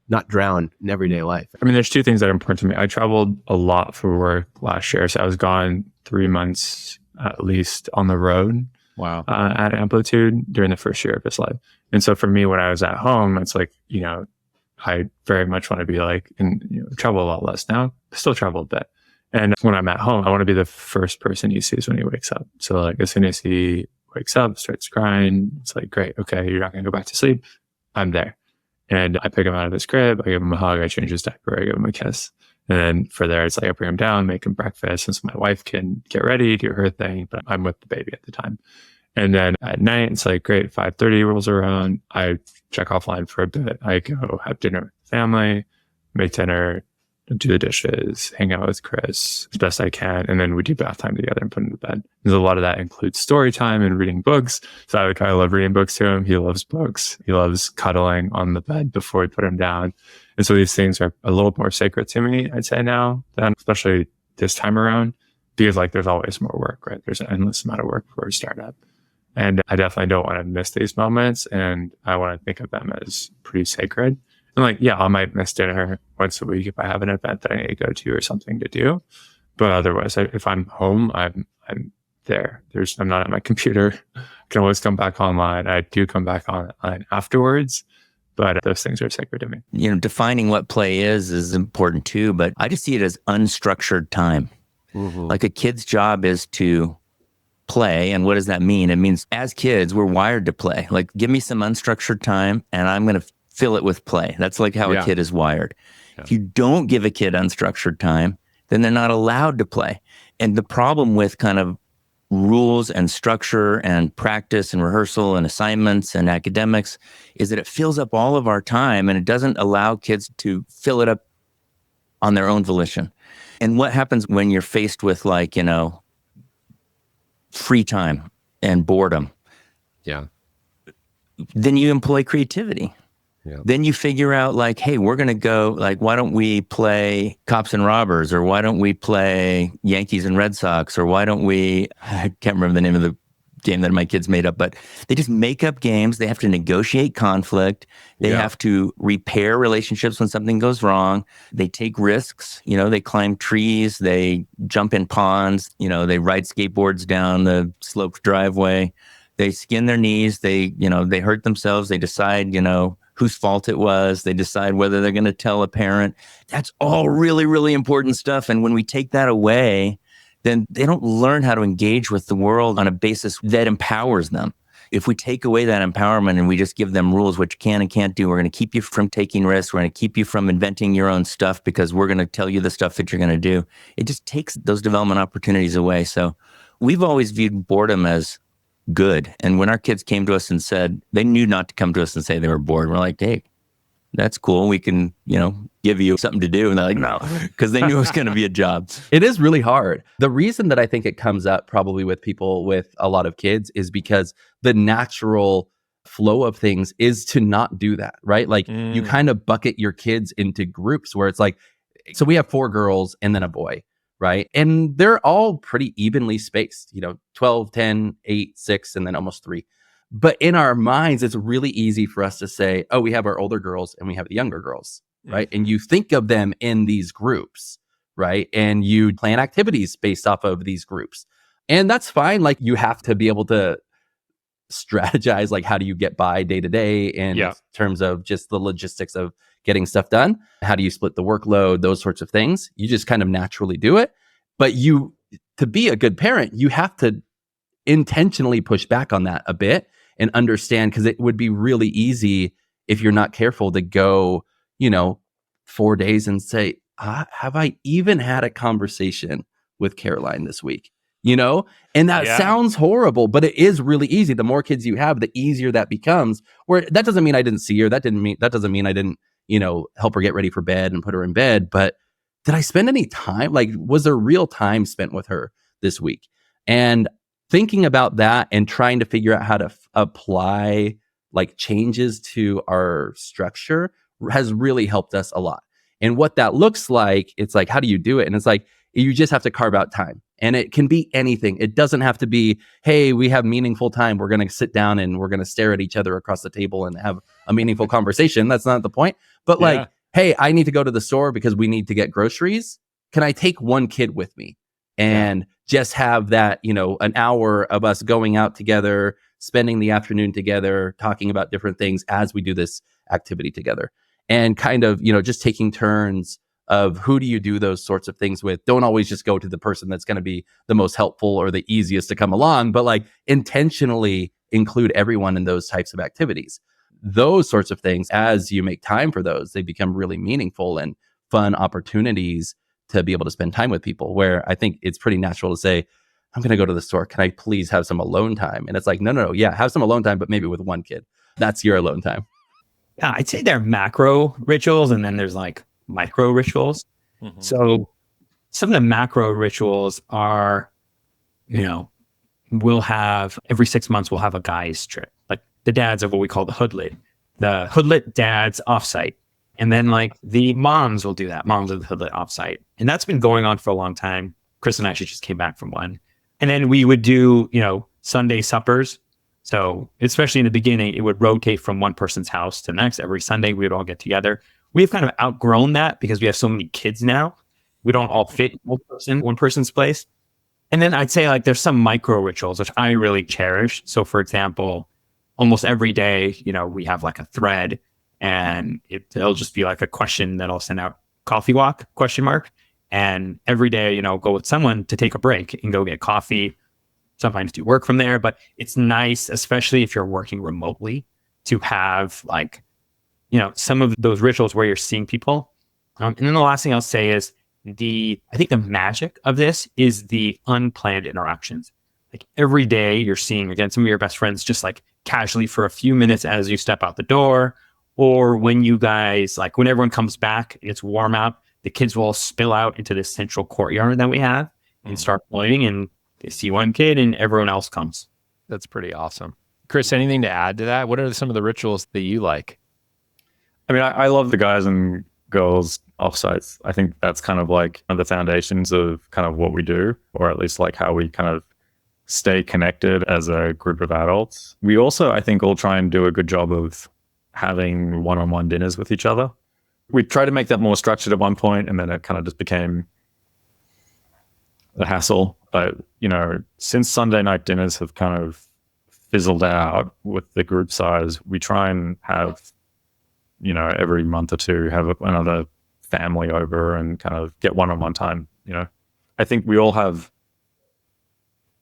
S18: not drown in everyday life.
S9: I mean, there's two things that are important to me. I traveled a lot for work last year. So I was gone 3 months at least on the road.
S1: Wow.
S9: At Amplitude during the first year of his life. And so for me, when I was at home, it's like, I very much want to be like, and travel a lot less now, still travel a bit. And when I'm at home, I want to be the first person he sees when he wakes up. So like as soon as he wakes up, starts crying, it's like, great, okay, you're not going to go back to sleep. I'm there. And I pick him out of his crib, I give him a hug, I change his diaper, I give him a kiss. And then for there, it's like I bring him down, make him breakfast, and so my wife can get ready, do her thing, but I'm with the baby at the time. And then at night, it's like, great, 5:30 rolls around, I check offline for a bit. I go have dinner with the family, make dinner, do the dishes, hang out with Chris as best I can. And then we do bath time together and put him to bed. There's a lot of that includes story time and reading books. So I love reading books to him. He loves books. He loves cuddling on the bed before we put him down. And so these things are a little more sacred to me, I'd say now, than especially this time around, because like there's always more work, right? There's an endless amount of work for a startup. And I definitely don't want to miss these moments. And I want to think of them as pretty sacred. And like, yeah, I might miss dinner once a week if I have an event that I need to go to or something to do. But otherwise, if I'm home, I'm there. I'm not at my computer. I can always come back online. I do come back online afterwards, but those things are sacred to me.
S16: You know, defining what play is important too, but I just see it as unstructured time. Mm-hmm. Like a kid's job is to play. And what does that mean? It means as kids, we're wired to play. Like, give me some unstructured time and I'm going to fill it with play. That's like how a kid is wired. Yeah. If you don't give a kid unstructured time, then they're not allowed to play. And the problem with kind of rules and structure and practice and rehearsal and assignments and academics is that it fills up all of our time and it doesn't allow kids to fill it up on their own volition. And what happens when you're faced with, like, you know, free time and boredom?
S1: Yeah.
S16: Then you employ creativity.
S1: Yeah.
S16: Then you figure out, like, hey, we're going to go, like, why don't we play Cops and Robbers? Or why don't we play Yankees and Red Sox? Or why don't we, I can't remember the name of the game that my kids made up, but they just make up games. They have to negotiate conflict. They have to repair relationships when something goes wrong. They take risks. You know, they climb trees. They jump in ponds. You know, they ride skateboards down the sloped driveway. They skin their knees. They hurt themselves. They decide, whose fault it was. They decide whether they're going to tell a parent. That's all really, really important stuff. And when we take that away, then they don't learn how to engage with the world on a basis that empowers them. If we take away that empowerment and we just give them rules, what you can and can't do, we're going to keep you from taking risks. We're going to keep you from inventing your own stuff because we're going to tell you the stuff that you're going to do. It just takes those development opportunities away. So we've always viewed boredom as good. And when our kids came to us and said, they knew not to come to us and say they were bored. We're like, hey, that's cool. We can, give you something to do. And they're like, no, because they knew it was going to be a job.
S17: It is really hard. The reason that I think it comes up probably with people with a lot of kids is because the natural flow of things is to not do that, right? Like you kind of bucket your kids into groups where it's like, so we have 4 girls and then a boy, right? And they're all pretty evenly spaced, 12, 10, 8, 6, and then almost 3. But in our minds, it's really easy for us to say, oh, we have our older girls and we have the younger girls, right? And you think of them in these groups, right? And you plan activities based off of these groups. And that's fine. Like you have to be able to strategize, like how do you get by day to day in terms of just the logistics of getting stuff done? How do you split the workload? Those sorts of things. You just kind of naturally do it. But to be a good parent, you have to intentionally push back on that a bit and understand, because it would be really easy if you're not careful to go, 4 days and say, have I even had a conversation with Caroline this week? And that sounds horrible, but it is really easy. The more kids you have, the easier that becomes. Where that doesn't mean I didn't see her. That doesn't mean I didn't, help her get ready for bed and put her in bed. But did I spend any time? Like, was there real time spent with her this week? And thinking about that and trying to figure out how to apply like changes to our structure has really helped us a lot. And what that looks like, it's like, how do you do it? And it's like, you just have to carve out time. And it can be anything. It doesn't have to be, hey, we have meaningful time. We're going to sit down and we're going to stare at each other across the table and have a meaningful conversation. That's not the point. But like, hey, I need to go to the store because we need to get groceries. Can I take one kid with me? And just have that, an hour of us going out together, spending the afternoon together, talking about different things as we do this activity together. And kind of, just taking turns of who do you do those sorts of things with. Don't always just go to the person that's going to be the most helpful or the easiest to come along, but like intentionally include everyone in those types of activities. Those sorts of things, as you make time for those, they become really meaningful and fun opportunities to be able to spend time with people, where I think it's pretty natural to say, I'm going to go to the store. Can I please have some alone time? And it's like, no. Yeah, have some alone time, but maybe with one kid. That's your alone time.
S2: Yeah, I'd say there are macro rituals and then there's like micro rituals. Mm-hmm. So some of the macro rituals are, we'll have every 6 months, we'll have a guys trip. Like the dads of what we call the Hoodlit dads offsite. And then like the moms will do that. Moms of the Hoodlit offsite. And that's been going on for a long time. Chris and I actually just came back from one. And then we would do, Sunday suppers So especially in the beginning, it would rotate from one person's house to the next. Every Sunday, we would all get together. We've kind of outgrown that because we have so many kids now. We don't all fit one person's place. And then I'd say like there's some micro rituals, which I really cherish. So for example, almost every day, we have like a thread, and it'll just be like a question that I'll send out, coffee walk, ? And every day, go with someone to take a break and go get coffee, sometimes do work from there. But it's nice, especially if you're working remotely, to have like, some of those rituals where you're seeing people. And then the last thing I'll say is I think the magic of this is the unplanned interactions. Like every day you're seeing, again, some of your best friends just like casually for a few minutes as you step out the door, or when you guys, like when everyone comes back and it's warm out, the kids will all spill out into this central courtyard that we have and start playing, and they see one kid and everyone else comes.
S1: That's pretty awesome. Chris, anything to add to that? What are some of the rituals that you like?
S9: I mean, I love the guys and girls offsites. I think that's kind of like the foundations of kind of what we do, or at least like how we kind of stay connected as a group of adults. We also, I think, all try and do a good job of having one-on-one dinners with each other. We tried to make that more structured at one point, and then it kind of just became a hassle. But, since Sunday night dinners have kind of fizzled out with the group size, we try and have, every month or two, have another family over and kind of get one-on-one time. I think we all have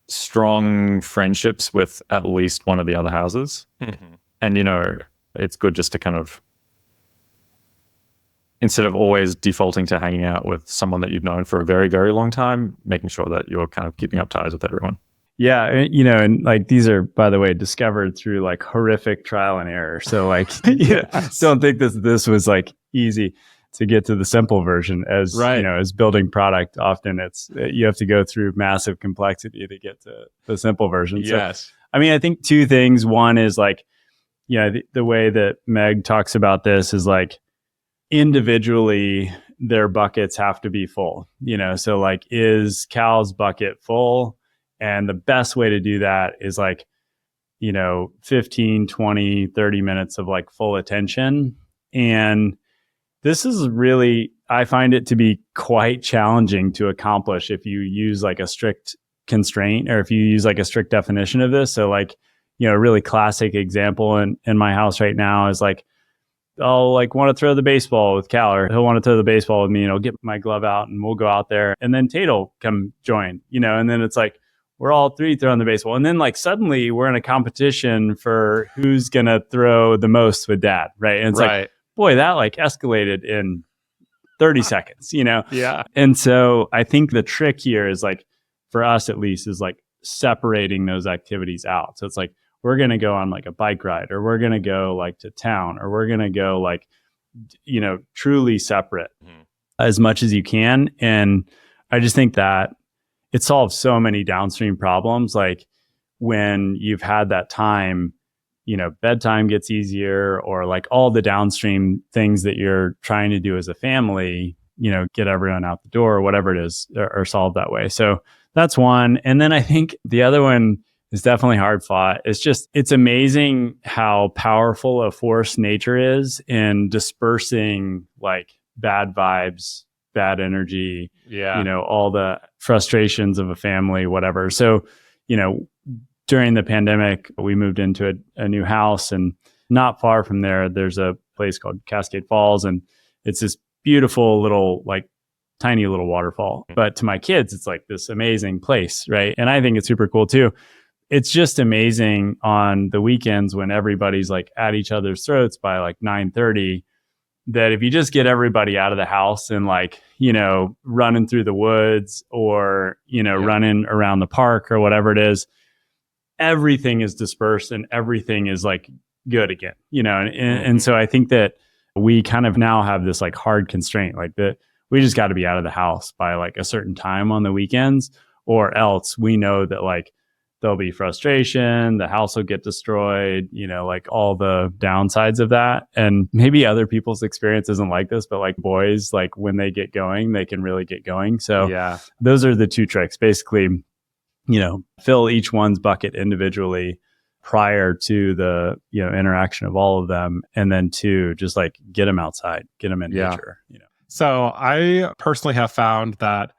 S9: strong friendships with at least one of the other houses. Mm-hmm. And, it's good just to kind of, instead of always defaulting to hanging out with someone that you've known for a very, very long time, making sure that you're kind of keeping up ties with everyone.
S4: Yeah. And like these are, by the way, discovered through like horrific trial and error. So like, don't think this was like easy to get to the simple version. As as building product, often you have to go through massive complexity to get to the simple version.
S1: Yes.
S4: So, I mean, I think two things. One is like, the way that Meg talks about this is like individually their buckets have to be full, so like, is Cal's bucket full? And the best way to do that is like, 15, 20, 30 minutes of like full attention. And this is really, I find it to be quite challenging to accomplish if you use like a strict constraint, or if you use like a strict definition of this. So like, a really classic example in my house right now is like, I'll like want to throw the baseball with Cal, or he'll want to throw the baseball with me, and I'll get my glove out and we'll go out there. And then Tate will come join, and then it's like, we're all three throwing the baseball. And then like suddenly we're in a competition for who's going to throw the most with dad. Right. And it's like, boy, that like escalated in 30 seconds,
S1: Yeah.
S4: And so I think the trick here is like, for us at least, is like separating those activities out. So it's like, we're going to go on like a bike ride, or we're going to go like to town, or we're going to go like, truly separate as much as you can. And I just think that it solves so many downstream problems. Like when you've had that time, bedtime gets easier, or like all the downstream things that you're trying to do as a family, get everyone out the door, or whatever it is, are solved that way. So that's one. And then I think the other one is definitely hard fought. It's amazing how powerful a force nature is in dispersing like bad vibes, bad energy, all the frustrations of a family, whatever. So, during the pandemic, we moved into a new house, and not far from there, there's a place called Cascade Falls, and it's this beautiful little, like tiny little waterfall. But to my kids, it's like this amazing place, right? And I think it's super cool too. It's just amazing on the weekends when everybody's like at each other's throats by like 9:30, that if you just get everybody out of the house and like, running through the woods, or, running around the park or whatever it is, everything is dispersed and everything is like good again, and so I think that we kind of now have this like hard constraint, like that we just got to be out of the house by like a certain time on the weekends, or else we know that like there'll be frustration, the house will get destroyed, like all the downsides of that. And maybe other people's experience isn't like this, but like boys, like when they get going, they can really get going. So those are the two tricks. Basically, fill each one's bucket individually, prior to the interaction of all of them, and then 2, just like get them outside, get them in nature.
S11: So I personally have found that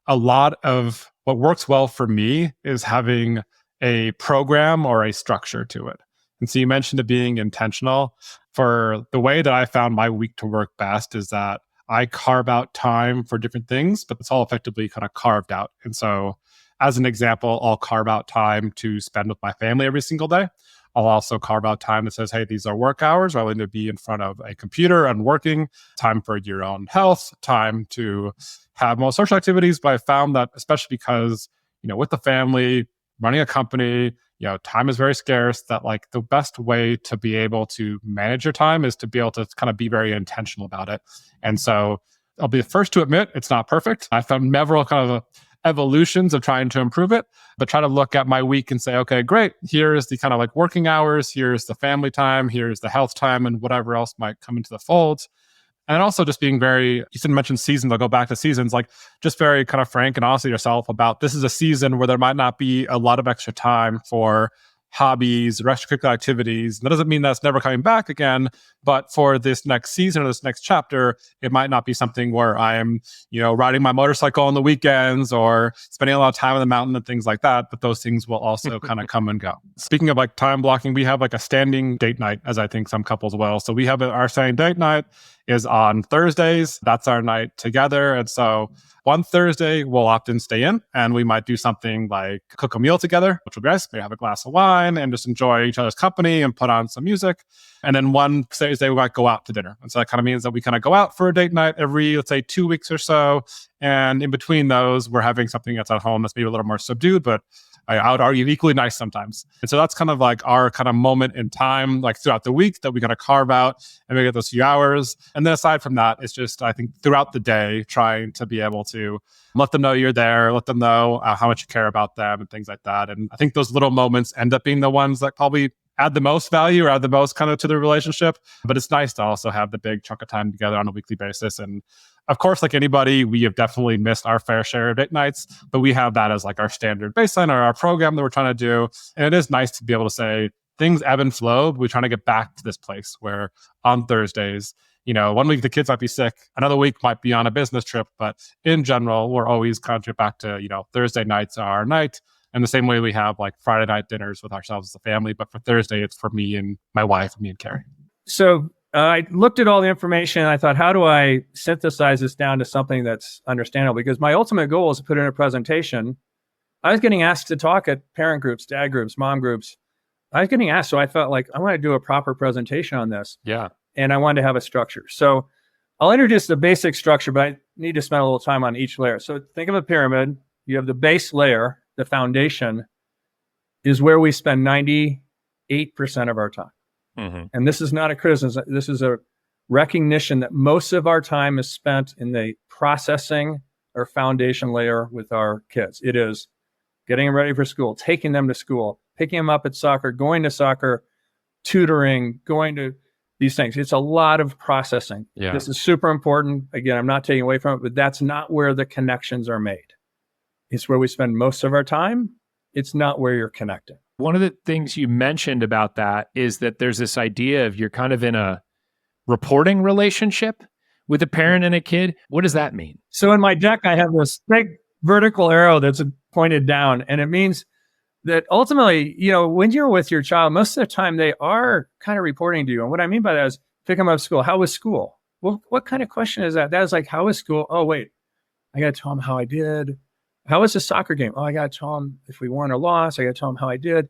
S11: a lot of what works well for me is having a program or a structure to it. And so you mentioned it being intentional. For the way that I found my week to work best is that I carve out time for different things, but it's all effectively kind of carved out. And so as an example, I'll carve out time to spend with my family every single day. I'll also carve out time that says, hey, these are work hours. I need to be in front of a computer and working, time for your own health, time to have more social activities. But I found that, especially because, with the family, running a company, time is very scarce, that like the best way to be able to manage your time is to be able to kind of be very intentional about it. And so I'll be the first to admit it's not perfect. I found several kind of evolutions of trying to improve it, but try to look at my week and say, okay, great. Here's the kind of like working hours. Here's the family time. Here's the health time and whatever else might come into the fold. And also just being very, you didn't mention seasons, I'll go back to seasons, like just very kind of frank and honest with yourself about this is a season where there might not be a lot of extra time for hobbies, extracurricular activities. That doesn't mean that's never coming back again, but for this next season or this next chapter, it might not be something where I'm, riding my motorcycle on the weekends or spending a lot of time on the mountain and things like that. But those things will also kind of come and go. Speaking of like time blocking, we have like a standing date night, as I think some couples will. So we have our standing date night is on Thursdays. That's our night together. And so one Thursday, we'll often stay in and we might do something like cook a meal together, which will be nice. Maybe have a glass of wine and just enjoy each other's company and put on some music. And then one Thursday, we might go out to dinner. And so that kind of means that we kind of go out for a date night every, let's say, 2 weeks or so. And in between those, we're having something that's at home that's maybe a little more subdued, but I would argue equally nice sometimes. And so that's kind of like our kind of moment in time, like throughout the week that we kind of carve out and we get those few hours. And then aside from that, it's just, I think throughout the day, trying to be able to let them know you're there, let them know how much you care about them and things like that. And I think those little moments end up being the ones that probably add the most value or add the most kind of to the relationship. But it's nice to also have the big chunk of time together on a weekly basis. And of course, like anybody, we have definitely missed our fair share of date nights, but we have that as like our standard baseline or our program that we're trying to do. And it is nice to be able to say things ebb and flow, but we're trying to get back to this place where on Thursdays, 1 week the kids might be sick, another week might be on a business trip, but in general, we're always kind of get back to, Thursday nights are our night. And the same way we have like Friday night dinners with ourselves as a family, but for Thursday, it's for me and my wife, me and Carrie.
S19: So I looked at all the information and I thought, how do I synthesize this down to something that's understandable? Because my ultimate goal is to put in a presentation. I was getting asked to talk at parent groups, dad groups, mom groups. I was getting asked. So I felt like I want to do a proper presentation on this.
S11: Yeah.
S19: And I wanted to have a structure. So I'll introduce the basic structure, but I need to spend a little time on each layer. So think of a pyramid. You have the base layer, the foundation is where we spend 98% of our time. Mm-hmm. And this is not a criticism. This is a recognition that most of our time is spent in the processing or foundation layer with our kids. It is getting them ready for school, taking them to school, picking them up at soccer, going to soccer, tutoring, going to these things. It's a lot of processing. Yeah. This is super important. Again, I'm not taking away from it, but that's not where the connections are made. It's where we spend most of our time. It's not where you're connecting.
S1: One of the things you mentioned about that is that there's this idea of you're kind of in a reporting relationship with a parent and a kid. What does that mean?
S19: So in my deck, I have this big vertical arrow that's pointed down, and it means that ultimately, when you're with your child, most of the time they are kind of reporting to you. And what I mean by that is pick them up at school. How was school? Well, what kind of question is that? That is like, how was school? Oh, wait, I got to tell them how I did. How was the soccer game? Oh, I got to tell them if we won or lost. I got to tell them how I did.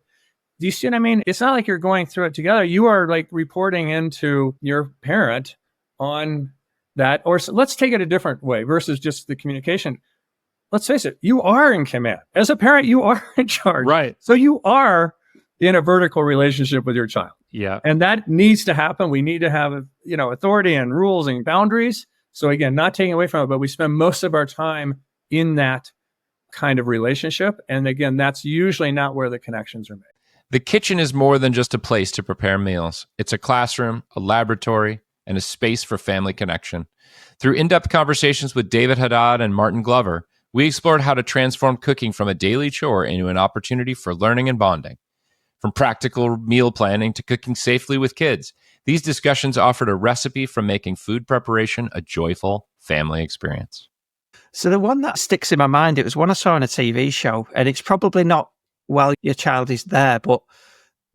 S19: Do you see what I mean? It's not like you're going through it together. You are like reporting into your parent on that. Or so let's take it a different way versus just the communication. Let's face it, you are in command. As a parent, you are in charge.
S1: Right.
S19: So you are in a vertical relationship with your child.
S1: Yeah.
S19: And that needs to happen. We need to have, authority and rules and boundaries. So again, not taking away from it, but we spend most of our time in that kind of relationship. And again, that's usually not where the connections are made.
S1: The kitchen is more than just a place to prepare meals. It's a classroom, a laboratory, and a space for family connection. Through in-depth conversations with David Haddad and Martin Glover, we explored how to transform cooking from a daily chore into an opportunity for learning and bonding. From practical meal planning to cooking safely with kids, these discussions offered a recipe for making food preparation a joyful family experience.
S6: So the one that sticks in my mind, it was one I saw on a TV show, and it's probably not while your child is there, but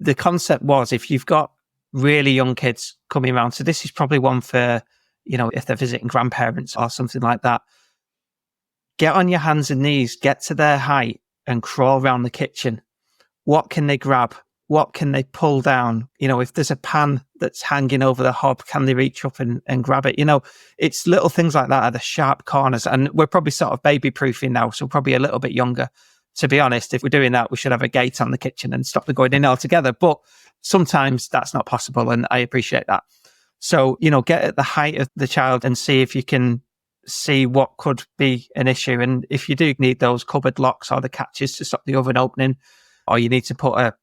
S6: the concept was if you've got really young kids coming around, so this is probably one for, if they're visiting grandparents or something like that, get on your hands and knees, get to their height and crawl around the kitchen. What can they grab? What can they pull down? If there's a pan that's hanging over the hob, can they reach up and grab it? It's little things like that are the sharp corners. And we're probably sort of baby proofing now, so probably a little bit younger. To be honest, if we're doing that, we should have a gate on the kitchen and stop them going in altogether. But sometimes that's not possible, and I appreciate that. So, get at the height of the child and see if you can see what could be an issue. And if you do need those cupboard locks or the catches to stop the oven opening, or you need to put a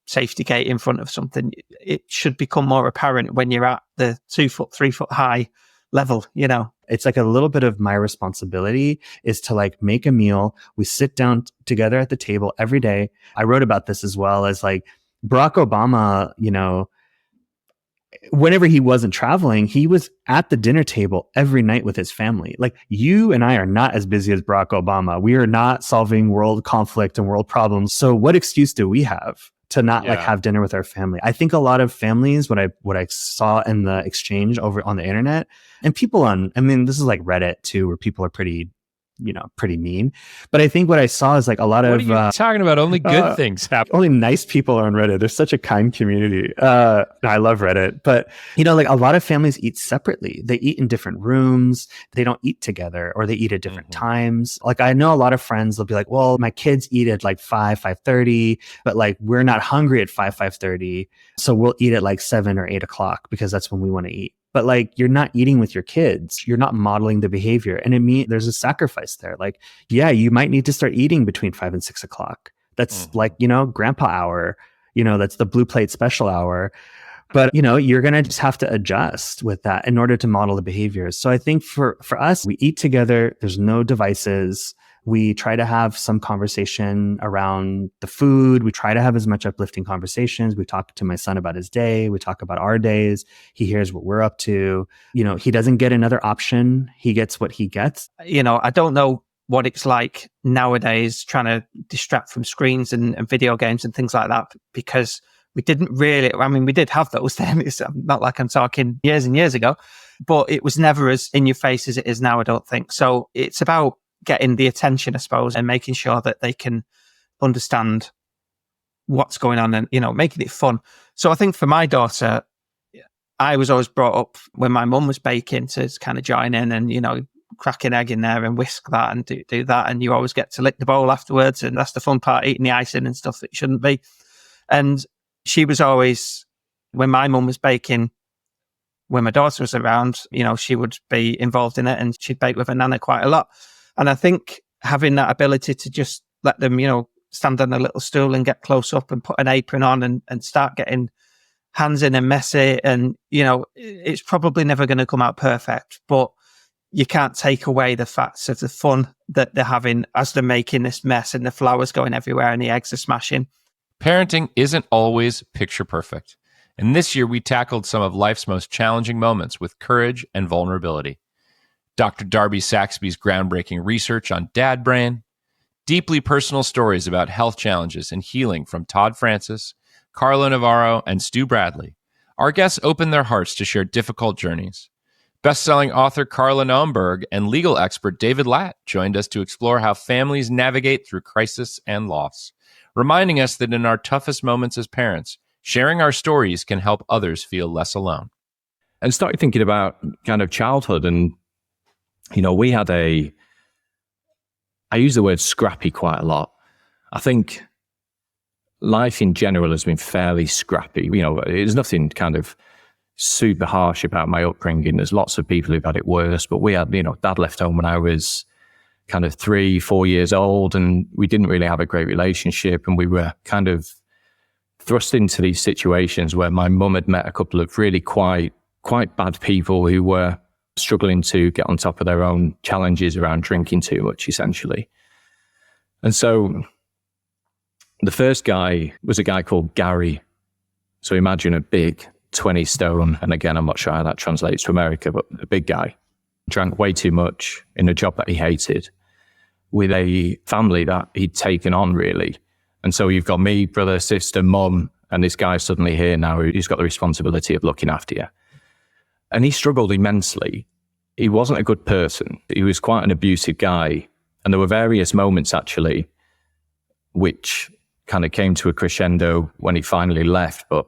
S6: safety gate in front of something, it should become more apparent when you're at the 2 foot, 3 foot high level,
S3: It's like a little bit of my responsibility is to like make a meal. We sit down together at the table every day. I wrote about this as well as like Barack Obama, whenever he wasn't traveling, he was at the dinner table every night with his family. Like you and I are not as busy as Barack Obama. We are not solving world conflict and world problems. So what excuse do we have to not like have dinner with our family? I think a lot of families, what I saw in the exchange over on the internet, and people this is like Reddit too, where people are pretty mean. But I think what I saw is like a lot
S1: what
S3: of...
S1: What are you talking about? Only good things happen.
S3: Only nice people are on Reddit. There's such a kind community. I love Reddit. But, like a lot of families eat separately. They eat in different rooms. They don't eat together, or they eat at different times. Like I know a lot of friends, they'll be like, well, my kids eat at like 5:30, but like we're not hungry at 5:30. So we'll eat at like 7 or 8 o'clock because that's when we want to eat. But like, you're not eating with your kids. You're not modeling the behavior. And there's a sacrifice there. Like, yeah, you might need to start eating between 5 and 6 o'clock. That's like, grandpa hour, that's the blue plate special hour. But, you're going to just have to adjust with that in order to model the behaviors. So I think for us, we eat together. There's no devices. We try to have some conversation around the food. We try to have as much uplifting conversations. We talk to my son about his day. We talk about our days. He hears what we're up to. He doesn't get another option. He gets what he gets.
S6: I don't know what it's like nowadays trying to distract from screens and video games and things like that, because we didn't really, we did have those then. It's not like I'm talking years and years ago, but it was never as in your face as it is now, I don't think. So it's about getting the attention, I suppose, and making sure that they can understand what's going on and, making it fun. So I think for my daughter, I was always brought up when my mum was baking to kind of join in and, crack an egg in there and whisk that and do that. And you always get to lick the bowl afterwards. And that's the fun part, eating the icing and stuff that shouldn't be. And she was always, when my mum was baking, when my daughter was around, she would be involved in it, and she'd bake with her nana quite a lot. And I think having that ability to just let them, stand on a little stool and get close up and put an apron on and start getting hands in and messy. And, it's probably never going to come out perfect, but you can't take away the facts of the fun that they're having as they're making this mess and the flour's going everywhere and the eggs are smashing.
S1: Parenting isn't always picture perfect. And this year we tackled some of life's most challenging moments with courage and vulnerability. Dr. Darby Saxby's groundbreaking research on dad brain, deeply personal stories about health challenges and healing from Todd Francis, Carlo Navarro, and Stu Bradley. Our guests opened their hearts to share difficult journeys. Best-selling author Carla Naumburg and legal expert David Latt joined us to explore how families navigate through crisis and loss, reminding us that in our toughest moments as parents, sharing our stories can help others feel less alone.
S12: And started thinking about kind of childhood, and we had I use the word scrappy quite a lot. I think life in general has been fairly scrappy. There's nothing kind of super harsh about my upbringing. There's lots of people who've had it worse, but we had, dad left home when I was kind of 3-4 years old, and we didn't really have a great relationship. And we were kind of thrust into these situations where my mum had met a couple of really quite bad people who were struggling to get on top of their own challenges around drinking too much, essentially. And so The first guy was a guy called Gary. So imagine a big 20 stone, and again, I'm not sure how that translates to America, but a big guy. Drank way too much in a job that he hated with a family that he'd taken on, really. And so you've got me, brother, sister, mum, and this guy suddenly here now who's got the responsibility of looking after you. And he struggled immensely. He wasn't a good person. He was quite an abusive guy. And there were various moments, actually, which kind of came to a crescendo when he finally left. But,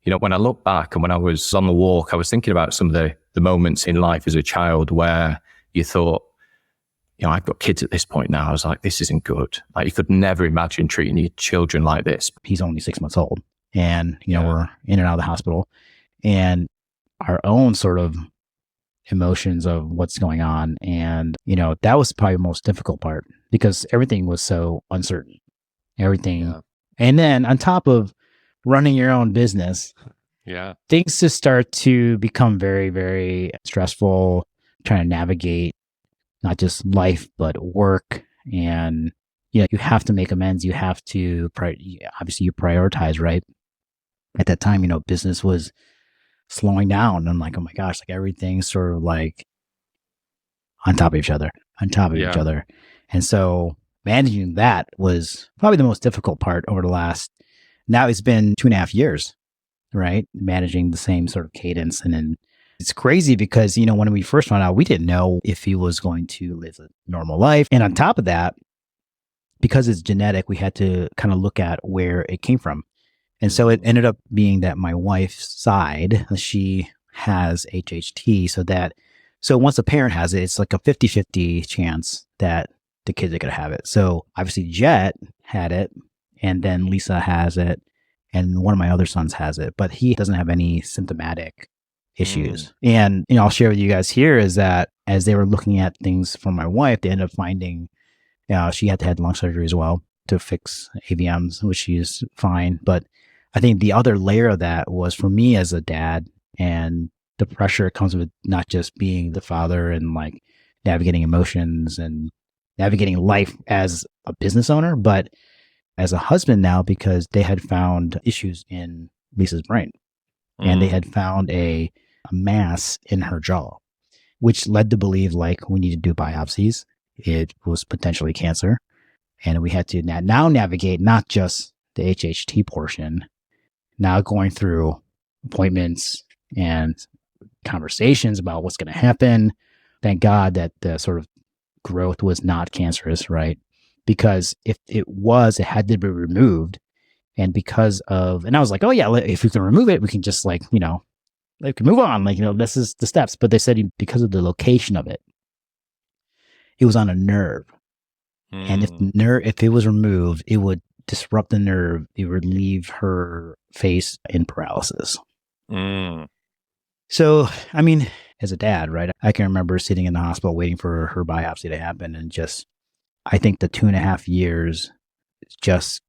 S12: you know, when I look back and when I was on the walk, I was thinking about some of the moments in life as a child where you thought, you know, I've got kids at this point now. I was like, this isn't good. Like, you could never imagine treating your children like this.
S14: He's only 6 months old. And, you know, we're in and out of the hospital. And our own sort of emotions of what's going on. And, you know, that was probably the most difficult part because everything was so uncertain. Everything. Yeah. And then on top of running your own business, things just start to become very, very stressful, trying to navigate not just life, but work. And, you know, you have to make amends. You have to, obviously you prioritize, right? At that time, you know, business was slowing down. And I'm like, oh my gosh, like everything's sort of like on top of each other. And so managing that was probably the most difficult part over the last, now it's been 2.5 years, right? Managing the same sort of cadence. And then it's crazy because, you know, when we first found out, we didn't know if he was going to live a normal life. And on top of that, because it's genetic, we had to kind of look at where it came from. And so it ended up being that my wife's side, she has HHT. So once a parent has it, it's like a 50-50 chance that the kids are going to have it. So obviously Jet had it, and then Lisa has it, and one of my other sons has it, but he doesn't have any symptomatic issues. And, you know, I'll share with you guys here is that as they were looking at things for my wife, they ended up finding, she had to have lung surgery as well to fix AVMs, which she's fine. But I think the other layer of that was for me as a dad, and the pressure comes with not just being the father and like navigating emotions and navigating life as a business owner, but as a husband now, because they had found issues in Lisa's brain. And they had found a mass in her jaw, which led to believe like we need to do biopsies. It was potentially cancer. And we had to now navigate not just the HHT portion, now going through appointments and conversations about what's going to happen. Thank God that the sort of growth was not cancerous, right? Because if it was, it had to be removed. And because of, and I was like, oh yeah, if we can remove it, we can just like, you know, we can move on. Like, you know, this is the steps. But they said because of the location of it, it was on a nerve. And if it was removed, it would disrupt the nerve. It would leave her face in paralysis. So, I mean, as a dad, right, I can remember sitting in the hospital waiting for her biopsy to happen. And just, I think the 2.5 years just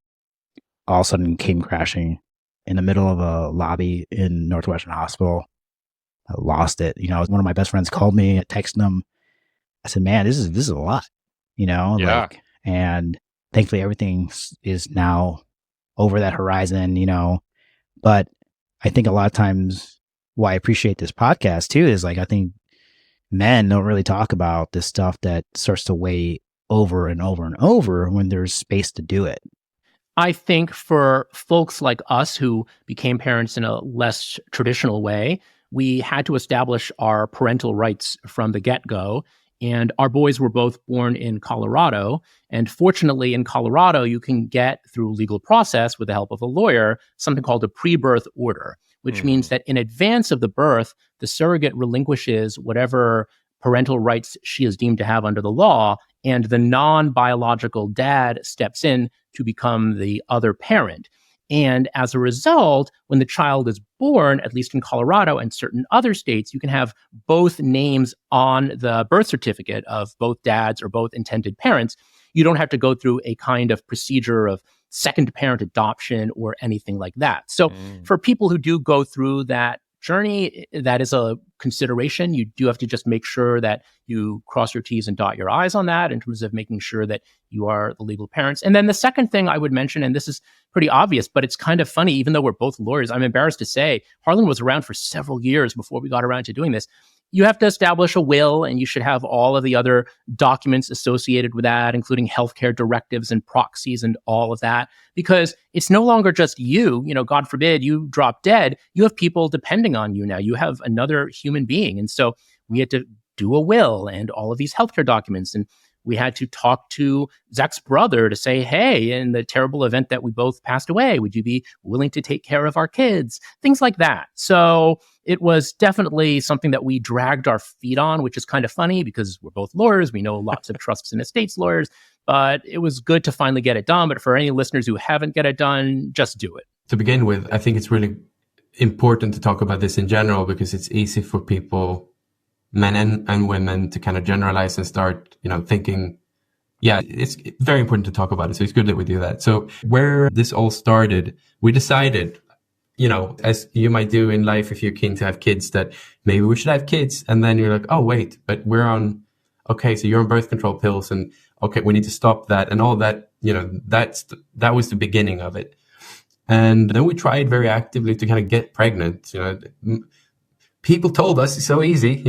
S14: all of a sudden came crashing in the middle of a lobby in Northwestern Hospital. I lost it. You know, one of my best friends called me, I texted him. I said, man, this is a lot, you know? Like, and thankfully everything is now over that horizon, you know? But I think a lot of times why I appreciate this podcast too is like, I think men don't really talk about this stuff that starts to weigh over and over and over when there's space to do it.
S15: I think for folks like us who became parents in a less traditional way, we had to establish our parental rights from the get-go. And our boys were both born in Colorado. And fortunately, in Colorado, you can get, through legal process with the help of a lawyer, something called a pre-birth order, which means that in advance of the birth, the surrogate relinquishes whatever parental rights she is deemed to have under the law, and the non-biological dad steps in to become the other parent. And as a result, when the child is born, at least in Colorado and certain other states, you can have both names on the birth certificate of both dads or both intended parents. You don't have to go through a kind of procedure of second parent adoption or anything like that. So for people who do go through that journey. That is a consideration. You do have to just make sure that you cross your T's and dot your I's on that in terms of making sure that you are the legal parents. And then the second thing I would mention, and this is pretty obvious, but it's kind of funny, even though we're both lawyers, I'm embarrassed to say, Harlan was around for several years before we got around to doing this. You have to establish a will, and you should have all of the other documents associated with that, including healthcare directives and proxies and all of that, because it's no longer just you, God forbid you drop dead. You have people depending on you now. You have another human being. And so we had to do a will and all of these healthcare documents. And we had to talk to Zach's brother to say, hey, in the terrible event that we both passed away, would you be willing to take care of our kids? Things like that. So it was definitely something that we dragged our feet on, which is kind of funny because we're both lawyers. We know lots of trusts and estates lawyers, but it was good to finally get it done. But for any listeners who haven't get it done, just do it.
S8: To begin with, I think it's really important to talk about this in general because it's easy for people, men and women, to kind of generalize and start, thinking, yeah, it's very important to talk about it. So it's good that we do that. So where this all started, we decided, as you might do in life if you're keen to have kids, that maybe we should have kids. And then you're like, oh, wait, but okay, so you're on birth control pills and okay, we need to stop that and all that, that was the beginning of it. And then we tried very actively to kind of get pregnant. People told us it's so easy,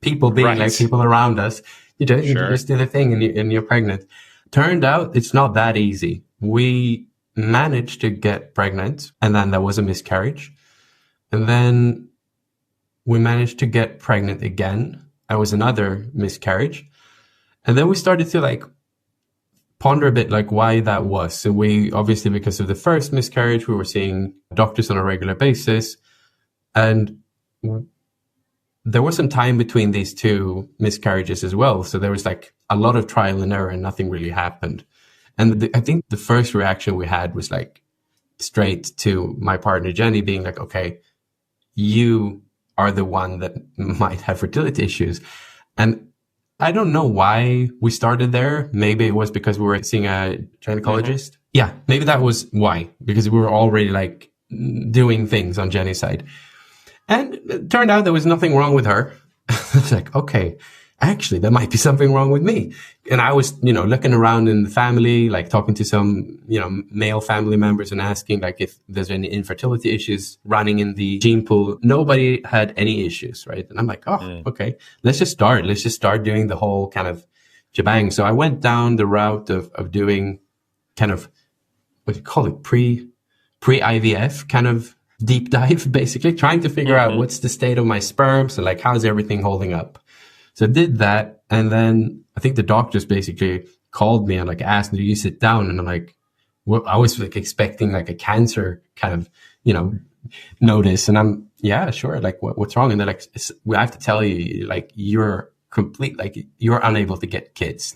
S8: people being like people around us, you just do the thing and you're pregnant. Turned out it's not that easy. We managed to get pregnant and then there was a miscarriage. And then we managed to get pregnant again. There was another miscarriage. And then we started to ponder a bit why that was. So we obviously, because of the first miscarriage, we were seeing doctors on a regular basis. And there was some time between these two miscarriages as well. So there was a lot of trial and error and nothing really happened. And I think the first reaction we had was straight to my partner, Jenny, being okay, you are the one that might have fertility issues. And I don't know why we started there. Maybe it was because we were seeing a gynecologist. Mm-hmm. Yeah, maybe that was why, because we were already doing things on Jenny's side. And it turned out there was nothing wrong with her. It's okay, actually, there might be something wrong with me. And I was, looking around in the family, talking to some, male family members and asking if there's any infertility issues running in the gene pool. Nobody had any issues, right? And I'm okay, let's just start doing the whole kind of shebang. So I went down the route of doing kind of, what do you call it? Pre-IVF kind of deep dive, basically trying to figure out what's the state of my sperm. So how's everything holding up? So I did that. And then I think the doctors basically called me and asked, do you sit down? And I'm I was expecting a cancer kind of, notice. And I'm, yeah, sure. What's wrong? And they're we have to tell you, you're you're unable to get kids.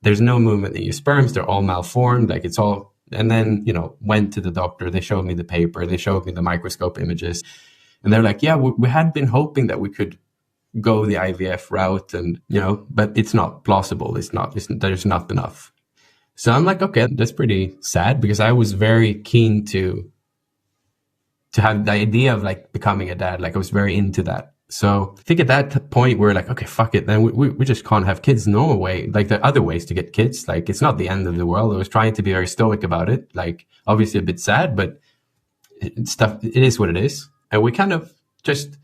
S8: There's no movement in your sperms. They're all malformed. It's all. And then, went to the doctor. They showed me the paper. They showed me the microscope images. And they're yeah, we had been hoping that we could go the IVF route and, but it's not plausible. There's not enough. So I'm okay, that's pretty sad because I was very keen to have the idea of becoming a dad. I was very into that. So I think at that point we're okay, fuck it. Then we just can't have kids normal way. There are other ways to get kids. It's not the end of the world. I was trying to be very stoic about it. Obviously a bit sad, but it is what it is. And we kind of just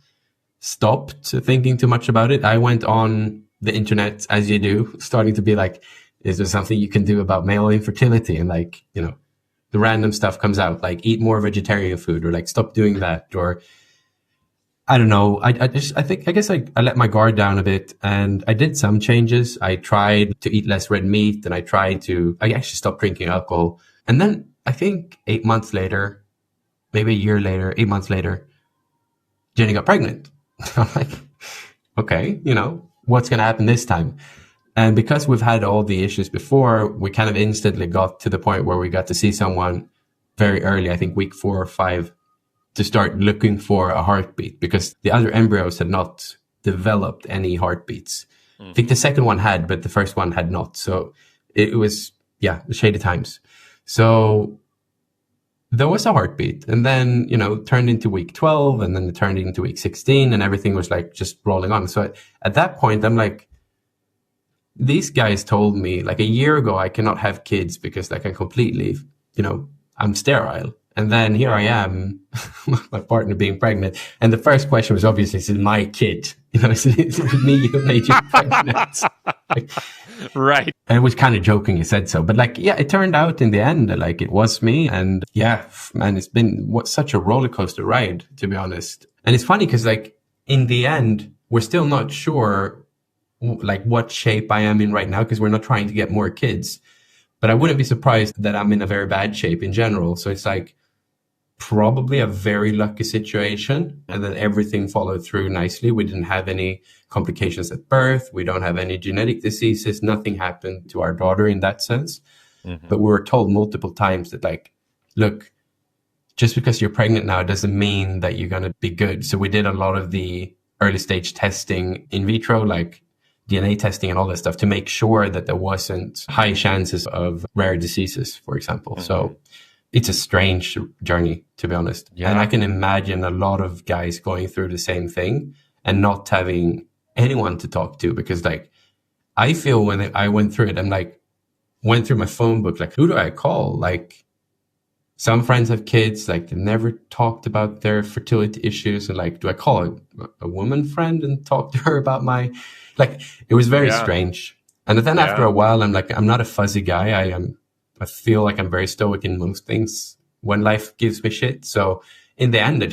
S8: stopped thinking too much about it. I went on the internet, as you do, starting to be is there something you can do about male infertility? And the random stuff comes out, eat more vegetarian food or stop doing that. Or I don't know. I guess I let my guard down a bit and I did some changes. I tried to eat less red meat and I actually stopped drinking alcohol. And then I think 8 months later, maybe a year later, 8 months later, Jenny got pregnant. I'm okay, what's going to happen this time? And because we've had all the issues before, we kind of instantly got to the point where we got to see someone very early, I think week 4 or 5, to start looking for a heartbeat because the other embryos had not developed any heartbeats. I think the second one had, but the first one had not. So it was, shady times. So there was a heartbeat. And then, it turned into week 12, and then it turned into week 16, and everything was like just rolling on. So at that point, I'm like, these guys told me like a year ago, I cannot have kids because like I'm completely, I'm sterile. And then here I am, my partner being pregnant. And the first question was obviously, is it my kid? Is it me who made you pregnant?
S1: Right.
S8: And it was kind of joking, he said so. But like, yeah, it turned out in the end, like it was me. And yeah, man, it's been such a roller coaster ride, to be honest. And it's funny because like in the end, we're still not sure like what shape I am in right now, because we're not trying to get more kids. But I wouldn't be surprised that I'm in a very bad shape in general. So it's like probably a very lucky situation, and then everything followed through nicely. We didn't have any complications at birth. We don't have any genetic diseases. Nothing happened to our daughter in that sense. Mm-hmm. But we were told multiple times that like, look, just because you're pregnant now doesn't mean that you're going to be good. So we did a lot of the early stage testing in vitro, like DNA testing and all that stuff, to make sure that there wasn't high chances of rare diseases, for example. Mm-hmm. So it's a strange journey, to be honest. Yeah. And I can imagine a lot of guys going through the same thing and not having anyone to talk to, because like, I feel when I went through it, I'm like, went through my phone book, like, who do I call? Like, some friends have kids, like they never talked about their fertility issues. And like, do I call a woman friend and talk to her about like, it was very strange. And then after a while, I'm like, I'm not a fuzzy guy. I feel like I'm very stoic in most things when life gives me shit. So in the end, I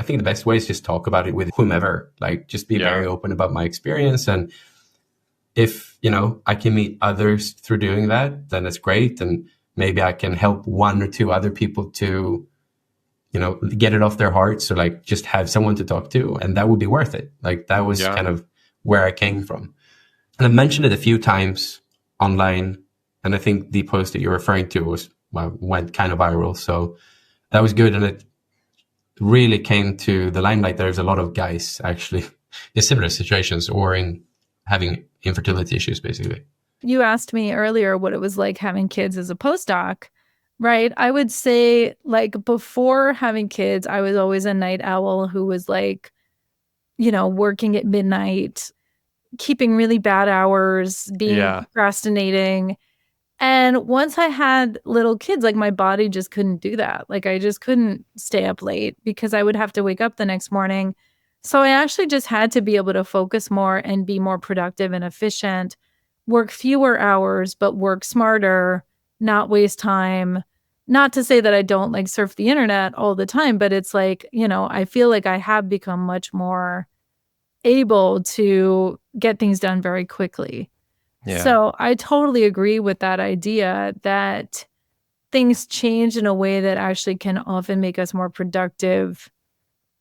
S8: think the best way is just talk about it with whomever, like just be very open about my experience. And if, I can meet others through doing that, then it's great. And maybe I can help one or two other people to, get it off their hearts, or like just have someone to talk to, and that would be worth it. Like that was kind of where I came from. And I mentioned it a few times online. And I think the post that you're referring to went kind of viral. So that was good. And it really came to the limelight. There's a lot of guys actually in similar situations or in having infertility issues, basically.
S7: You asked me earlier what it was like having kids as a postdoc, right? I would say like before having kids, I was always a night owl who was like, working at midnight, keeping really bad hours, being procrastinating. And once I had little kids, like my body just couldn't do that. Like I just couldn't stay up late because I would have to wake up the next morning. So I actually just had to be able to focus more and be more productive and efficient, work fewer hours, but work smarter, not waste time. Not to say that I don't like surf the internet all the time, but it's like, I feel like I have become much more able to get things done very quickly. Yeah. So I totally agree with that idea that things change in a way that actually can often make us more productive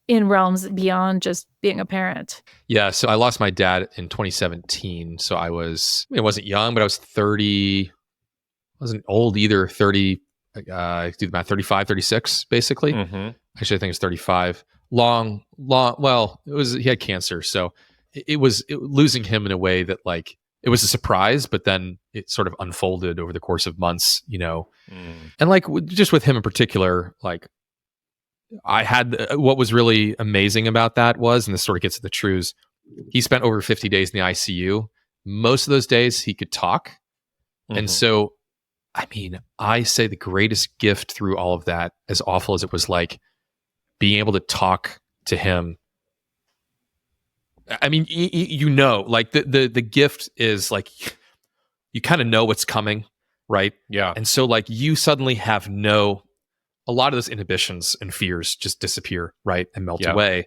S7: in realms beyond just being a parent.
S1: Yeah. So I lost my dad in 2017. So I wasn't young, but I was 30. I wasn't old either. 30, do the math, 35, 36, basically. Mm-hmm. Actually, I think it's 35. Long. Well, he had cancer. So it was losing him in a way that like, it was a surprise, but then it sort of unfolded over the course of months, and like just with him in particular, like I had, what was really amazing about that was, and this sort of gets to the truths, he spent over 50 days in the ICU. Most of those days he could talk. Mm-hmm. And so, I mean, I say the greatest gift through all of that, as awful as it was, like being able to talk to him. I mean, like the gift is like, you kind of know what's coming, right?
S11: Yeah.
S1: And so like you suddenly have a lot of those inhibitions and fears just disappear, right? And melt away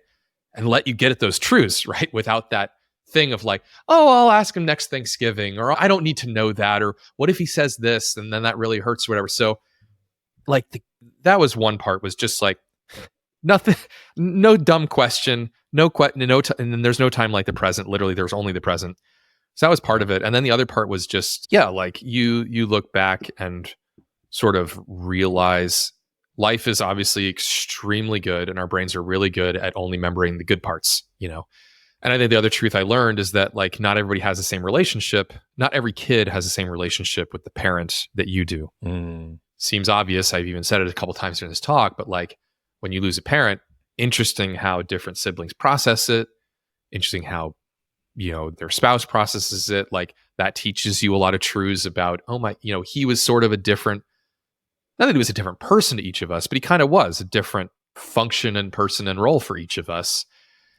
S1: and let you get at those truths, right? Without that thing of like, oh, I'll ask him next Thanksgiving, or I don't need to know that, or what if he says this and then that really hurts or whatever. So like that was one part, was just like nothing, no dumb question. And then there's no time like the present. Literally, there's only the present. So that was part of it. And then the other part was just, like you look back and sort of realize life is obviously extremely good, and our brains are really good at only remembering the good parts, And I think the other truth I learned is that like not everybody has the same relationship. Not every kid has the same relationship with the parent that you do. Mm. seems obvious. I've even said it a couple times during this talk, but like when you lose a parent, interesting how different siblings process it. Interesting how, their spouse processes it. Like that teaches you a lot of truths about, he was sort of a different, not that he was a different person to each of us, but he kind of was a different function and person and role for each of us.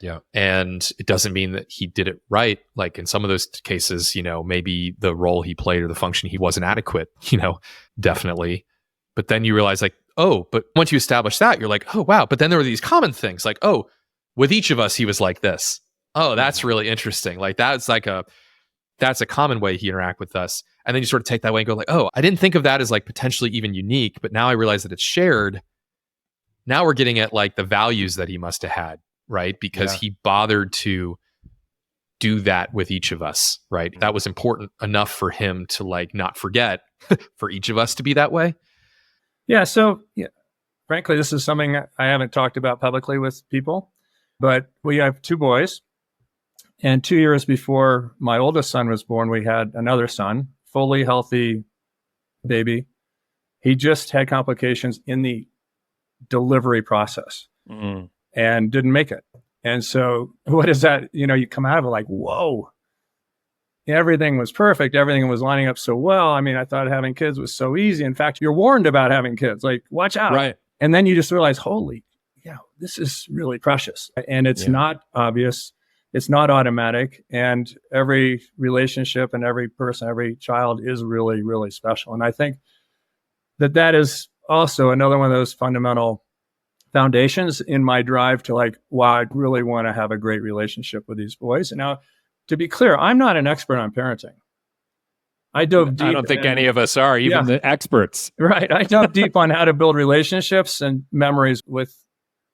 S13: Yeah.
S1: And it doesn't mean that he did it right. Like in some of those cases, maybe the role he played or the function he wasn't adequate, definitely. But then you realize like, oh, but once you establish that, you're like, oh, wow. But then there were these common things like, oh, with each of us, he was like this. Oh, that's really interesting. Like that's a common way he interact with us. And then you sort of take that way and go like, oh, I didn't think of that as like potentially even unique, but now I realize that it's shared. Now we're getting at like the values that he must have had, right? Because he bothered to do that with each of us, right? That was important enough for him to like not forget for each of us to be that way.
S19: Yeah. So frankly, this is something I haven't talked about publicly with people, but we have 2 boys. And 2 years before my oldest son was born, we had another son, fully healthy baby. He just had complications in the delivery process and didn't make it. And so what is that? You come out of it like, whoa, everything was perfect. Everything was lining up so well. I mean, I thought having kids was so easy. In fact, you're warned about having kids, like watch out.
S13: Right.
S19: And then you just realize, holy, this is really precious. And it's not obvious. It's not automatic. And every relationship and every person, every child is really, really special. And I think that is also another one of those fundamental foundations in my drive to like, wow, I really want to have a great relationship with these boys. And now, to be clear, I'm not an expert on parenting. I dove deep.
S1: I don't think any of us are, even the experts.
S19: Right. I dove deep on how to build relationships and memories with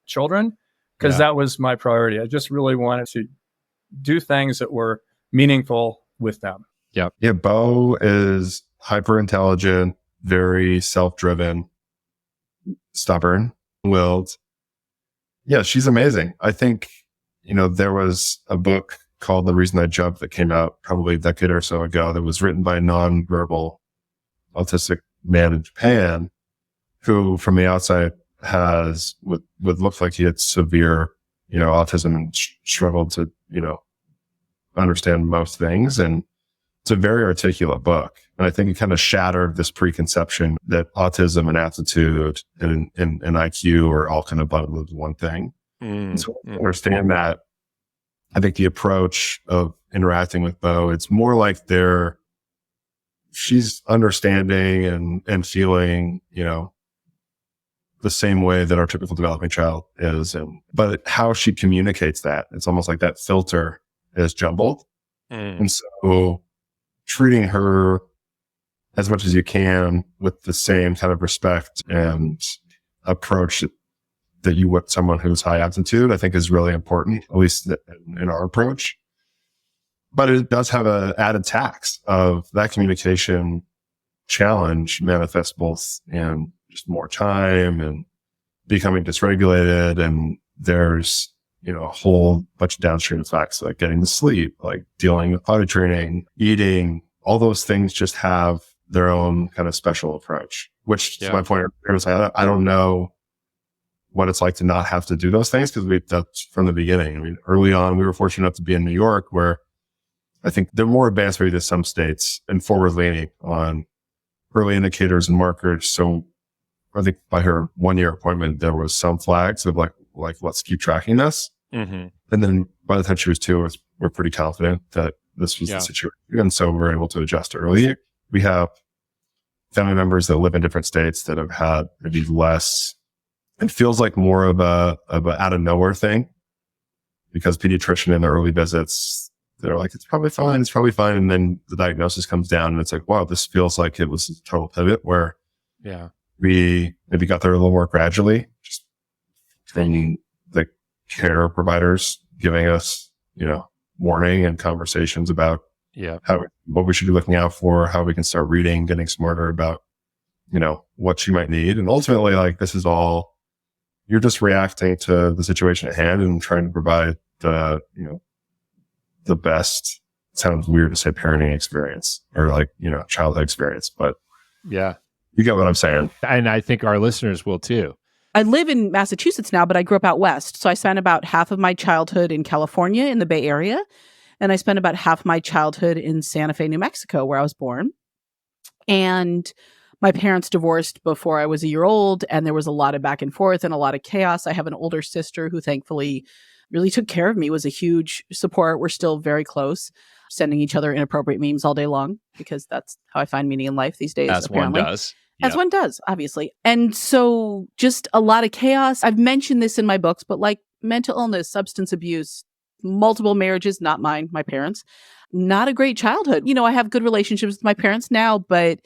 S19: children because that was my priority. I just really wanted to do things that were meaningful with them.
S13: Yeah.
S20: Yeah. Bo is hyper intelligent, very self-driven, stubborn willed. Yeah, she's amazing. I think, there was a book called The Reason I Jumped that came out probably a decade or so ago that was written by a non-verbal autistic man in Japan who from the outside has would look like he had severe, autism and struggled to, understand most things. And it's a very articulate book. And I think it kind of shattered this preconception that autism and aptitude and IQ are all kind of bundled into one thing. So I understand that. I think the approach of interacting with Bo, it's more like she's understanding and feeling, the same way that our typical developing child is. But how she communicates that, it's almost like that filter is jumbled. And so treating her as much as you can with the same kind of respect and approach that you would someone who's high aptitude, I think is really important, at least in our approach. But it does have an added tax of that communication challenge manifests both in just more time and becoming dysregulated. And there's, a whole bunch of downstream effects like getting to sleep, like dealing with potty training, eating, all those things just have their own kind of special approach, which to my point, I don't know what it's like to not have to do those things because that's from the beginning. I mean, early on, we were fortunate enough to be in New York where I think they're more advanced maybe than some states and forward leaning on early indicators and markers. So I think by her 1-year appointment, there was some flags of like, let's keep tracking this. And then by the time she was 2, we're pretty confident that this was the situation. And so we're able to adjust early. We have family members that live in different states that have had maybe less. It feels like more of a out of nowhere thing because pediatrician in the early visits, they're like, it's probably fine. It's probably fine. And then the diagnosis comes down and it's like, wow, this feels like it was a total pivot where we maybe got there a little more gradually, just from the care providers giving us, warning and conversations about what we should be looking out for, how we can start reading, getting smarter about, what she might need. And ultimately, like, this is all, you're just reacting to the situation at hand and trying to provide the, the best, it sounds weird to say parenting experience or like, childhood experience, but You get what I'm saying.
S1: And I think our listeners will too.
S13: I live in Massachusetts now, but I grew up out west. So I spent about half of my childhood in California in the Bay Area. And I spent about half my childhood in Santa Fe, New Mexico, where I was born. And my parents divorced before I was a year old. And there was a lot of back and forth and a lot of chaos. I have an older sister who thankfully really took care of me, was a huge support. We're still very close, sending each other inappropriate memes all day long, because that's how I find meaning in life these days.
S1: As
S13: apparently.
S1: one does.
S13: As one does, obviously. And so just a lot of chaos. I've mentioned this in my books, but like mental illness, substance abuse, multiple marriages, not mine, my parents, not a great childhood. You know, I have good relationships with my parents now, but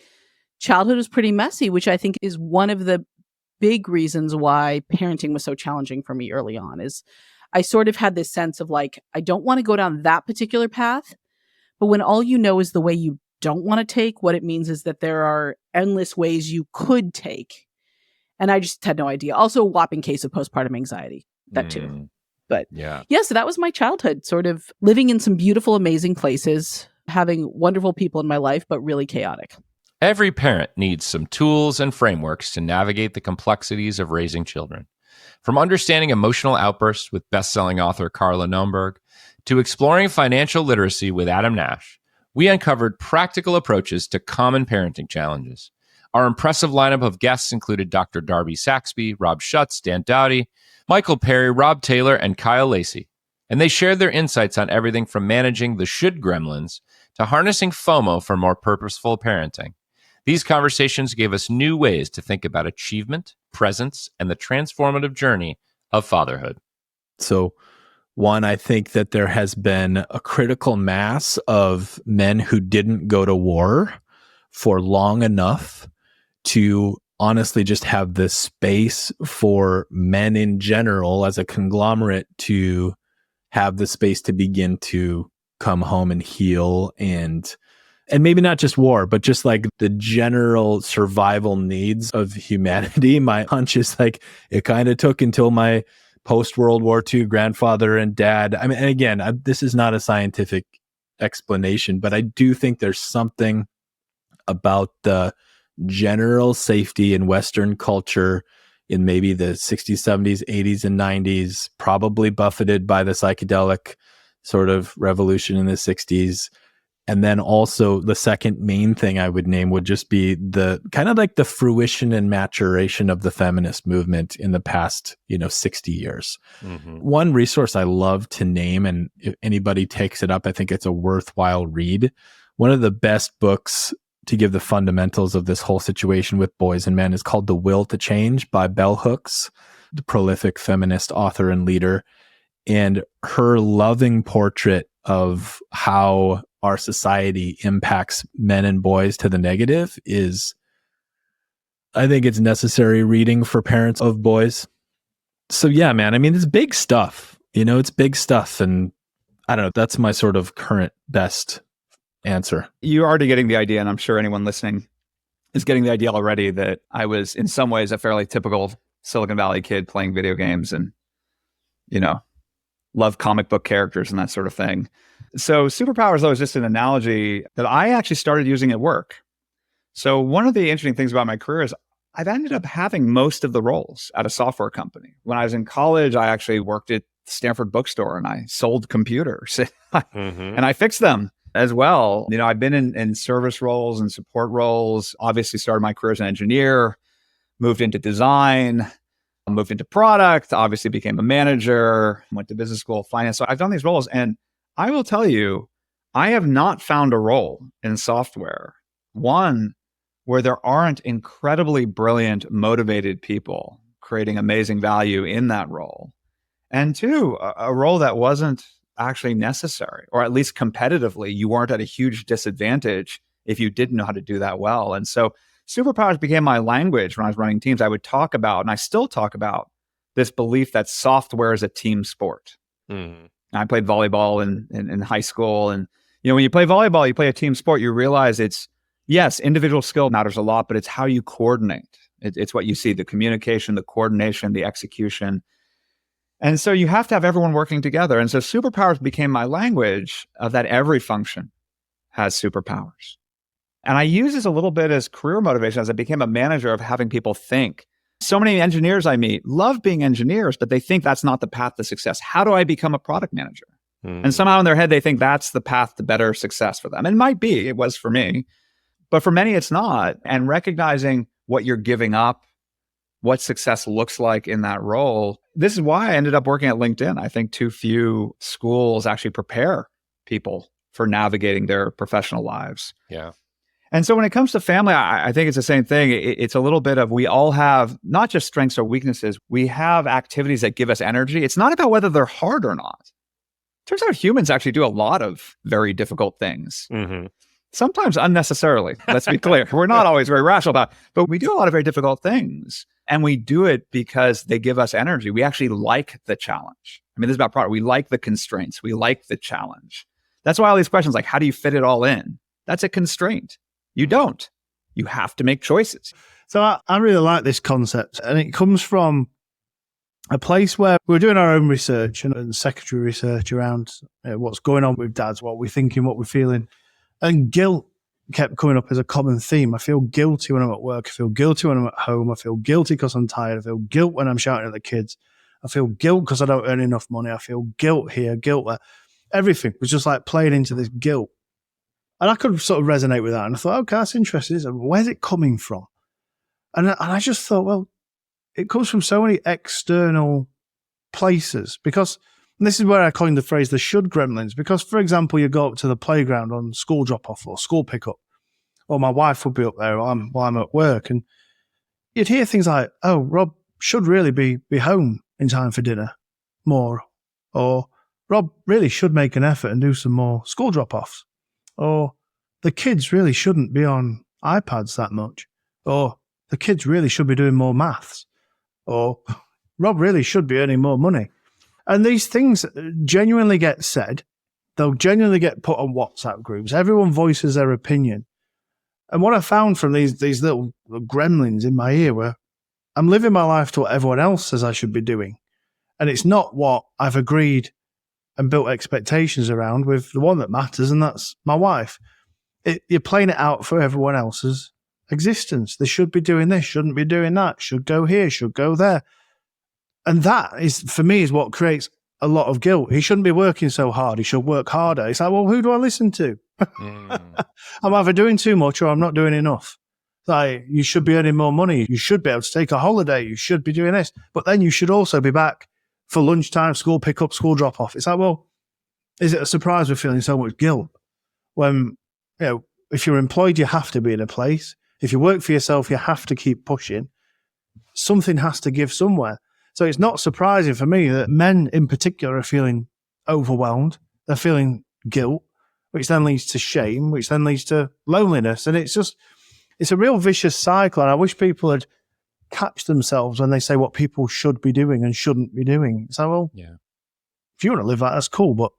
S13: childhood was pretty messy, which I think is one of the big reasons why parenting was so challenging for me early on. Is I sort of had this sense of like, I don't want to go down that particular path, but when all you know is the way you don't want to take, what it means is that there are endless ways you could take. And I just had no idea. Also, a whopping case of postpartum anxiety, that too. But yeah, so that was my childhood, sort of living in some beautiful, amazing places, having wonderful people in my life, but really chaotic.
S1: Every parent needs some tools and frameworks to navigate the complexities of raising children. From understanding emotional outbursts with best-selling author Carla Nonnberg to exploring financial literacy with Adam Nash, we uncovered practical approaches to common parenting challenges. Our impressive lineup of guests included Dr. Darby Saxby, Rob Schutz, Dan Dowdy, Michael Perry, Rob Taylor, and Kyle Lacey. And they shared their insights on everything from managing the should gremlins to harnessing FOMO for more purposeful parenting. These conversations gave us new ways to think about achievement, presence, and the transformative journey of fatherhood.
S12: So, one, I think that there has been a critical mass of men who didn't go to war for long enough to honestly just have the space for men in general as a conglomerate to have the space to begin to come home and heal and maybe not just war, but just like the general survival needs of humanity. My hunch is like it kind of took until my post-World War II grandfather and dad. I mean, and again, this is not a scientific explanation, but I do think there's something about the general safety in Western culture in maybe the 60s, 70s, 80s, and 90s, probably buffeted by the psychedelic sort of revolution in the 60s. And then also the second main thing I would name would just be the kind of like the fruition and maturation of the feminist movement in the past, 60 years. Mm-hmm. One resource I love to name, and if anybody takes it up, I think it's a worthwhile read. One of the best books to give the fundamentals of this whole situation with boys and men is called The Will to Change by Bell Hooks, the prolific feminist author and leader. And her loving portrait of how our society impacts men and boys to the negative is, I think it's necessary reading for parents of boys. So yeah, man, I mean, it's big stuff, it's big stuff. And I don't know, that's my sort of current best answer.
S22: You're already getting the idea, and I'm sure anyone listening is getting the idea already, that I was in some ways a fairly typical Silicon Valley kid playing video games and, love comic book characters and that sort of thing. So superpowers, though, is just an analogy that I actually started using at work. So one of the interesting things about my career is I've ended up having most of the roles at a software company. When I was in college, I actually worked at Stanford Bookstore and I sold computers and I fixed them as well. I've been in service roles and support roles, obviously started my career as an engineer, moved into design, moved into product, obviously became a manager, went to business school, finance. So I've done these roles, and I will tell you, I have not found a role in software, one, where there aren't incredibly brilliant, motivated people creating amazing value in that role. And two, a role that wasn't actually necessary, or at least competitively, you weren't at a huge disadvantage if you didn't know how to do that well. And so superpowers became my language when I was running teams. I would talk about, and I still talk about, this belief that software is a team sport. Mm-hmm. I played volleyball in high school. And, when you play volleyball, you play a team sport, you realize yes, individual skill matters a lot, but it's how you coordinate. It's what you see, the communication, the coordination, the execution. And so you have to have everyone working together. And so superpowers became my language of that every function has superpowers. And I use this a little bit as career motivation as I became a manager of having people think. So many engineers I meet love being engineers, but they think that's not the path to success. How do I become a product manager? And somehow in their head, they think that's the path to better success for them. And it might be, it was for me, but for many, it's not. And recognizing what you're giving up, what success looks like in that role. This is why I ended up working at LinkedIn. I think too few schools actually prepare people for navigating their professional lives.
S1: Yeah.
S22: And so when it comes to family, I think it's the same thing. It's a little bit of, we all have not just strengths or weaknesses. We have activities that give us energy. It's not about whether they're hard or not. Turns out humans actually do a lot of very difficult things. Sometimes unnecessarily. Let's be clear. We're not always very rational about it, but we do a lot of very difficult things. And we do it because they give us energy. We actually like the challenge. I mean, this is about product. We like the constraints. We like the challenge. That's why all these questions like, how do you fit it all in? That's a constraint. You don't. You have to make choices.
S5: So I really like this concept. And it comes from a place where we're doing our own research and secondary research around what's going on with dads, what we're thinking, what we're feeling. And guilt kept coming up as a common theme. I feel guilty when I'm at work. I feel guilty when I'm at home. I feel guilty because I'm tired. I feel guilt when I'm shouting at the kids. I feel guilt because I don't earn enough money. I feel guilt here, guilt there. Everything was just like playing into this guilt. And I could sort of resonate with that. And I thought, okay, that's interesting. Where's it coming from? And I just thought, well, it comes from so many external places, because this is where I coined the phrase, the should gremlins. Because, for example, you go up to the playground on school drop-off or school pickup, or my wife would be up there while I'm at work, and you'd hear things like, oh, Rob should really be home in time for dinner more, or Rob really should make an effort and do some more school drop-offs, or the kids really shouldn't be on iPads that much, or the kids really should be doing more maths, or Rob really should be earning more money. And these things genuinely get said. They'll genuinely get put on WhatsApp groups. Everyone voices their opinion. And what I found from these little gremlins in my ear were, I'm living my life to what everyone else says I should be doing. And it's not what I've agreed and built expectations around with the one that matters, and that's my wife. You're playing it out for everyone else's existence. They should be doing this, shouldn't be doing that, should go here, should go there. And that is, for me, is what creates a lot of guilt. He shouldn't be working so hard. He should work harder. It's like, well, who do I listen to? I'm either doing too much or I'm not doing enough. Like, you should be earning more money. You should be able to take a holiday. You should be doing this. But then you should also be back for lunchtime, school pickup, school drop off. It's like, well, is it a surprise we're feeling so much guilt? When, if you're employed, you have to be in a place. If you work for yourself, you have to keep pushing. Something has to give somewhere. So it's not surprising for me that men in particular are feeling overwhelmed. They're feeling guilt, which then leads to shame, which then leads to loneliness. And it's a real vicious cycle. And I wish people had catch themselves when they say what people should be doing and shouldn't be doing. So, well, if you want to live that, that's cool, but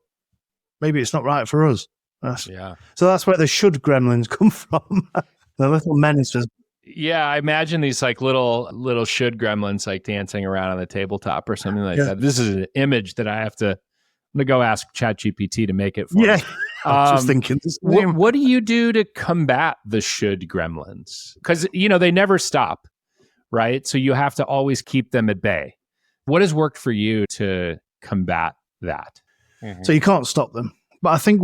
S5: maybe it's not right for us. So that's where the should gremlins come from. The little menaces.
S1: Yeah, I imagine these like little should gremlins like dancing around on the tabletop or something like that. This is an image that I'm gonna go ask ChatGPT to make it for me.
S5: I was just thinking.
S1: What do you do to combat the should gremlins? Because they never stop, right? So you have to always keep them at bay. What has worked for you to combat that?
S5: So you can't stop them. But I think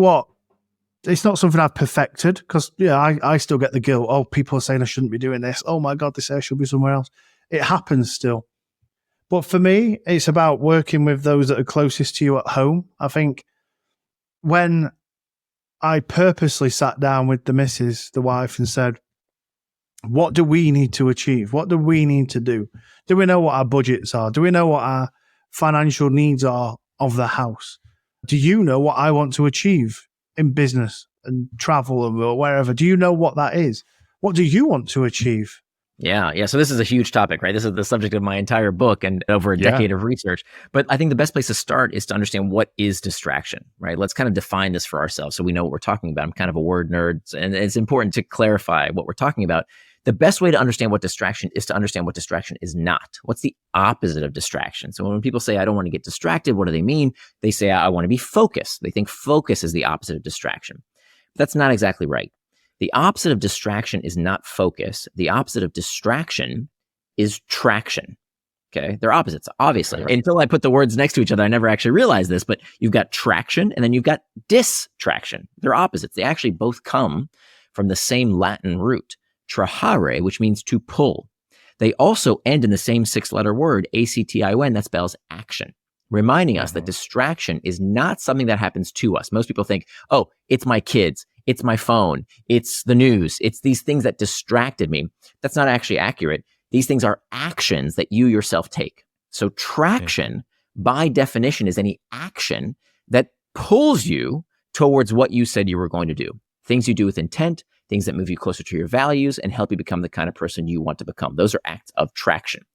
S5: it's not something I've perfected, because I still get the guilt. Oh, people are saying I shouldn't be doing this. Oh my God, they say I should be somewhere else. It happens still. But for me, it's about working with those that are closest to you at home. I think when I purposely sat down with the missus, the wife, and said, what do we need to achieve? What do we need to do? Do we know what our budgets are? Do we know what our financial needs are of the house? Do you know what I want to achieve in business and travel or wherever? Do you know what that is? What do you want to achieve?
S10: Yeah. So this is a huge topic, right? This is the subject of my entire book and over a decade of research. But I think the best place to start is to understand what is distraction, right? Let's kind of define this for ourselves so we know what we're talking about. I'm kind of a word nerd, and it's important to clarify what we're talking about. The best way to understand what distraction is to understand what distraction is not. What's the opposite of distraction? So when people say, I don't want to get distracted, what do they mean? They say, I want to be focused. They think focus is the opposite of distraction. But that's not exactly right. The opposite of distraction is not focus. The opposite of distraction is traction. Okay. They're opposites, obviously. Right. Until I put the words next to each other, I never actually realized this, but you've got traction and then you've got distraction. They're opposites. They actually both come from the same Latin root, trahare, which means to pull. They also end in the same 6-letter word, A-C-T-I-O-N, that spells action, reminding us that distraction is not something that happens to us. Most people think, oh, it's my kids, it's my phone, it's the news, it's these things that distracted me. That's not actually accurate. These things are actions that you yourself take. So traction, by definition, is any action that pulls you towards what you said you were going to do. Things you do with intent, things that move you closer to your values and help you become the kind of person you want to become. Those are acts of traction.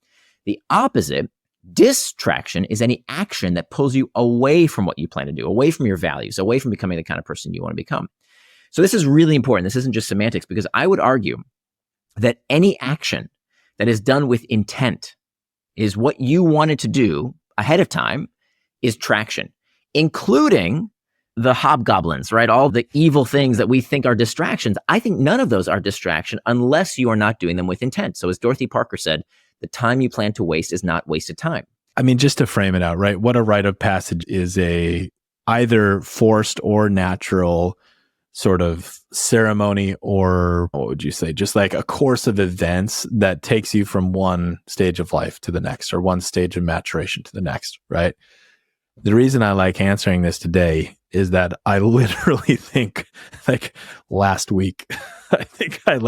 S10: The opposite, distraction, is any action that pulls you away from what you plan to do, away from your values, away from becoming the kind of person you want to become. So this is really important. This isn't just semantics, because I would argue that any action that is done with intent, is what you wanted to do ahead of time, is traction, including the hobgoblins, right? All the evil things that we think are distractions. I think none of those are distraction unless you are not doing them with intent. So as Dorothy Parker said, the time you plan to waste is not wasted time.
S12: I mean, just to frame it out, right? What a rite of passage is a either forced or natural sort of ceremony, or what would you say? Just like a course of events that takes you from one stage of life to the next, or one stage of maturation to the next, right? The reason I like answering this today is that I literally think, like, last week, I think I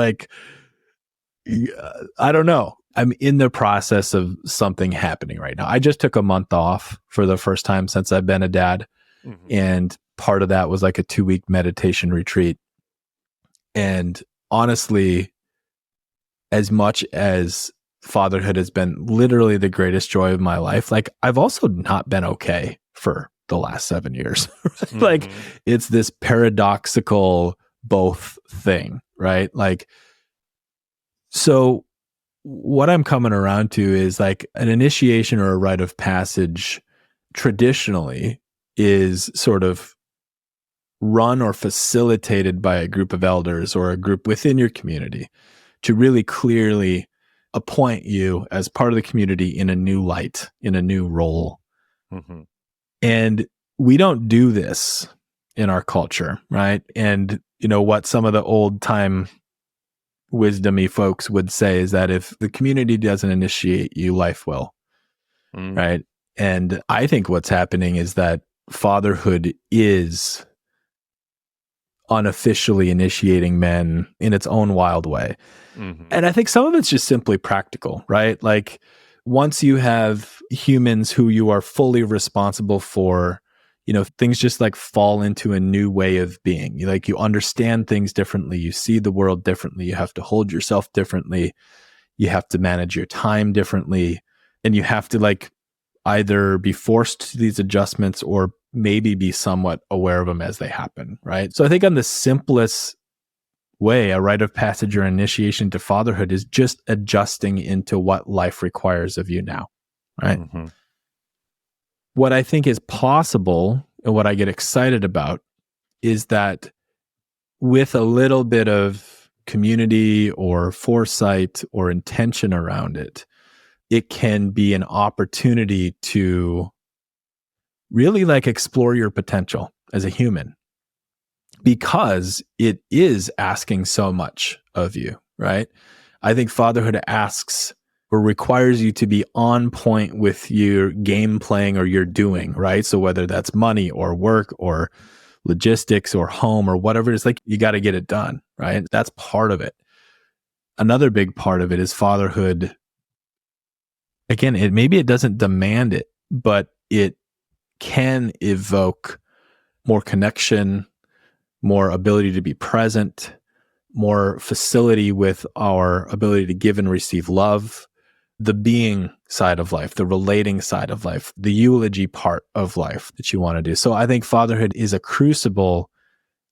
S12: don't know. I'm in the process of something happening right now. I just took a month off for the first time since I've been a dad. Mm-hmm. And part of that was like a 2-week meditation retreat. And honestly, as much as fatherhood has been literally the greatest joy of my life, like, I've also not been okay for the last 7 years. Mm-hmm. Like, it's this paradoxical both thing, right? Like, so what I'm coming around to is like an initiation or a rite of passage traditionally is sort of run or facilitated by a group of elders or a group within your community to really clearly appoint you as part of the community in a new light, in a new role. Mm-hmm. And we don't do this in our culture, right? And you know what some of the old time wisdomy folks would say is that if the community doesn't initiate you, life will, right? And I think what's happening is that fatherhood is unofficially initiating men in its own wild way. Mm-hmm. And I think some of it's just simply practical, right? Like, once you have humans who you are fully responsible for, you know, things just like fall into a new way of being. You understand things differently. You see the world differently. You have to hold yourself differently. You have to manage your time differently. And you have to like either be forced to these adjustments or maybe be somewhat aware of them as they happen, right? So I think on the simplest way, a rite of passage or initiation to fatherhood is just adjusting into what life requires of you now, right? Mm-hmm. What I think is possible and what I get excited about is that with a little bit of community or foresight or intention around it, it can be an opportunity to really like explore your potential as a human, because it is asking so much of you, right? I think fatherhood asks or requires you to be on point with your game playing or your doing, right? So whether that's money or work or logistics or home or whatever it is, like, you got to get it done, right? That's part of it. Another big part of it is fatherhood. Again, maybe it doesn't demand it, but it can evoke more connection, more ability to be present, more facility with our ability to give and receive love, the being side of life, the relating side of life, the eulogy part of life that you want to do. So I think fatherhood is a crucible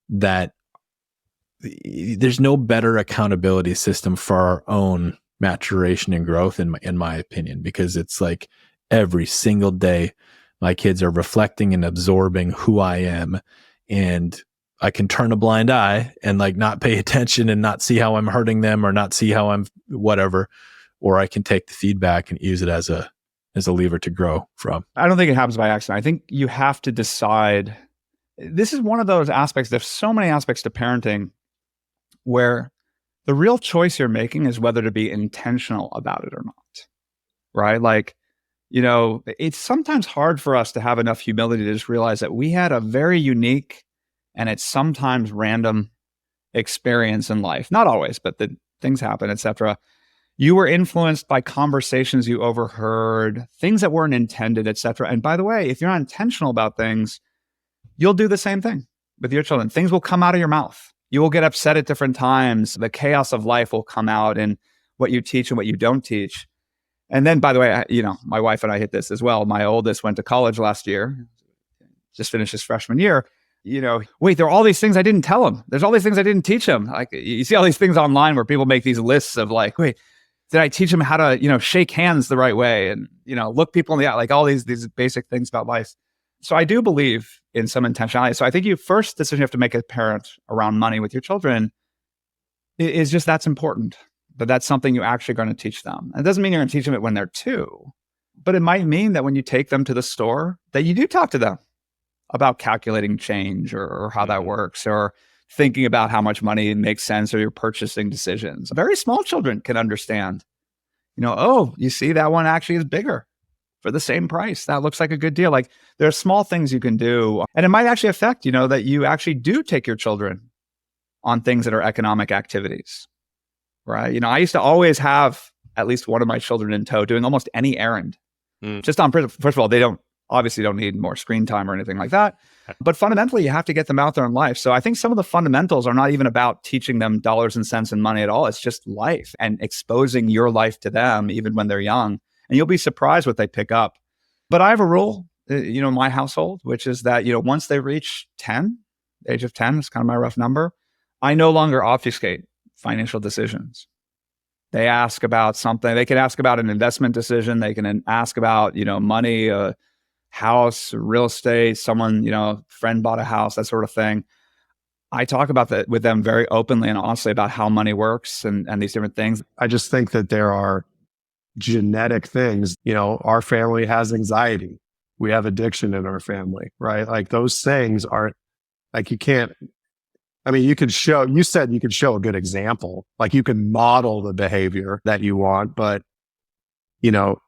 S12: that there's no better accountability system for our own maturation and growth, in my opinion, because it's like every single day my kids are reflecting and absorbing who I am, and I can turn a blind eye and like not pay attention and not see how I'm hurting them or not see how I'm whatever, or I can take the feedback and use it as a lever to grow from.
S22: I don't think it happens by accident. I think you have to decide. This is one of those aspects. There's so many aspects to parenting where the real choice you're making is whether to be intentional about it or not, right? Like, you know, it's sometimes hard for us to have enough humility to just realize that we had a very unique and it's sometimes random experience in life. Not always, but the things happen, etc. You were influenced by conversations you overheard, things that weren't intended, etc. And by the way, if you're not intentional about things, you'll do the same thing with your children. Things will come out of your mouth. You will get upset at different times. The chaos of life will come out in what you teach and what you don't teach. And then, by the way, you know, my wife and I hit this as well. My oldest went to college last year, just finished his freshman year. You know, wait, there are all these things I didn't tell him. There's all these things I didn't teach him. Like, you see all these things online where people make these lists of like, wait, did I teach him how to, you know, shake hands the right way and, you know, look people in the eye, like all these basic things about life. So I do believe in some intentionality. So I think first decision you have to make as a parent around money with your children is just that's important. But that's something you're actually going to teach them. It doesn't mean you're going to teach them it when they're 2, but it might mean that when you take them to the store, that you do talk to them about calculating change or how that works, or thinking about how much money makes sense or your purchasing decisions. Very small children can understand, you know, oh, you see that one actually is bigger for the same price. That looks like a good deal. Like there are small things you can do. And it might actually affect, you know, that you actually do take your children on things that are economic activities. Right. You know, I used to always have at least one of my children in tow doing almost any errand. Just on, first of all, they obviously don't need more screen time or anything like that. But fundamentally, you have to get them out there in life. So I think some of the fundamentals are not even about teaching them dollars and cents and money at all. It's just life and exposing your life to them, even when they're young. And you'll be surprised what they pick up. But I have a rule, you know, in my household, which is that, you know, once they reach 10, age of 10, it's kind of my rough number, I no longer obfuscate financial decisions. They ask about something. They can ask about an investment decision. They can ask about, you know, money, a house, real estate, someone, you know, friend bought a house, that sort of thing. I talk about that with them very openly and honestly about how money works and these different things.
S20: I just think that there are genetic things. You know, our family has anxiety. We have addiction in our family, right? Like those things are like, you can't, I mean, you said you could show a good example, like you can model the behavior that you want, but you know,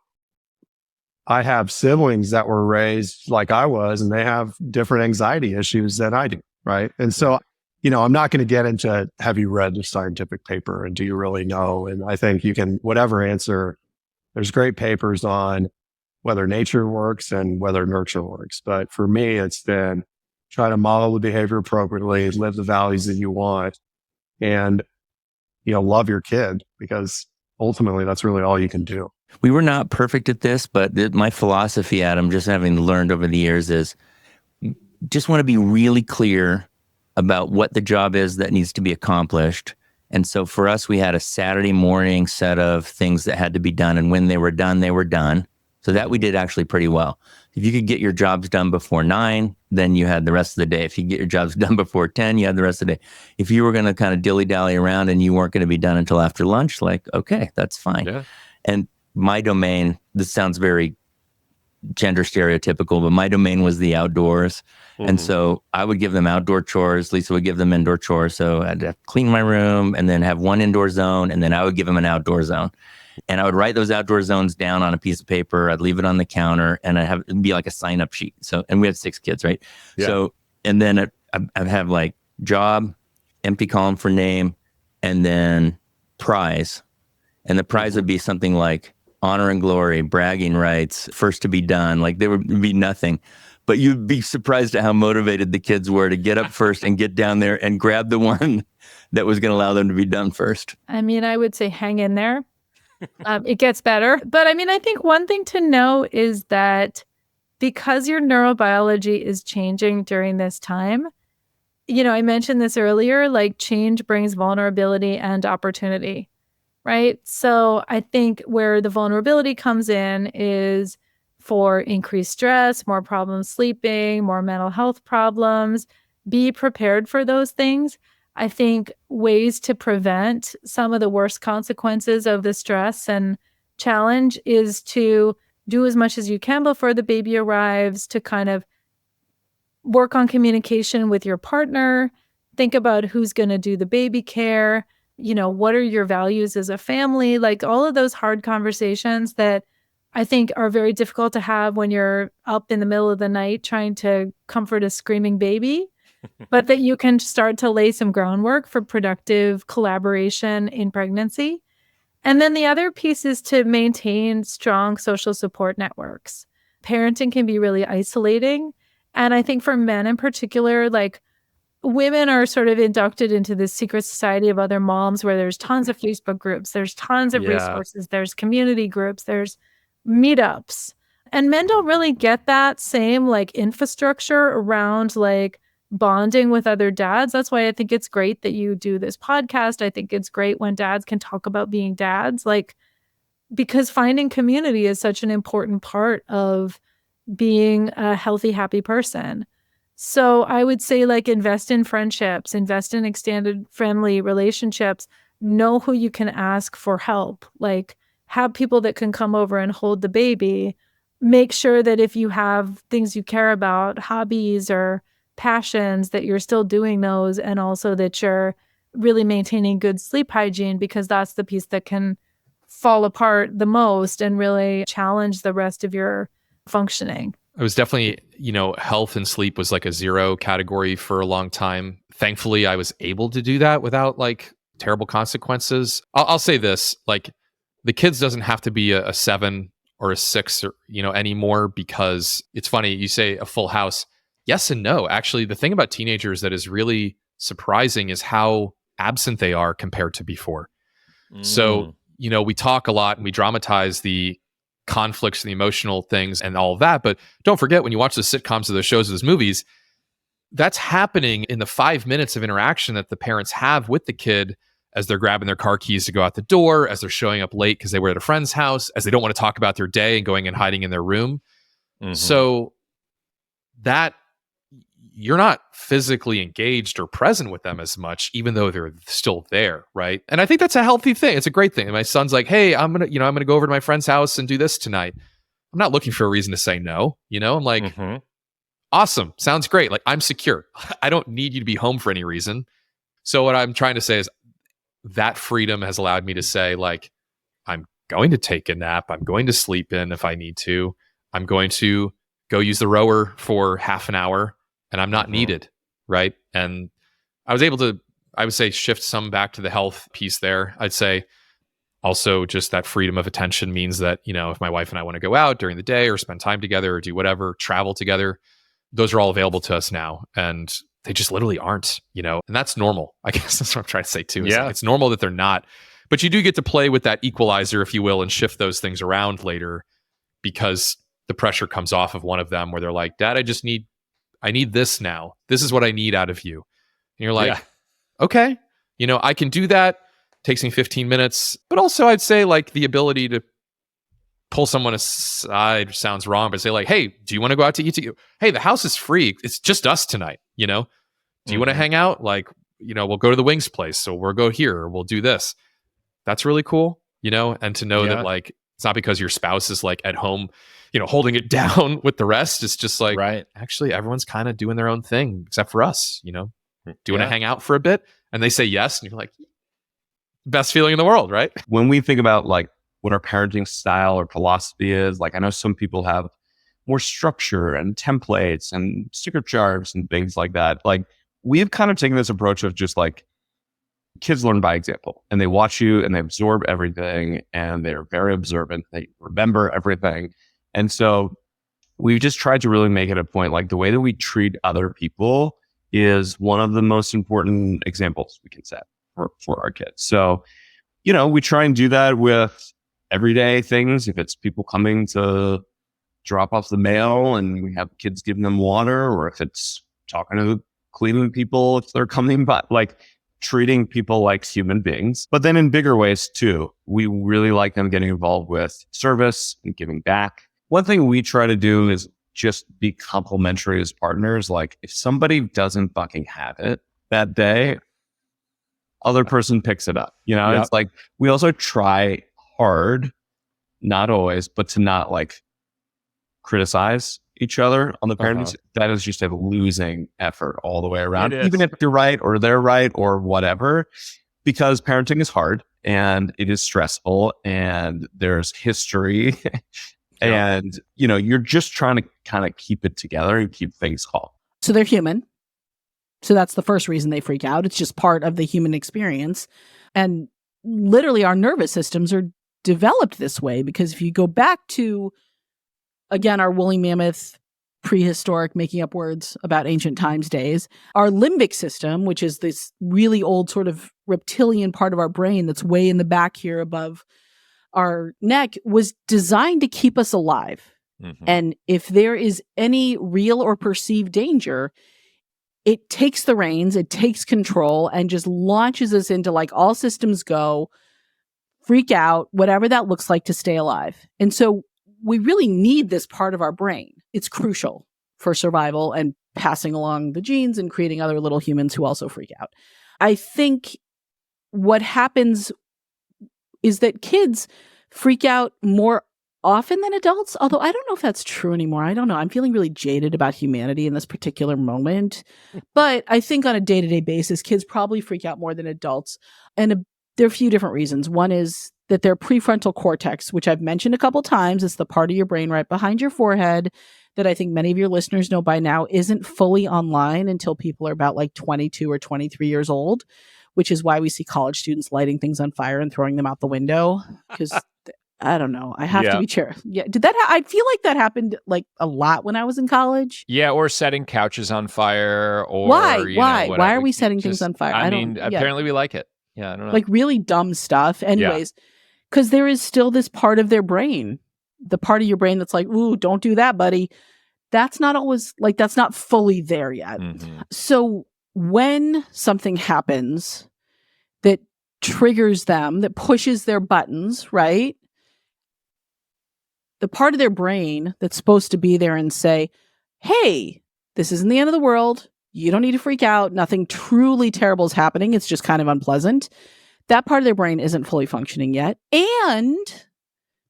S20: I have siblings that were raised like I was, and they have different anxiety issues than I do. Right. And so, you know, I'm not going to get into, have you read the scientific paper and do you really know? And I think you can, whatever answer, there's great papers on whether nature works and whether nurture works. But for me, it's been try to model the behavior appropriately, live the values that you want, and, you know, love your kid, because ultimately that's really all you can do.
S16: We were not perfect at this, but my philosophy, Adam, just having learned over the years, is just want to be really clear about what the job is that needs to be accomplished. And so for us, we had a Saturday morning set of things that had to be done. And when they were done, they were done. So that we did actually pretty well. If you could get your jobs done before 9, then you had the rest of the day. If you get your jobs done before 10, you had the rest of the day. If you were going to kind of dilly-dally around and you weren't going to be done until after lunch, like, okay, that's fine. Yeah. And my domain, this sounds very gender stereotypical, but my domain was the outdoors. Mm-hmm. And so I would give them outdoor chores. Lisa would give them indoor chores. So I'd have to clean my room and then have one indoor zone. And then I would give them an outdoor zone. And I would write those outdoor zones down on a piece of paper. I'd leave it on the counter, and it'd be like a sign-up sheet. So, and we had 6 kids, right? Yeah. So, and then I'd have like job, empty column for name, and then prize. And the prize would be something like honor and glory, bragging rights, first to be done. Like there would be nothing. But you'd be surprised at how motivated the kids were to get up first and get down there and grab the one that was going to allow them to be done first.
S7: I mean, I would say hang in there. It gets better. But I mean, I think one thing to know is that because your neurobiology is changing during this time, you know, I mentioned this earlier, like change brings vulnerability and opportunity, right? So I think where the vulnerability comes in is for increased stress, more problems sleeping, more mental health problems. be prepared for those things. I think ways to prevent some of the worst consequences of the stress and challenge is to do as much as you can before the baby arrives, to kind of work on communication with your partner, think about who's going to do the baby care, what are your values as a family, like all of those hard conversations that I think are very difficult to have when you're up in the middle of the night trying to comfort a screaming baby, but that you can start to lay some groundwork for productive collaboration in pregnancy. And then the other piece is to maintain strong social support networks. Parenting can be really isolating. And I think for men in particular, like women are sort of inducted into this secret society of other moms where there's tons of Facebook groups, there's tons of resources, there's community groups, there's meetups. And men don't really get that same like infrastructure around like bonding with other dads. That's why I think it's great that you do this podcast. I think it's great when dads can talk about being dads, like, because finding community is such an important part of being a healthy, happy person. So I would say like invest in friendships, invest in extended family relationships, know who you can ask for help, like have people that can come over and hold the baby. Make sure that if you have things you care about, hobbies or passions, that you're still doing those, and also that you're really maintaining good sleep hygiene, because that's the piece that can fall apart the most and really challenge the rest of your functioning.
S18: I was definitely, health and sleep was like a 0 category for a long time. Thankfully, I was able to do that without like terrible consequences. I'll say this, like the kids doesn't have to be a 7 or a 6 or, anymore, because it's funny, you say a full house. Yes and no. Actually, the thing about teenagers that is really surprising is how absent they are compared to before. So, we talk a lot and we dramatize the conflicts and the emotional things and all of that. But don't forget, when you watch the sitcoms or the shows or those movies, that's happening in the 5 minutes of interaction that the parents have with the kid as they're grabbing their car keys to go out the door, as they're showing up late because they were at a friend's house, as they don't want to talk about their day and going and hiding in their room. So that you're not physically engaged or present with them as much, even though they're still there, right? And I think that's a healthy thing. It's a great thing. And my son's like, "Hey, I'm gonna go over to my friend's house and do this tonight." I'm not looking for a reason to say no. I'm like, awesome, sounds great. Like I'm secure. I don't need you to be home for any reason. So what I'm trying to say is that freedom has allowed me to say, like, I'm going to take a nap. I'm going to sleep in if I need to. I'm going to go use the rower for half an hour. And I'm not needed, right? And I was able to, I would say, shift some back to the health piece there. I'd say also just that freedom of attention means that, if my wife and I want to go out during the day or spend time together or do whatever, travel together, those are all available to us now. And they just literally aren't, and that's normal. I guess that's what I'm trying to say too. It's normal that they're not, but you do get to play with that equalizer, if you will, and shift those things around later, because the pressure comes off of one of them where they're like, "Dad, I need this now. This is what I need out of you." And you're like, okay, I can do that. Takes me 15 minutes. But also I'd say like the ability to pull someone aside sounds wrong, but say like, "Hey, do you want to go out to eat together? Hey, the house is free. It's just us tonight. Do you want to hang out? Like, we'll go to the wings place. So we'll go here, or we'll do this." That's really cool, and to know that like, it's not because your spouse is like at home, holding it down with the rest. It's just like, actually, everyone's kind of doing their own thing except for us. Do you want to hang out for a bit? And they say yes. And you're like, best feeling in the world, right?
S21: When we think about like what our parenting style or philosophy is, like I know some people have more structure and templates and sticker charts and things like that. Like we've kind of taken this approach of just like kids learn by example, and they watch you and they absorb everything, and they're very observant. They remember everything. And so we've just tried to really make it a point, like the way that we treat other people is one of the most important examples we can set for our kids. So, we try and do that with everyday things. If it's people coming to drop off the mail and we have kids giving them water, or if it's talking to cleaning people, if they're coming by, like treating people like human beings. But then in bigger ways too, we really like them getting involved with service and giving back. One thing we try to do is just be complementary as partners. Like if somebody doesn't fucking have it that day, other person picks it up. You know,
S1: Yep.
S21: it's like we also try hard, not always, but to not like criticize each other on the parenting. That is just a losing effort all the way around,
S1: It is.
S21: even if you're right or they're right or whatever, because parenting is hard and it is stressful and there's history and, you know, you're just trying to kind of keep it together and keep things calm.
S13: So they're human. So that's the first reason they freak out. It's just part of the human experience. And literally our nervous systems are developed this way because if you go back to, again, our woolly mammoth, prehistoric, making up words about ancient times days, our limbic system, which is this really old sort of reptilian part of our brain that's way in the back here above our neck, was designed to keep us alive.
S1: Mm-hmm.
S13: And if there is any real or perceived danger, it takes the reins, it takes control, and just launches us into like all systems go, freak out, whatever that looks like to stay alive. And so we really need this part of our brain. It's crucial for survival and passing along the genes and creating other little humans who also freak out. I think what happens is that kids freak out more often than adults, although I don't know if that's true anymore. I don't know. I'm feeling really jaded about humanity in this particular moment. But I think on a day-to-day basis, kids probably freak out more than adults. And there are a few different reasons. One is that their prefrontal cortex, which I've mentioned a couple times, is the part of your brain right behind your forehead that I think many of your listeners know by now, isn't fully online until people are about like 22 or 23 years old, which is why we see college students lighting things on fire and throwing them out the window. Because I don't know. I have to be sure. Yeah. Did that? I feel like that happened like a lot when I was in college.
S1: Yeah, or setting couches on fire, or
S13: Why?
S1: you know,
S13: Why?
S1: whatever.
S13: Why are we setting things on fire?
S1: I mean, apparently we like it. Yeah, I don't know.
S13: Like really dumb stuff. Anyways, because there is still this part of their brain, the part of your brain that's like, ooh, don't do that, buddy. That's not always like, that's not fully there yet.
S1: Mm-hmm.
S13: So when something happens that triggers them, that pushes their buttons, right? The part of their brain that's supposed to be there and say, hey, this isn't the end of the world. You don't need to freak out. Nothing truly terrible is happening. It's just kind of unpleasant. That part of their brain isn't fully functioning yet. And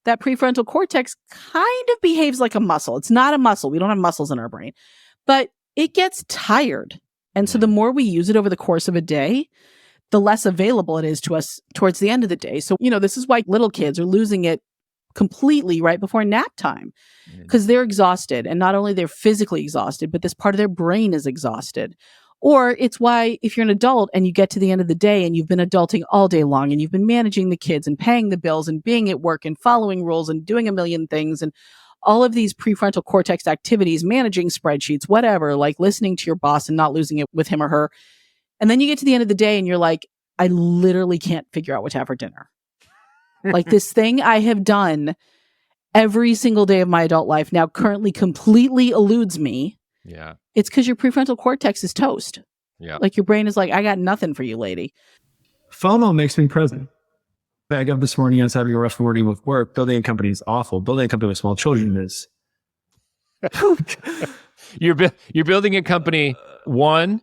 S13: that prefrontal cortex kind of behaves like a muscle. It's not a muscle. We don't have muscles in our brain, but it gets tired. And so the more we use it over the course of a day, the less available it is to us towards the end of the day. So, you know, this is why little kids are losing it completely right before nap time because they're exhausted. And not only they're physically exhausted, but this part of their brain is exhausted. Or it's why if you're an adult and you get to the end of the day and you've been adulting all day long and you've been managing the kids and paying the bills and being at work and following rules and doing a million things and all of these prefrontal cortex activities, managing spreadsheets, whatever, like listening to your boss and not losing it with him or her. And then you get to the end of the day and you're like, I literally can't figure out what to have for dinner. Like this thing I have done every single day of my adult life now currently completely eludes me.
S1: Yeah.
S13: It's because your prefrontal cortex is toast.
S1: Yeah.
S13: Like your brain is like, I got nothing for you, lady.
S2: FOMO makes me present. I got up this morning, I was having a rough morning with work. Building a company is awful. Building a company with small children is.
S1: You're building a company.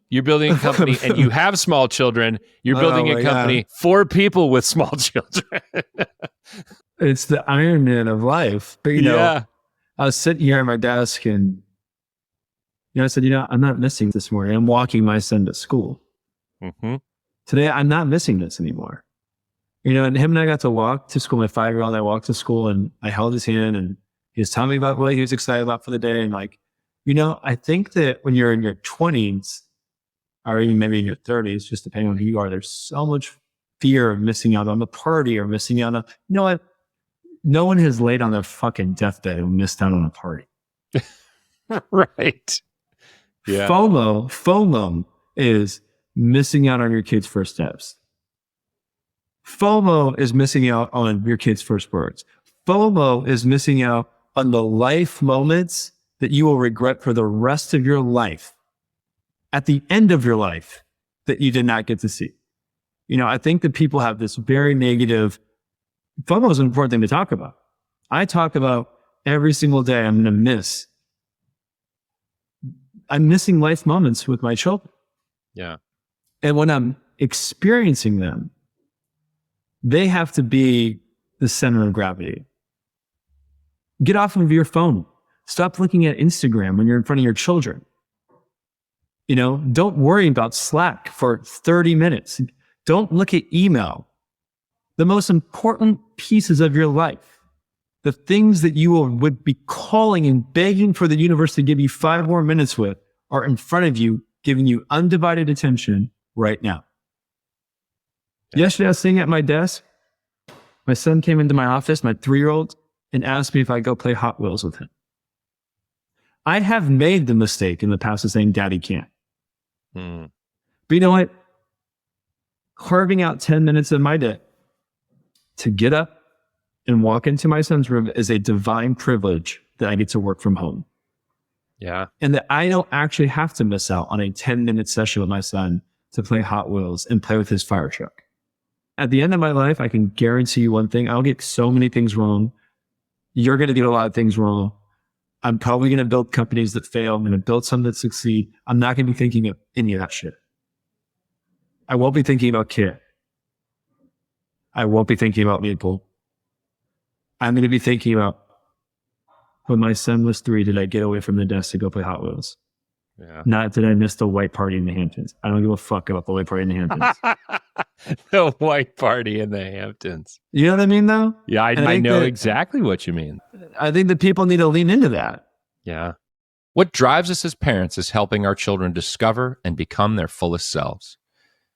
S1: You're building a company and you have small children. You're building a company for people with small children.
S2: It's the Iron Man of life. But, you know, I was sitting here at my desk and, you know, I said, you know, I'm not missing this morning. I'm walking my son to school.
S1: Mm-hmm.
S2: Today, I'm not missing this anymore. You know, and him and I got to walk to school. My 5-year-old, I walked to school and I held his hand and he was telling me about what he was excited about for the day. And like, you know, I think that when you're in your 20s or even maybe in your 30s, just depending on who you are, there's so much fear of missing out on the party or missing out on, you know what? No one has laid on their fucking deathbed and missed out on a party.
S1: Right. Yeah.
S2: FOMO is missing out on your kids' first steps. FOMO is missing out on your kids' first words. FOMO is missing out on the life moments that you will regret for the rest of your life, at the end of your life, that you did not get to see. You know, I think that people have this very negative, FOMO is an important thing to talk about. I talk about every single day I'm going to miss I'm missing life moments with my children.
S1: Yeah.
S2: And when I'm experiencing them, they have to be the center of gravity. Get off of your phone. Stop looking at Instagram when you're in front of your children. Don't worry about Slack for 30 minutes. Don't look at email. The most important pieces of your life, the things that you would be calling and begging for the universe to give you 5 more minutes with, are in front of you, giving you undivided attention right now. Yesterday, I was sitting at my desk. My son came into my office, my 3-year-old, and asked me if I'd go play Hot Wheels with him. I have made the mistake in the past of saying, Daddy can't. But you know what? Carving out 10 minutes of my day to get up and walk into my son's room is a divine privilege that I get to work from home.
S1: Yeah.
S2: And that I don't actually have to miss out on a 10-minute session with my son to play Hot Wheels and play with his fire truck. At the end of my life, I can guarantee you one thing. I'll get so many things wrong. You're going to get a lot of things wrong. I'm probably going to build companies that fail. I'm going to build some that succeed. I'm not going to be thinking of any of that shit. I won't be thinking about Kit. I won't be thinking about Maple. I'm going to be thinking about, when my son was 3, did I get away from the desk to go play Hot Wheels?
S1: Yeah.
S2: Not did I miss the white party in the Hamptons. I don't give a fuck about the white party in the Hamptons.
S1: The white party in the Hamptons.
S2: You know what I mean, though?
S1: Yeah, I know exactly what you mean.
S2: I think that people need to lean into that.
S1: Yeah. What drives us as parents is helping our children discover and become their fullest selves.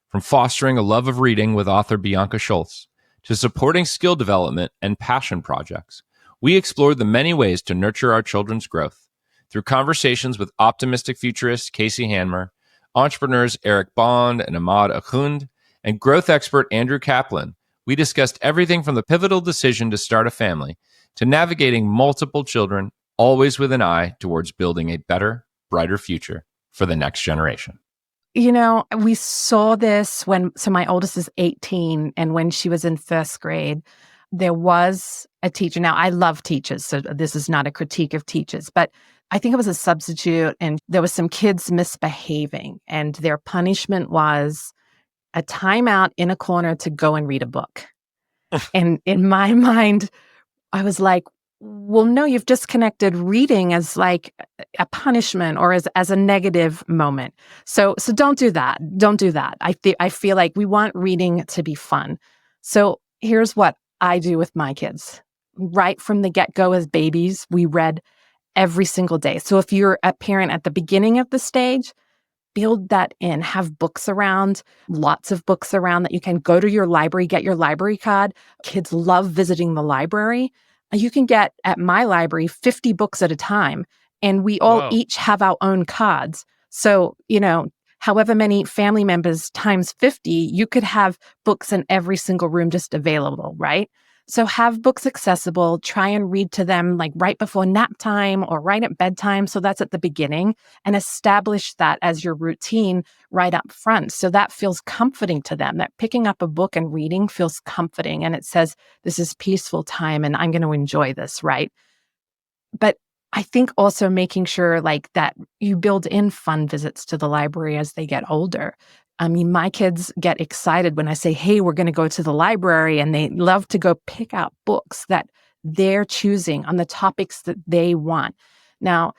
S1: From fostering a love of reading with author Bianca Schultz to supporting skill development and passion projects, we explored the many ways to nurture our children's growth. Through conversations with optimistic futurist Casey Hanmer, entrepreneurs Eric Bond and Ahmad Akhund, and growth expert Andrew Kaplan, we discussed everything from the pivotal decision to start a family to navigating multiple children, always with an eye towards building a better, brighter future for the next generation.
S9: We saw this so my oldest is 18, and when she was in 1st grade, there was a teacher. Now, I love teachers, so this is not a critique of teachers, but I think it was a substitute, and there was some kids misbehaving, and their punishment was a timeout in a corner to go and read a book. And in my mind, I was like, well, no, you've disconnected reading as like a punishment or as a negative moment. So don't do that. Don't do that. I feel like we want reading to be fun. So here's what I do with my kids. Right from the get-go as babies, we read every single day. So if you're a parent at the beginning of the stage, build that in. Have books around, lots of books around that you can go to your library, get your library card. Kids love visiting the library. You can get at my library 50 books at a time, and we all each have our own cards. So, however many family members times 50, you could have books in every single room just available, right? So have books accessible, try and read to them like right before nap time or right at bedtime. So that's at the beginning, and establish that as your routine right up front. So that feels comforting to them, that picking up a book and reading feels comforting. And it says, this is peaceful time and I'm going to enjoy this, right? But I think also making sure like that you build in fun visits to the library as they get older. I mean, my kids get excited when I say, hey, we're going to go to the library, and they love to go pick out books that they're choosing on the topics that they want. Now,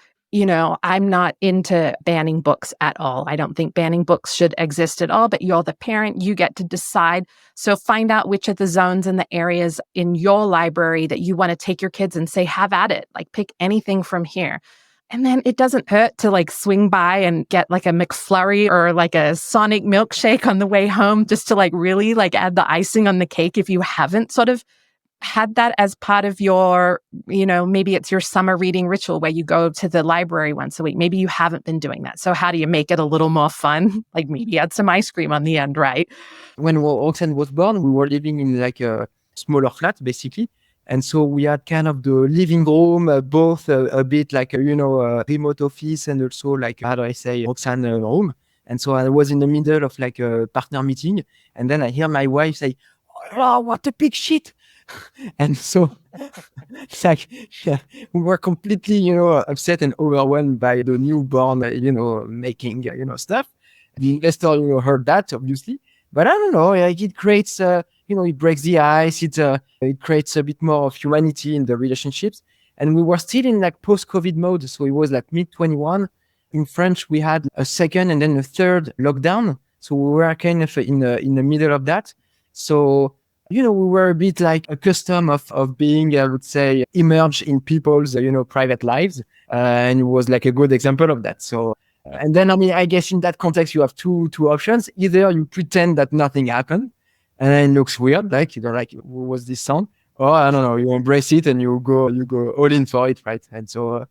S9: I'm not into banning books at all. I don't think banning books should exist at all, but you're the parent, you get to decide. So find out which of the zones and the areas in your library that you want to take your kids and say, have at it, like pick anything from here. And then it doesn't hurt to like swing by and get like a McFlurry or like a Sonic milkshake on the way home, just to like really like add the icing on the cake if you haven't sort of had that as part of your, maybe it's your summer reading ritual where you go to the library once a week. Maybe you haven't been doing that. So how do you make it a little more fun? Like maybe add some ice cream on the end, right?
S17: When Roxanne was born, we were living in like a smaller flat, basically. And so we had kind of the living room, both a bit like, a remote office, and also like, how do I say, Roxanne room. And so I was in the middle of like a partner meeting. And then I hear my wife say, oh, what a big shit. And so it's like, yeah, we were completely, upset and overwhelmed by the newborn, making, stuff. The investor, heard that, obviously. But I don't know, like it creates, it breaks the ice. It creates a bit more of humanity in the relationships. And we were still in like post-COVID mode. So it was like mid-21. In French, we had a second and then a third lockdown. So we were kind of in the middle of that. So, we were a bit like accustomed of being, I would say, immersed in people's, private lives. And it was like a good example of that. So, and then, I guess in that context, you have two options. Either you pretend that nothing happened and then it looks weird, like, like, what was this sound? Or, I don't know, you embrace it and you go all in for it, right? And so,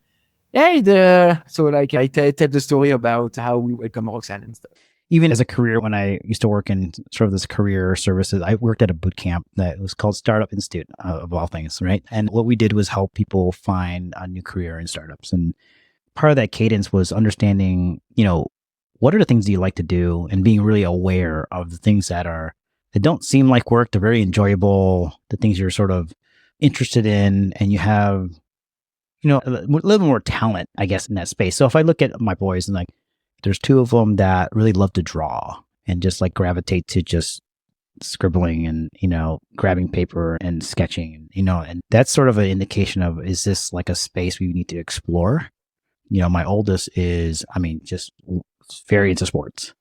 S17: so like I tell the story about how we welcome Roxanne and stuff.
S14: Even as a career, when I used to work in sort of this career services, I worked at a boot camp that was called Startup Institute, of all things, right? And what we did was help people find a new career in startups. And part of that cadence was understanding, what are the things that you like to do and being really aware of the things that don't seem like work. They're very enjoyable, the things you're sort of interested in, and you have, a little more talent, I guess, in that space. So if I look at my boys and like, there's two of them that really love to draw and just like gravitate to just scribbling and, grabbing paper and sketching, and that's sort of an indication of, is this like a space we need to explore? My oldest is, just very into sports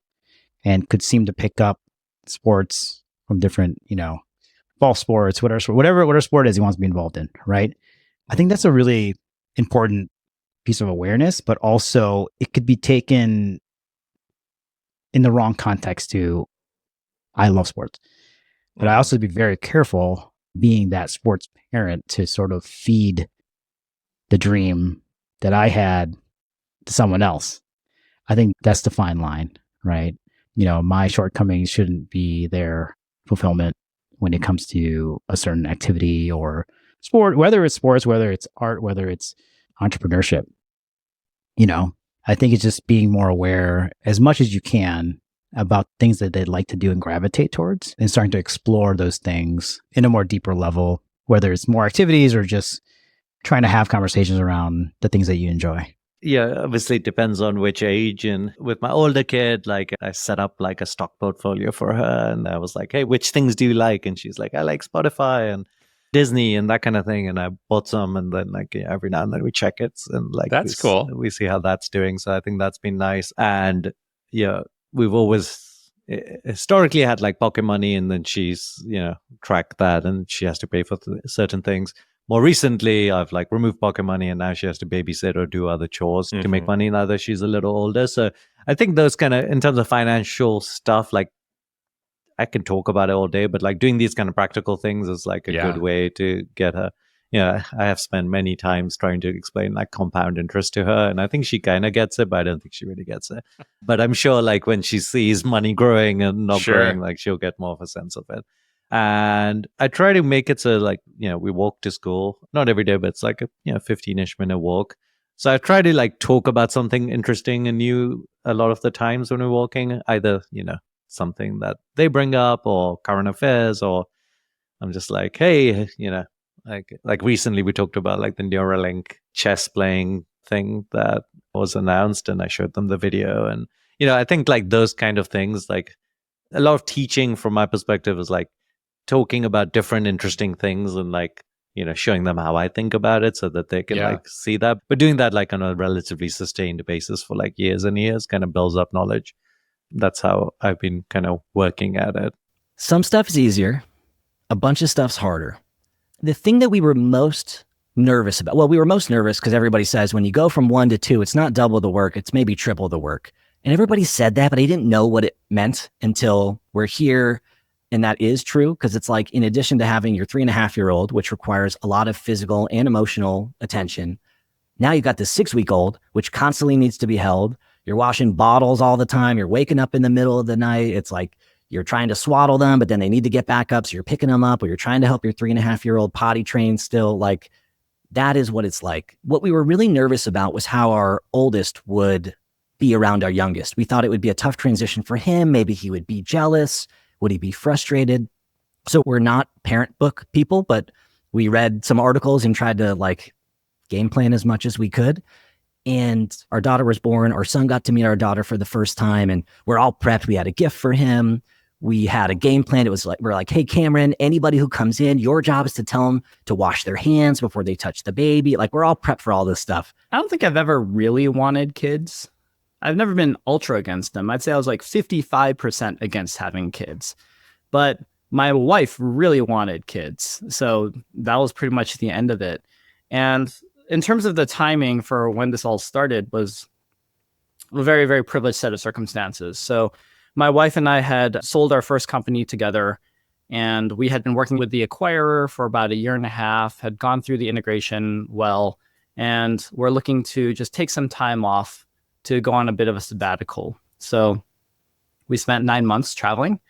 S14: and could seem to pick up sports from different, ball sports, whatever sport is he wants to be involved in. Right. I think that's a really important piece of awareness, but also it could be taken in the wrong context to, I love sports, but I also be very careful being that sports parent to sort of feed the dream that I had to someone else. I think that's the fine line, right? My shortcomings shouldn't be their fulfillment when it comes to a certain activity or sport, whether it's sports, whether it's art, whether it's entrepreneurship. I think it's just being more aware as much as you can about things that they'd like to do and gravitate towards, and starting to explore those things in a more deeper level, whether it's more activities or just trying to have conversations around the things that you enjoy.
S3: Yeah, obviously it depends on which age. And with my older kid, like I set up like a stock portfolio for her, and I was like, hey, which things do you like? And she's like, I like Spotify and Disney and that kind of thing. And I bought some, and then like every now and then we check it, and like
S1: that's cool.
S3: We see how that's doing. So I think that's been nice. And we've always historically had like pocket money, and then she's tracked that, and she has to pay for certain things. More recently, I've like removed pocket money, and now she has to babysit or do other chores to make money now that she's a little older. So I think those kind of, in terms of financial stuff, like I can talk about it all day, but like doing these kind of practical things is like a good way to get her. I have spent many times trying to explain like compound interest to her, and I think she kind of gets it, but I don't think she really gets it. But I'm sure like when she sees money growing and not growing, like she'll get more of a sense of it. And I try to make it so like, we walk to school, not every day, but it's like a 15-ish minute walk. So I try to like talk about something interesting and new a lot of the times when we're walking, either, something that they bring up or current affairs, or I'm just like, hey, like recently we talked about like the Neuralink chess playing thing that was announced, and I showed them the video. And, I think like those kind of things, like a lot of teaching from my perspective is like talking about different interesting things and like, showing them how I think about it so that they can like see that. But doing that like on a relatively sustained basis for like years and years kind of builds up knowledge. That's how I've been kind of working at it.
S10: Some stuff is easier. A bunch of stuff's harder. The thing that we were most nervous about, we were most nervous because everybody says when you go from 1 to 2, it's not double the work, it's maybe triple the work. And everybody said that, but I didn't know what it meant until we're here. And that is true, because it's like, in addition to having your 3.5-year-old, which requires a lot of physical and emotional attention, now you've got the 6-week-old, which constantly needs to be held. You're washing bottles all the time. You're waking up in the middle of the night. It's like you're trying to swaddle them, but then they need to get back up. So you're picking them up, or you're trying to help your 3.5-year-old potty train still. Like, that is what it's like. What we were really nervous about was how our oldest would be around our youngest. We thought it would be a tough transition for him. Maybe he would be jealous. Would he be frustrated?
S4: So we're not parent book people, but we read some articles and tried to like game plan as much as we could. And our daughter was born. Our son got to meet our daughter for the first time, and we're all prepped. We had a gift for him. We had a game plan. It was like, we're like, hey, Cameron, anybody who comes in, your job is to tell them to wash their hands before they touch the baby. Like, we're all prepped for all this stuff.
S6: I don't think I've ever really wanted kids. I've never been ultra against them. I'd say I was like 55% against having kids. But my wife really wanted kids. So that was pretty much the end of it. And in terms of the timing for when this all started was a very, very privileged set of circumstances. So my wife and I had sold our first company together, and we had been working with the acquirer for about 1.5 years, had gone through the integration well, and we're looking to just take some time off to go on a bit of a sabbatical. So we spent 9 months traveling.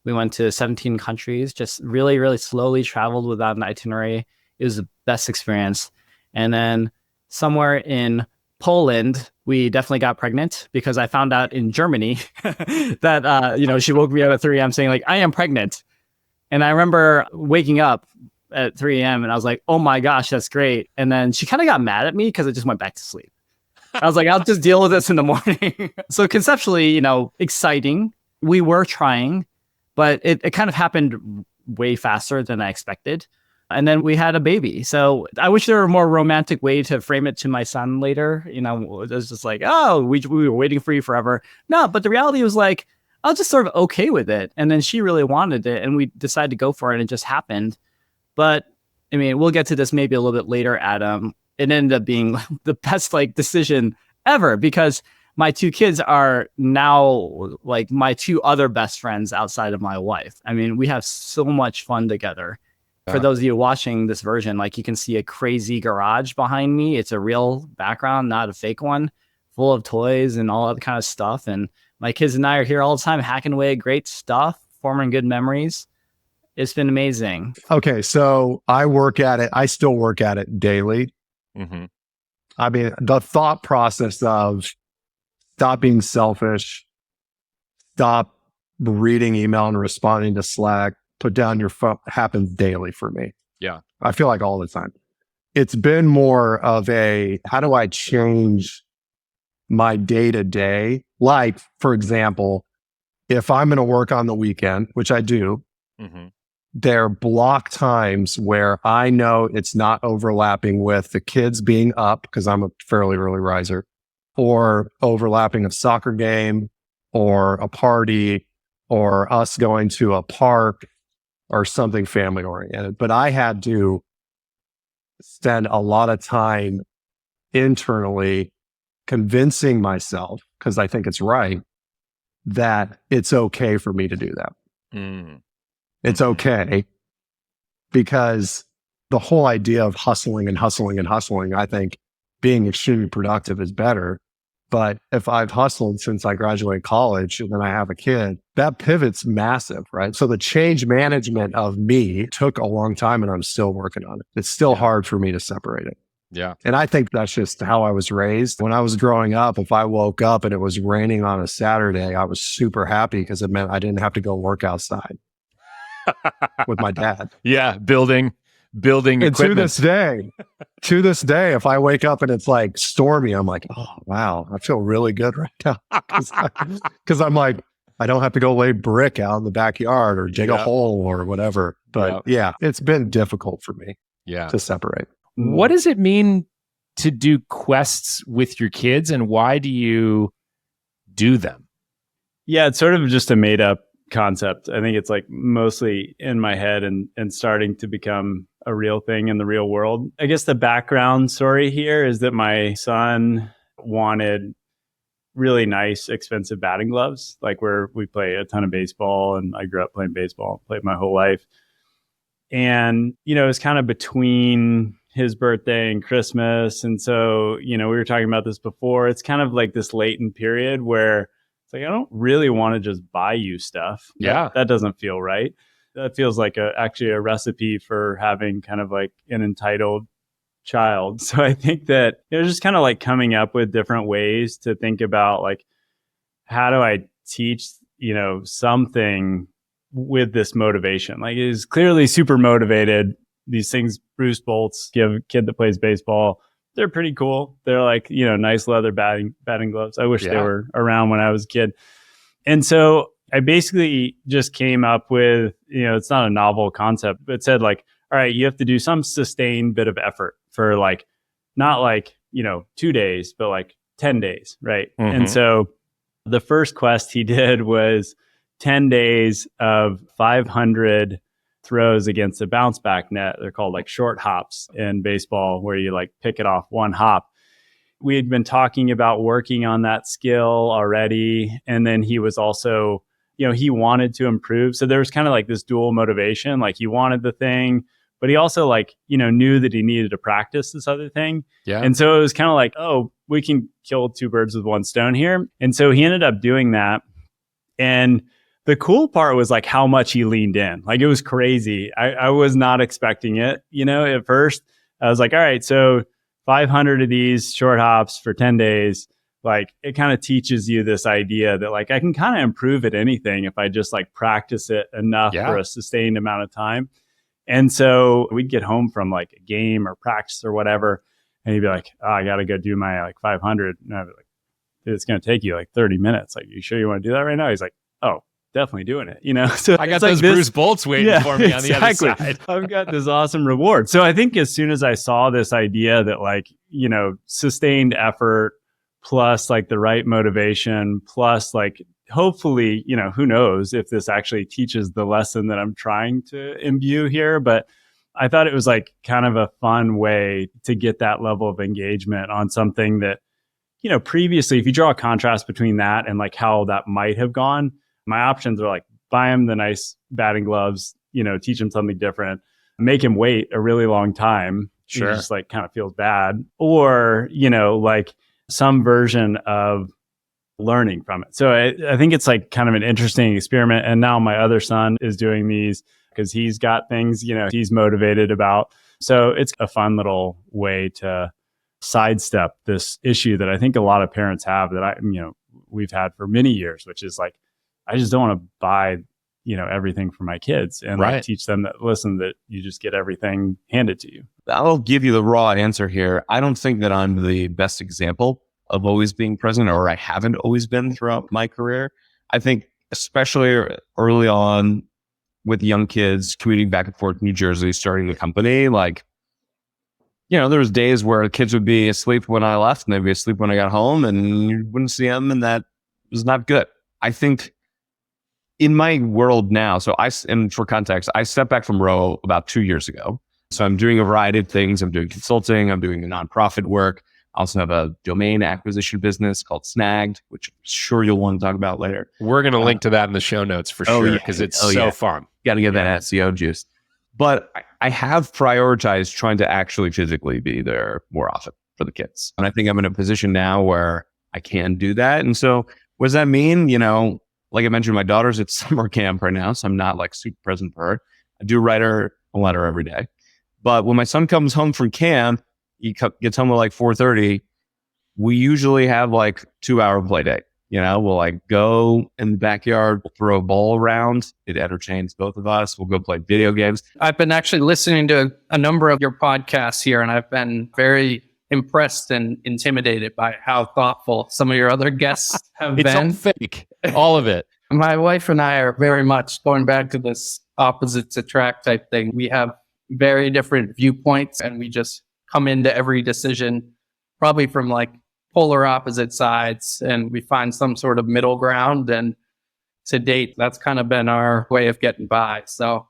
S6: We went to 17 countries, just really, really slowly traveled without an itinerary. It was the best experience. And then somewhere in Poland, we definitely got pregnant because I found out in Germany that, she woke me up at 3 a.m. saying like, I am pregnant. And I remember waking up at 3 a.m. and I was like, oh my gosh, that's great. And then she kind of got mad at me because I just went back to sleep. I was like, I'll just deal with this in the morning. So conceptually, exciting. We were trying, but it kind of happened way faster than I expected. And then we had a baby. So I wish there were a more romantic way to frame it to my son later. It was just like, oh, we were waiting for you forever. No, but the reality was like, I was just sort of okay with it. And then she really wanted it, and we decided to go for it, and it just happened. But I mean, we'll get to this maybe a little bit later, Adam. It ended up being the best decision ever, because my 2 kids are now like my 2 other best friends outside of my wife. I mean, we have so much fun together. For those of you watching this version, you can see a crazy garage behind me. It's a real background, not a fake one, full of toys and all that kind of stuff. And my kids and I are here all the time, hacking away at great stuff, forming good memories. It's been amazing.
S23: Okay, so I still work at it daily.
S1: Mm-hmm.
S23: I mean, the thought process of stop being selfish, stop reading email and responding to Slack, put down your phone happens daily for me.
S1: Yeah.
S23: I feel like all the time. It's been more of how do I change my day to day? Like, for example, if I'm going to work on the weekend, which I do, there are block times where I know it's not overlapping with the kids being up because I'm a fairly early riser, or overlapping a soccer game or a party or us going to a park or something family oriented. But I had to spend a lot of time internally convincing myself, because I think it's right, that it's okay for me to do that. It's okay, because the whole idea of hustling and hustling and hustling, I think being extremely productive is better. But if I've hustled since I graduated college and then I have a kid, that pivot's massive, right? So the change management of me took a long time, and I'm still working on it. It's still hard for me to separate it.
S1: Yeah.
S23: And I think that's just how I was raised. When I was growing up, if I woke up and it was raining on a Saturday, I was super happy because it meant I didn't have to go work outside with my dad.
S1: Yeah. Building
S23: and
S1: equipment.
S23: To this day, if I wake up and it's like stormy, I'm like, oh, wow, I feel really good right now. Because I'm like, I don't have to go lay brick out in the backyard or dig a hole or whatever. But yeah, it's been difficult for me to separate.
S1: What does it mean to do quests with your kids, and why do you do them?
S24: Yeah, it's sort of just a made up concept. I think it's mostly in my head and starting to become a real thing in the real world. I guess the background story here is that my son wanted really nice, expensive batting gloves, where we play a ton of baseball, and I grew up playing baseball, played my whole life. And, it was kind of between his birthday and Christmas. And so, we were talking about this before. It's kind of like this latent period where it's I don't really want to just buy you stuff.
S1: Yeah.
S24: That doesn't feel right. That feels like actually a recipe for having kind of like an entitled child. So I think that just kind of coming up with different ways to think about how do I teach, something with this motivation. Like he's clearly super motivated. These things, Bruce Bolts, you have a kid that plays baseball. They're pretty cool. They're like, nice leather batting gloves. I wish they were around when I was a kid. And so I basically just came up with, it's not a novel concept, but it said like, all right, you have to do some sustained bit of effort for like, not like, 2 days, but like 10 days. Right.
S1: Mm-hmm.
S24: And so the first quest he did was 10 days of 500 throws against a bounce back net. They're called like short hops in baseball, where you like pick it off one hop. We had been talking about working on that skill already. And then he was also, he wanted to improve. So there was kind of like this dual motivation. Like he wanted the thing, but he also like, knew that he needed to practice this other thing.
S1: Yeah.
S24: And so it was kind of like, oh, we can kill two birds with one stone here. And so he ended up doing that. And the cool part was like how much he leaned in. Like it was crazy. I was not expecting it. At first I was like, all right, so 500 of these short hops for 10 days. Like it kind of teaches you this idea that like I can kind of improve at anything if I just like practice it enough for a sustained amount of time. And so we'd get home from like a game or practice or whatever, and he'd be like, oh, I got to go do my like 500. And I'd be like, dude, it's going to take you like 30 minutes. Like, you sure you want to do that right now? He's like, oh, definitely doing it. So
S1: I got those Bruce Bolts waiting for me on the other side.
S24: I've got this awesome reward. So I think as soon as I saw this idea that like, sustained effort plus like the right motivation plus like, hopefully, who knows if this actually teaches the lesson that I'm trying to imbue here. But I thought it was like kind of a fun way to get that level of engagement on something that, previously, if you draw a contrast between that and like how that might have gone, my options are like buy him the nice batting gloves, teach him something different, make him wait a really long time.
S1: Sure.
S24: He just like kind of feels bad. Or, like some version of learning from it. So I think it's like kind of an interesting experiment. And now my other son is doing these because he's got things, he's motivated about. So it's a fun little way to sidestep this issue that I think a lot of parents have that we've had for many years, which is like, I just don't want to buy, everything for my kids and like teach them that, listen, that you just get everything handed to you.
S21: I'll give you the raw answer here. I don't think that I'm the best example of always being present, or I haven't always been throughout my career. I think especially early on with young kids commuting back and forth to New Jersey, starting the company, like, there was days where kids would be asleep when I left and they'd be asleep when I got home, and you wouldn't see them, and that was not good. I think in my world now, and for context, I stepped back from Row about 2 years ago. So I'm doing a variety of things. I'm doing consulting. I'm doing the nonprofit work. I also have a domain acquisition business called Snagged, which I'm sure you'll want to talk about later.
S1: We're going to link to that in the show notes for sure, because it's so fun.
S21: Got to get that SEO juice. But I have prioritized trying to actually physically be there more often for the kids. And I think I'm in a position now where I can do that. And so what does that mean? Like I mentioned, my daughter's at summer camp right now, so I'm not like super present for her. I do write her a letter every day. But when my son comes home from camp, he gets home at like 4:30. We usually have like 2-hour play date. We'll like go in the backyard, we'll throw a ball around. It entertains both of us. We'll go play video games.
S8: I've been actually listening to a number of your podcasts here, and I've been very impressed and intimidated by how thoughtful some of your other guests have
S1: it's
S8: been.
S1: It's all fake. All of it.
S8: My wife and I are very much going back to this opposites attract type thing. We have very different viewpoints, and we just come into every decision probably from like polar opposite sides, and we find some sort of middle ground. And to date, that's kind of been our way of getting by. So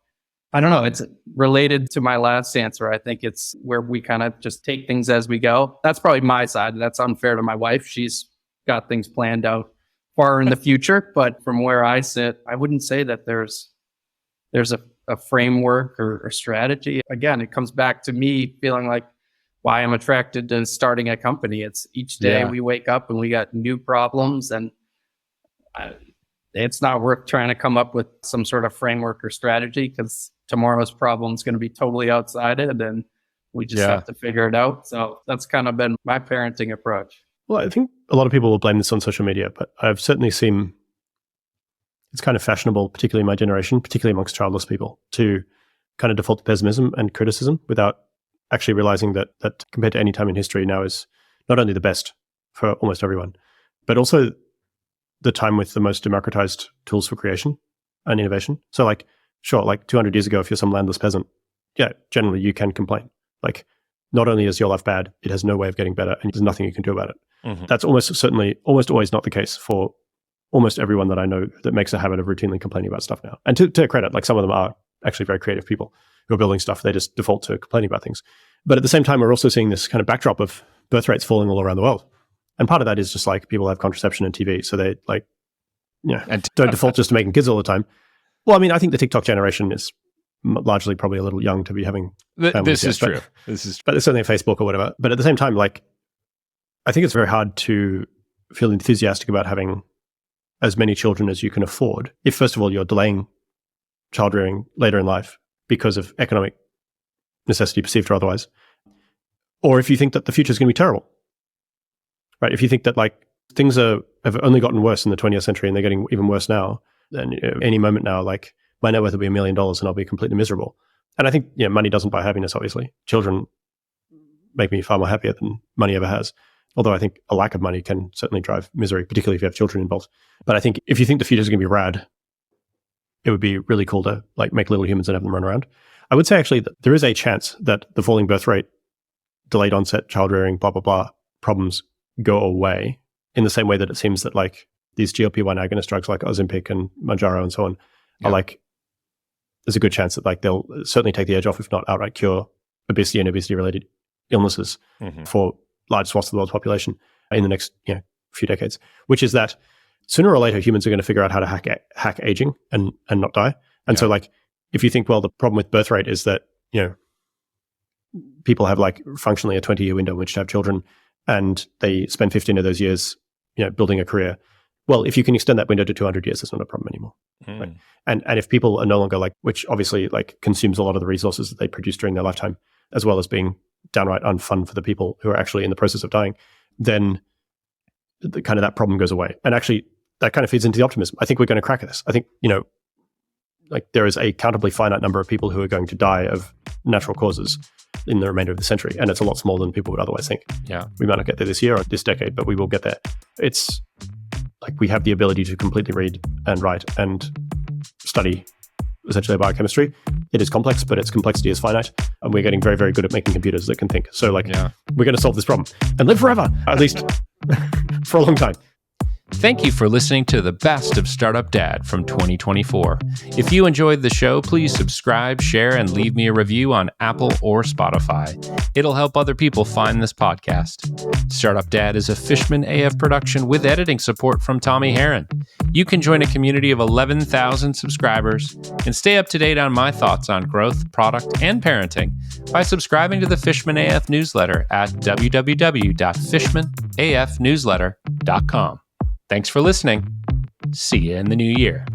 S8: I don't know. It's related to my last answer. I think it's where we kind of just take things as we go. That's probably my side. That's unfair to my wife. She's got things planned out far in the future. But from where I sit, I wouldn't say that there's a framework or strategy. Again, it comes back to me feeling like why I'm attracted to starting a company. It's each day we wake up and we got new problems, and it's not worth trying to come up with some sort of framework or strategy, because tomorrow's problem is going to be totally outside it, and we just have to figure it out. So that's kind of been my parenting approach.
S11: Well, I think a lot of people will blame this on social media, but I've certainly seen
S5: it's kind of fashionable, particularly in my generation, particularly amongst childless people, to kind of default to pessimism and criticism without actually realizing that compared to any time in history, now is not only the best for almost everyone, but also the time with the most democratized tools for creation and innovation. So like, sure, like 200 years ago, if you're some landless peasant, yeah, generally you can complain. Like, not only is your life bad, it has no way of getting better and there's nothing you can do about it.
S1: Mm-hmm.
S5: That's almost always not the case for almost everyone that I know that makes a habit of routinely complaining about stuff now. And to their credit, like some of them are actually very creative people who are building stuff. They just default to complaining about things. But at the same time, we're also seeing this kind of backdrop of birth rates falling all around the world. And part of that is just like people have contraception and TV. So they like, and don't default just to making kids all the time. Well, I mean, I think the TikTok generation is largely probably a little young to be having
S1: this is true.
S5: But it's certainly a Facebook or whatever. But at the same time, like, I think it's very hard to feel enthusiastic about having as many children as you can afford if, first of all, you're delaying child rearing later in life because of economic necessity, perceived or otherwise, or if you think that the future is going to be terrible, right? If you think that like things have only gotten worse in the 20th century and they're getting even worse now, then any moment now, like my net worth will be $1 million and I'll be completely miserable. And I think money doesn't buy happiness. Obviously, children make me far more happier than money ever has. Although I think a lack of money can certainly drive misery, particularly if you have children involved. But I think if you think the future is going to be rad, it would be really cool to like make little humans and have them run around. I would say actually that there is a chance that the falling birth rate, delayed onset, child rearing, blah, blah, blah problems go away in the same way that it seems that like these GLP-1 agonist drugs like Ozempic and Mounjaro and so on are like, there's a good chance that like they'll certainly take the edge off, if not outright cure obesity and obesity-related illnesses for large swaths of the world's population in the next few decades, which is that sooner or later humans are going to figure out how to hack aging and not die. And so like if you think, well, the problem with birth rate is that people have like functionally a 20-year window in which to have children and they spend 15 of those years building a career. Well, if you can extend that window to 200 years, it's not a problem anymore. Right? And if people are no longer like, which obviously like consumes a lot of the resources that they produce during their lifetime, as well as being downright unfun for the people who are actually in the process of dying, then the kind of that problem goes away. And actually that kind of feeds into the optimism. I think we're going to crack this. I think, like there is a countably finite number of people who are going to die of natural causes in the remainder of the century. And it's a lot smaller than people would otherwise think.
S1: Yeah.
S5: We might not get there this year or this decade, but we will get there. It's like we have the ability to completely read and write and study essentially biochemistry. It is complex, but its complexity is finite. And we're getting very, very good at making computers that can think. So like, we're going to solve this problem and live forever, at least for a long time.
S1: Thank you for listening to the best of Startup Dad from 2024. If you enjoyed the show, please subscribe, share, and leave me a review on Apple or Spotify. It'll help other people find this podcast. Startup Dad is a Fishman AF production with editing support from Tommy Heron. You can join a community of 11,000 subscribers and stay up to date on my thoughts on growth, product, and parenting by subscribing to the Fishman AF newsletter at www.fishmanafnewsletter.com. Thanks for listening. See you in the new year.